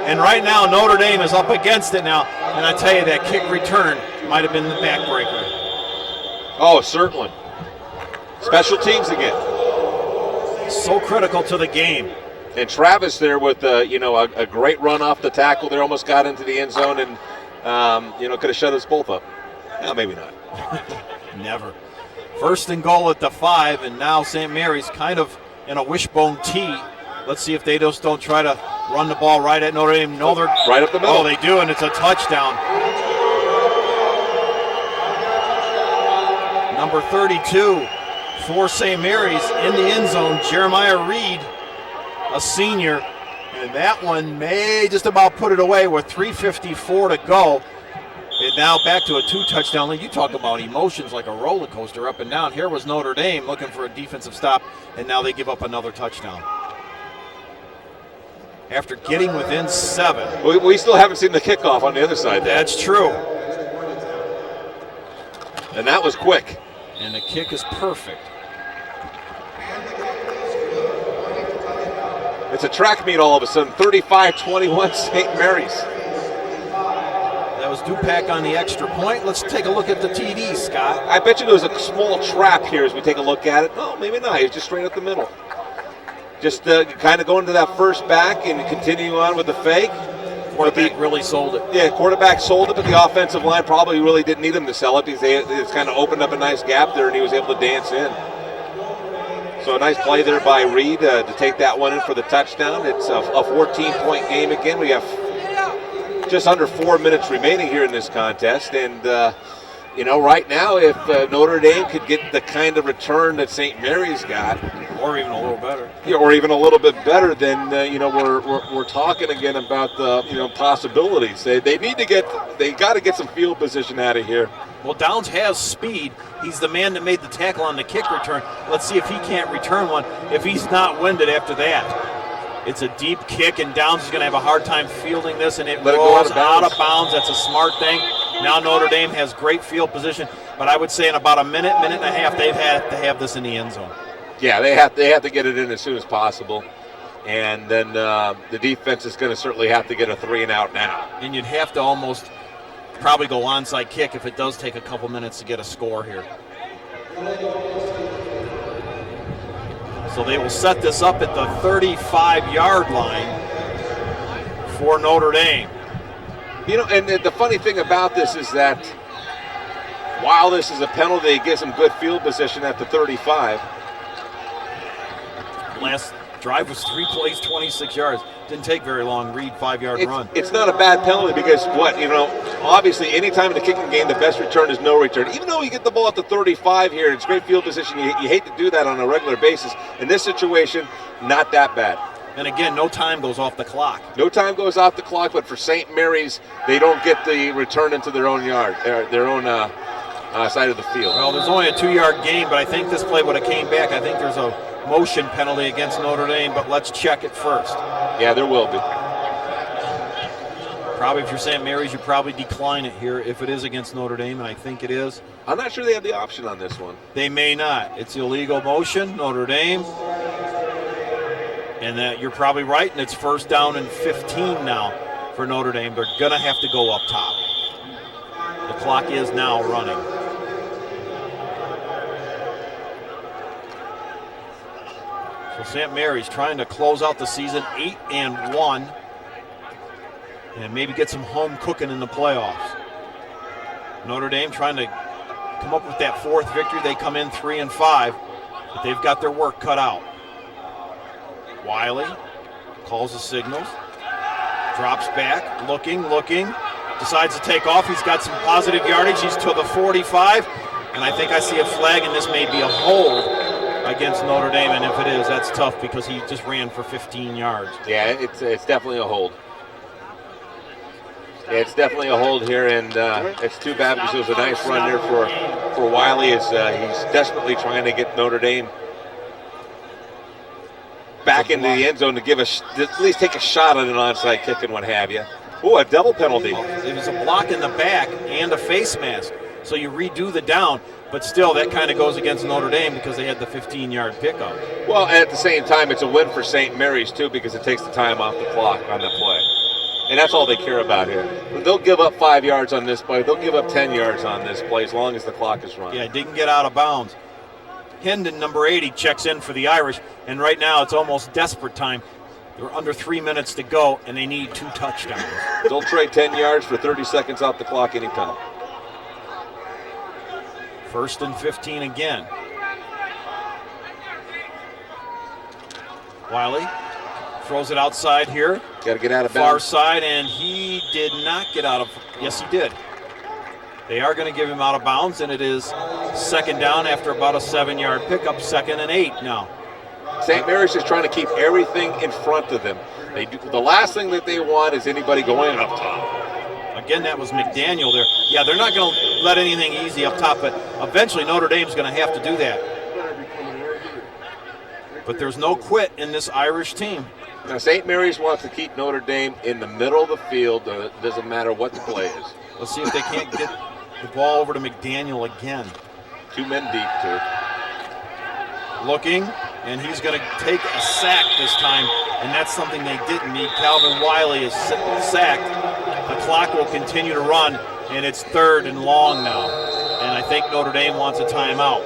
And right now, Notre Dame is up against it now. And I tell you, that kick return might have been the backbreaker. Oh, certainly. Special teams again. So critical to the game. And Travis there with a great run off the tackle there, almost got into the end zone and could have shut us both up. No, maybe not. Never. 1st and goal at the 5, and now St. Mary's kind of in a wishbone tee. Let's see if they just don't try to run the ball right at Notre Dame. No, they're right up the middle. Oh, they do, and it's a touchdown. Number 32 for St. Mary's in the end zone, Jeremiah Reed, a senior, and that one may just about put it away with 3:54 to go. And now back to a 2-touchdown lead. You talk about emotions like a roller coaster up and down. Here was Notre Dame looking for a defensive stop, and now they give up another touchdown. After getting within 7. We still haven't seen the kickoff on the other side there. That's true. And that was quick. And the kick is perfect. It's a track meet all of a sudden. 35-21 St. Mary's. That was Dupac on the extra point. Let's take a look at the TD, Scott. I bet you there was a small trap here as we take a look at it. No, maybe not. He's just straight up the middle. Just kind of going to that first back and continue on with the fake. Quarterback really sold it. Yeah, quarterback sold it, but the offensive line probably really didn't need him to sell it because it's kind of opened up a nice gap there, and he was able to dance in. So a nice play there by Reed to take that one in for the touchdown. It's a 14-point game again. We have just under 4 minutes remaining here in this contest, and right now, if Notre Dame could get the kind of return that St. Mary's got, or even a little better, or even a little bit better, then we're talking again about the possibilities. They got to get some field position out of here. Well, Downs has speed. He's the man that made the tackle on the kick return. Let's see if he can't return one. If he's not winded after that, it's a deep kick, and Downs is going to have a hard time fielding this, and it rolls out of bounds. That's a smart thing. Now Notre Dame has great field position, but I would say in about a minute and a half, they've had to have this in the end zone. Yeah, they have to get it in as soon as possible, and then the defense is going to certainly have to get a 3-and-out now. And you'd have to almost probably go onside kick if it does take a couple minutes to get a score here. So they will set this up at the 35-yard line for Notre Dame. And the funny thing about this is that while this is a penalty, it gives them good field position at the 35. Last drive was 3 plays, 26 yards. Didn't take very long. Reed, 5-yard run. It's not a bad penalty because obviously anytime in the kicking game, the best return is no return. Even though you get the ball at the 35 here, it's great field position. You hate to do that on a regular basis. In this situation, not that bad. And again, no time goes off the clock. No time goes off the clock, but for St. Mary's, they don't get the return into their own yard, their own side of the field. Well, there's only a 2-yard gain, but I think this play would have came back. I think there's a motion penalty against Notre Dame, but let's check it first. Yeah, there will be. Probably if you're St. Mary's, you probably decline it here if it is against Notre Dame, and I think it is. I'm not sure they have the option on this one. They may not. It's illegal motion, Notre Dame. And that you're probably right, and it's 1st down and 15 now for Notre Dame. They're going to have to go up top. The clock is now running. So St. Mary's trying to close out the season 8-1 and maybe get some home cooking in the playoffs. Notre Dame trying to come up with that 4th victory. They come in 3-5, but they've got their work cut out. Wiley calls the signals, drops back, looking, decides to take off. He's got some positive yardage. He's to the 45, and I think I see a flag, and this may be a hold against Notre Dame, and if it is, that's tough because he just ran for 15 yards. Yeah, it's definitely a hold. Yeah, it's definitely a hold here, and it's too bad because it was a nice run there for Wiley as he's desperately trying to get Notre Dame back into the end zone to give at least take a shot at an onside kick and what have you. Oh, a double penalty. It was a block in the back and a face mask. So you redo the down, but still that kind of goes against Notre Dame because they had the 15-yard pickup. Well, and at the same time, it's a win for St. Mary's, too, because it takes the time off the clock on the play. And that's all they care about here. They'll give up 5 yards on this play. They'll give up 10 yards on this play as long as the clock is running. Yeah, didn't get out of bounds. Hendon, number 80, checks in for the Irish, and right now it's almost desperate time. They're under 3 minutes to go, and they need 2 touchdowns. They'll trade 10 yards for 30 seconds off the clock anytime. 1st and 15 again. Wiley throws it outside here. Got to get out of Far bounds. side, and he did not get out of. Yes, he did. They are going to give him out of bounds, and it is 2nd down after about a 7-yard pickup. 2nd and 8 now. St. Mary's is trying to keep everything in front of them. The last thing that they want is anybody going up top. Again, that was McDaniel there. Yeah, they're not going to let anything easy up top, but eventually Notre Dame's going to have to do that. But there's no quit in this Irish team. Now, St. Mary's wants to keep Notre Dame in the middle of the field. It doesn't matter what the play is. Let's see if they can't get the ball over to McDaniel again. 2 men deep, too. Looking, and he's going to take a sack this time, and that's something they didn't need. Calvin Wiley is sacked. The clock will continue to run, and it's 3rd and long now. And I think Notre Dame wants a timeout.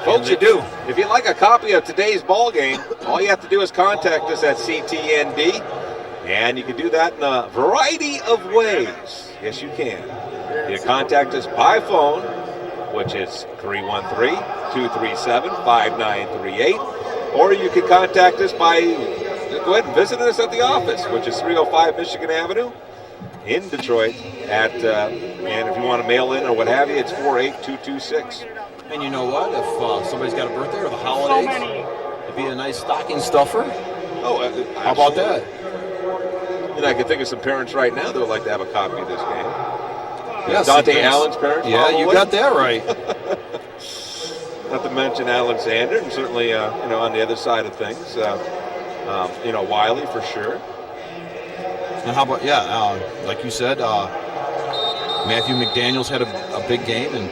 Folks, you do. If you'd like a copy of today's ball game, all you have to do is contact us at CTND, and you can do that in a variety of ways. Yes, you can. You can contact us by phone, which is 313-237-5938, or you can contact us by go ahead and visit us at the office, which is 305 Michigan Avenue in Detroit. And if you want to mail in or what have you, it's 48226. And you know what? If somebody's got a birthday or the holidays, it'd be a nice stocking stuffer. Oh, how about that? And I can think of some parents right now that would like to have a copy of this game. Yes, Dante Allen's parents. Yeah, probably. you got that right. Not to mention Alexander, and certainly on the other side of things, Wiley for sure. And how about like you said, Matthew McDaniels had a big game, and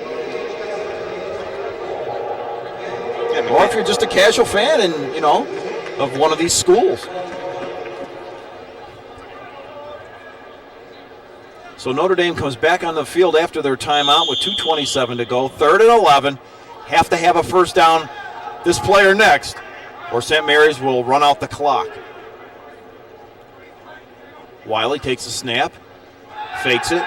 or if you're just a casual fan and of one of these schools. So Notre Dame comes back on the field after their timeout with 2:27 to go. 3rd and 11. Have to have a first down this player next, or St. Mary's will run out the clock. Wiley takes a snap, fakes it.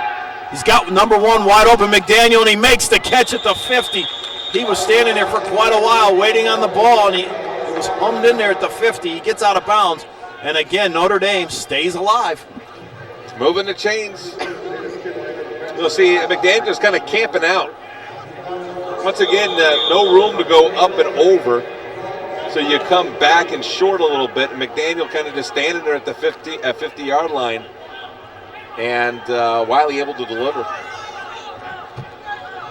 He's got number 1 wide open, McDaniel, and he makes the catch at the 50. He was standing there for quite a while waiting on the ball, and he was hummed in there at the 50. He gets out of bounds, and again, Notre Dame stays alive. It's moving the chains. You'll see McDaniel's kind of camping out. Once again, no room to go up and over, so you come back and short a little bit, and McDaniel kind of just standing there at the 50-yard line, and Wiley able to deliver.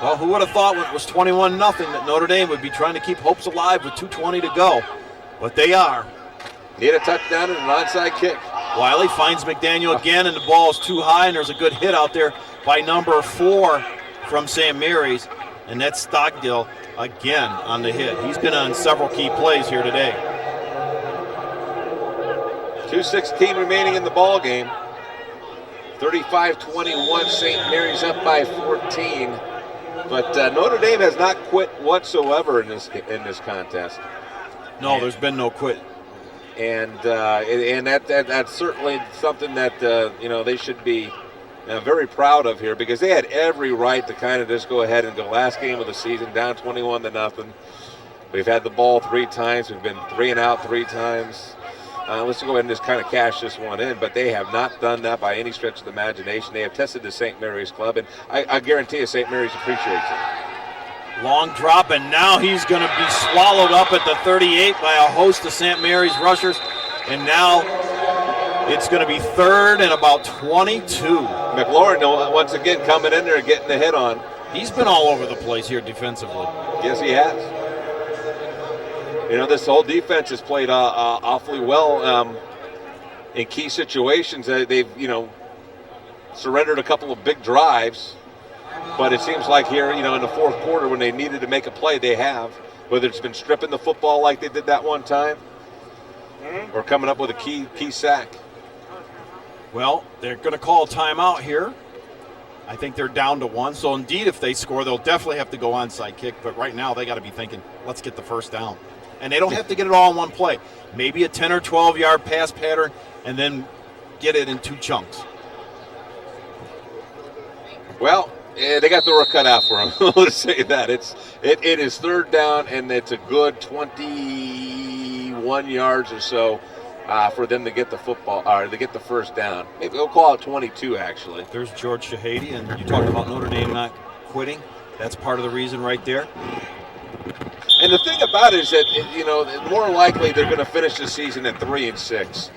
Well, who would have thought when it was 21-0 that Notre Dame would be trying to keep hopes alive with 2:20 to go, but they are. Need a touchdown and an onside kick. Wiley finds McDaniel again, and the ball is too high, and there's a good hit out there by number 4 from St. Mary's, and that's Stockdale again on the hit. He's been on several key plays here today. 2:16 remaining in the ball game. 35-21, St. Mary's up by 14. But Notre Dame has not quit whatsoever in this contest. No, there's been no quit. And that's certainly something that they should be very proud of here, because they had every right to kind of just go ahead and go last game of the season down 21-0. We've had the ball 3 times. We've been 3 and out 3 times. Let's go ahead and just kind of cash this one in, but they have not done that by any stretch of the imagination. They have tested the St. Mary's club, and I guarantee you St. Mary's appreciates it. Long drop, and now he's going to be swallowed up at the 38 by a host of St. Mary's rushers, and now it's going to be 3rd and about 22. McLaurin, once again, coming in there and getting the hit on. He's been all over the place here defensively. Yes, he has. This whole defense has played awfully well in key situations. They've, surrendered a couple of big drives, but it seems like here, in the 4th quarter when they needed to make a play, they have. Whether it's been stripping the football like they did that one time, or coming up with a key sack. Well, they're going to call a timeout here. I think they're down to 1. So, indeed, if they score, they'll definitely have to go onside kick. But right now, they got to be thinking, let's get the first down. And they don't have to get it all in one play. Maybe a 10 or 12-yard pass pattern, and then get it in 2 chunks. Well, they got the work cut out for them. Let's say that. It is 3rd down, and it's a good 21 yards or so for them to get the football, or to get the first down. Maybe we'll call it 22, actually. There's George Shahady, and you talked about Notre Dame not quitting. That's part of the reason right there. And the thing about it is that, more likely they're going to finish the season at 3-6.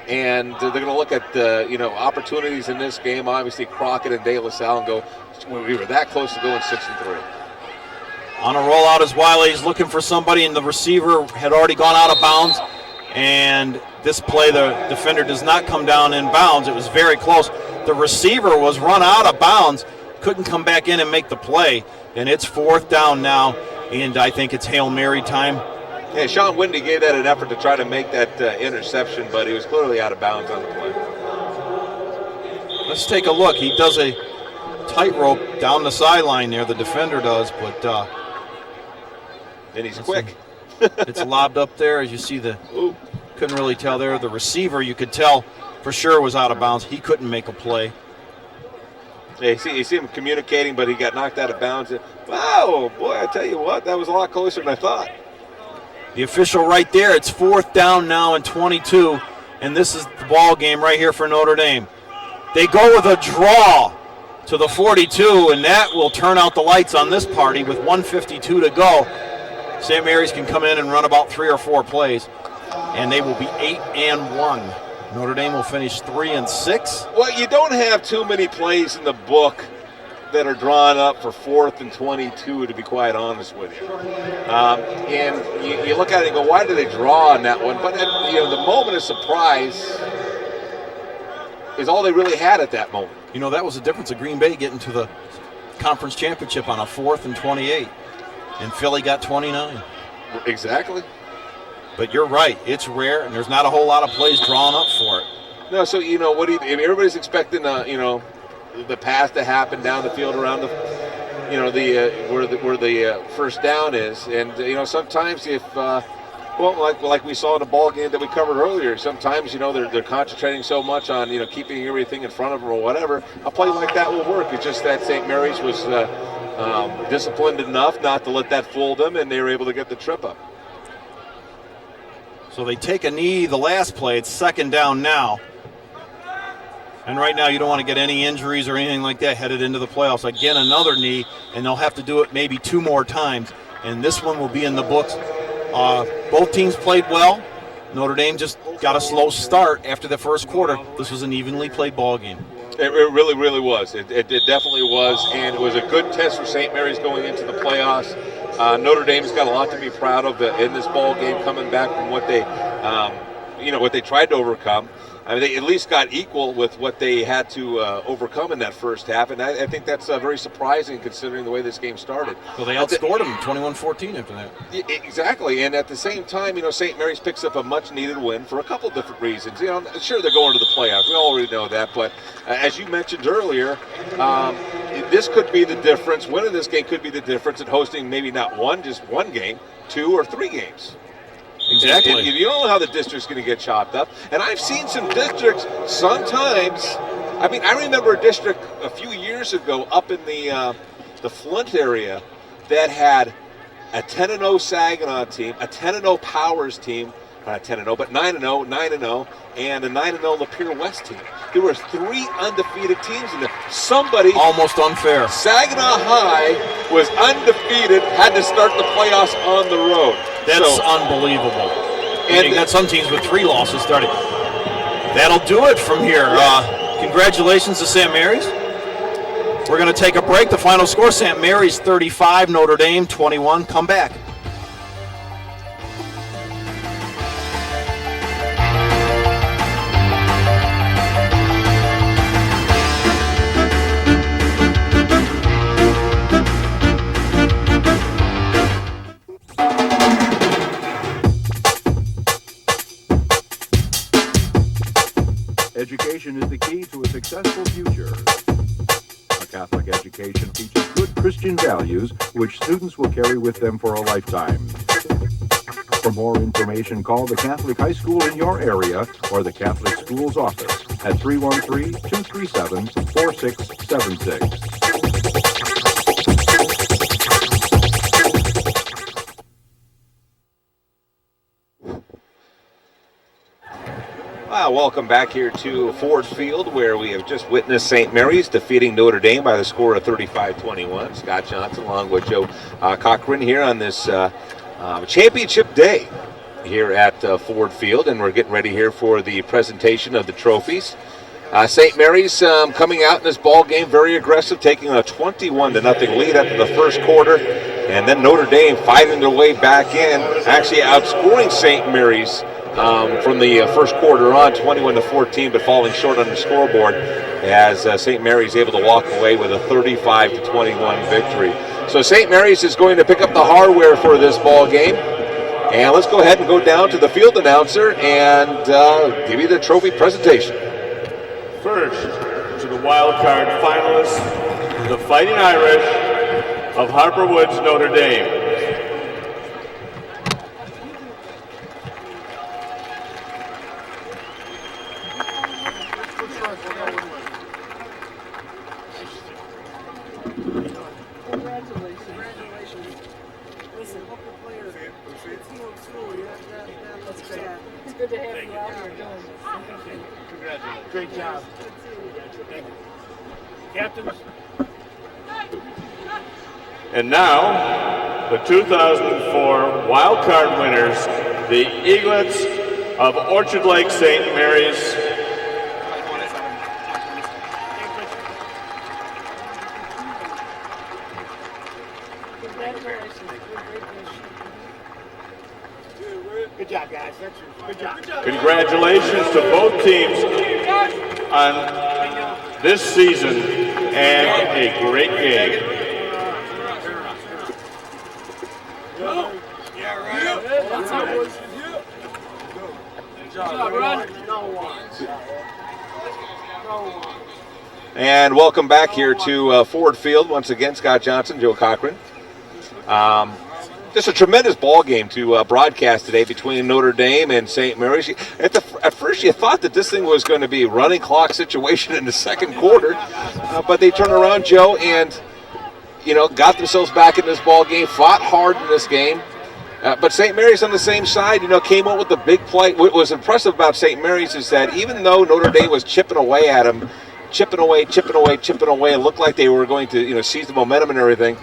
And they're going to look at the, opportunities in this game. Obviously, Crockett and De La Salle, and go, we were that close to going 6-3. On a rollout is Wiley. He's looking for somebody, and the receiver had already gone out of bounds. And this play, the defender does not come down in bounds. It was very close. The receiver was run out of bounds, couldn't come back in and make the play. And it's 4th down now, and I think it's Hail Mary time. And Sean Windy gave that an effort to try to make that interception, but he was clearly out of bounds on the play. Let's take a look. He does a tightrope down the sideline there, the defender does, but and he's quick. It's lobbed up there, as you see couldn't really tell there. The receiver, you could tell for sure was out of bounds. He couldn't make a play. Yeah, you see him communicating, but he got knocked out of bounds. Wow, boy, I tell you what, that was a lot closer than I thought. The official right there, it's 4th down now and 22, and this is the ball game right here for Notre Dame. They go with a draw to the 42, and that will turn out the lights on this party with 1:52 to go. St. Mary's can come in and run about 3 or 4 plays, and they will be 8-1. Notre Dame will finish 3-6. Well, you don't have too many plays in the book that are drawn up for 4th and 22, to be quite honest with you. And you look at it and go, why did they draw on that one? But the moment of surprise is all they really had at that moment. That was the difference of Green Bay getting to the conference championship on a 4th and 28, and Philly got 29. Exactly. But you're right, it's rare, and there's not a whole lot of plays drawn up for it. No, so everybody's expecting the pass to happen down the field around the where the first down is, and sometimes if like we saw in the ball game that we covered earlier, sometimes they're concentrating so much on keeping everything in front of them or whatever. A play like that will work. It's just that St. Mary's was disciplined enough not to let that fool them, and they were able to get the trip up. So they take a knee the last play. It's 2nd down now. And right now you don't want to get any injuries or anything like that headed into the playoffs. Again, another knee, and they'll have to do it maybe 2 more times. And this one will be in the books. Both teams played well. Notre Dame just got a slow start after the first quarter. This was an evenly played ball game. It really, really was. It definitely was, and it was a good test for St. Mary's going into the playoffs. Notre Dame's got a lot to be proud of in this ball game, coming back from what they, what they tried to overcome. I mean, they at least got equal with what they had to overcome in that first half, and I think that's very surprising considering the way this game started. Well, they outscored them 21-14 after that. Exactly, and at the same time, St. Mary's picks up a much-needed win for a couple different reasons. Sure, they're going to the playoffs. We already know that, but as you mentioned earlier, this could be the difference. Winning this game could be the difference in hosting maybe not just one game, 2 or 3 games. Exactly. And you don't know how the district's going to get chopped up. And I've seen some districts sometimes. I mean, I remember a district a few years ago up in the Flint area that had a 10-0 Saginaw team, a 10-0 Powers team, not 10-0, but 9-0, 9-0, and a 9-0 Lapeer West team. There were 3 undefeated teams in there. Somebody, almost unfair. Saginaw High was undefeated, had to start the playoffs on the road. That's unbelievable. And you got some teams with 3 losses starting. That'll do it from here. Congratulations to St. Mary's. We're going to take a break. The final score, St. Mary's 35, Notre Dame 21. Come back. Education is the key to a successful future. A Catholic education teaches good Christian values which students will carry with them for a lifetime. For more information, call the Catholic High School in your area or the Catholic Schools office at 313-237-4676. Welcome back here to Ford Field, where we have just witnessed St. Mary's defeating Notre Dame by the score of 35-21. Scott Johnson along with Joe Cochran here on this championship day here at Ford Field, and we're getting ready here for the presentation of the trophies. St. Mary's coming out in this ball game very aggressive, taking a 21-0 lead after the first quarter, and then Notre Dame fighting their way back in, actually outscoring St. Mary's from the first quarter on, 21-14, but falling short on the scoreboard as St. Mary's able to walk away with a 35-21 victory. So St. Mary's is going to pick up the hardware for this ball game. And let's go ahead and go down to the field announcer and give you the trophy presentation. First, to the wild card finalists, the Fighting Irish of Harper Woods, Notre Dame. Good to have you out here doing this. Congratulations. Great job. Captains. And now, the 2004 wild card winners, the Eaglets of Orchard Lake St. Mary's. Good job, guys. Good job. Congratulations to both teams on this season and a great game. And welcome back here to Ford Field once again. Scott Johnson, Joe Cochran. Just a tremendous ball game to broadcast today between Notre Dame and St. Mary's. At first, you thought that this thing was going to be a running clock situation in the second quarter, but they turned around, Joe, and got themselves back in this ball game. Fought hard in this game, but St. Mary's on the same side, came up with the big play. What was impressive about St. Mary's is that even though Notre Dame was chipping away at them, chipping away, it looked like they were going to seize the momentum and everything.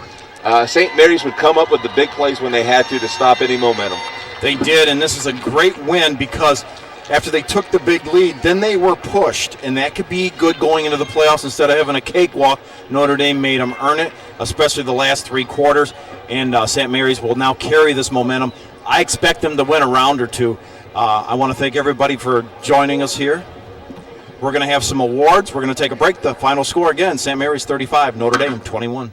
St. Mary's would come up with the big plays when they had to stop any momentum. They did, and this is a great win because after they took the big lead, then they were pushed, and that could be good going into the playoffs. Instead of having a cakewalk, Notre Dame made them earn it, especially the last three quarters, and St. Mary's will now carry this momentum. I expect them to win a round or two. I want to thank everybody for joining us here. We're going to have some awards. We're going to take a break. The final score again, St. Mary's 35, Notre Dame 21.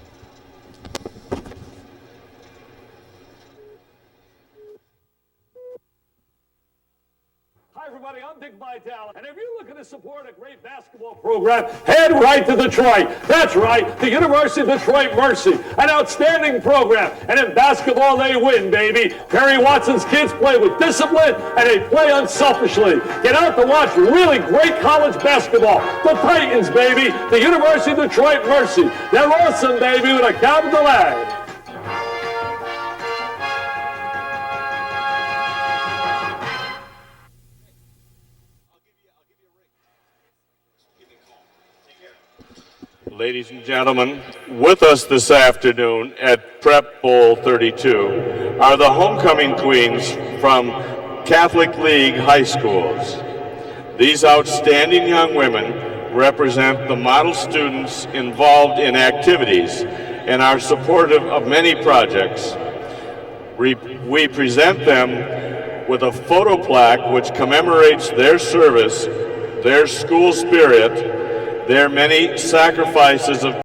Hi, everybody. I'm Dick Vitale. And if you're looking to support a great basketball program, head right to Detroit. That's right, the University of Detroit Mercy. An outstanding program. And in basketball, they win, baby. Perry Watson's kids play with discipline, and they play unselfishly. Get out to watch really great college basketball. The Titans, baby. The University of Detroit Mercy. They're awesome, baby, with a capital A. Ladies and gentlemen, with us this afternoon at Prep Bowl 32 are the homecoming queens from Catholic League high schools. These outstanding young women represent the model students involved in activities and are supportive of many projects. We present them with a photo plaque which commemorates their service, their school spirit, their many sacrifices of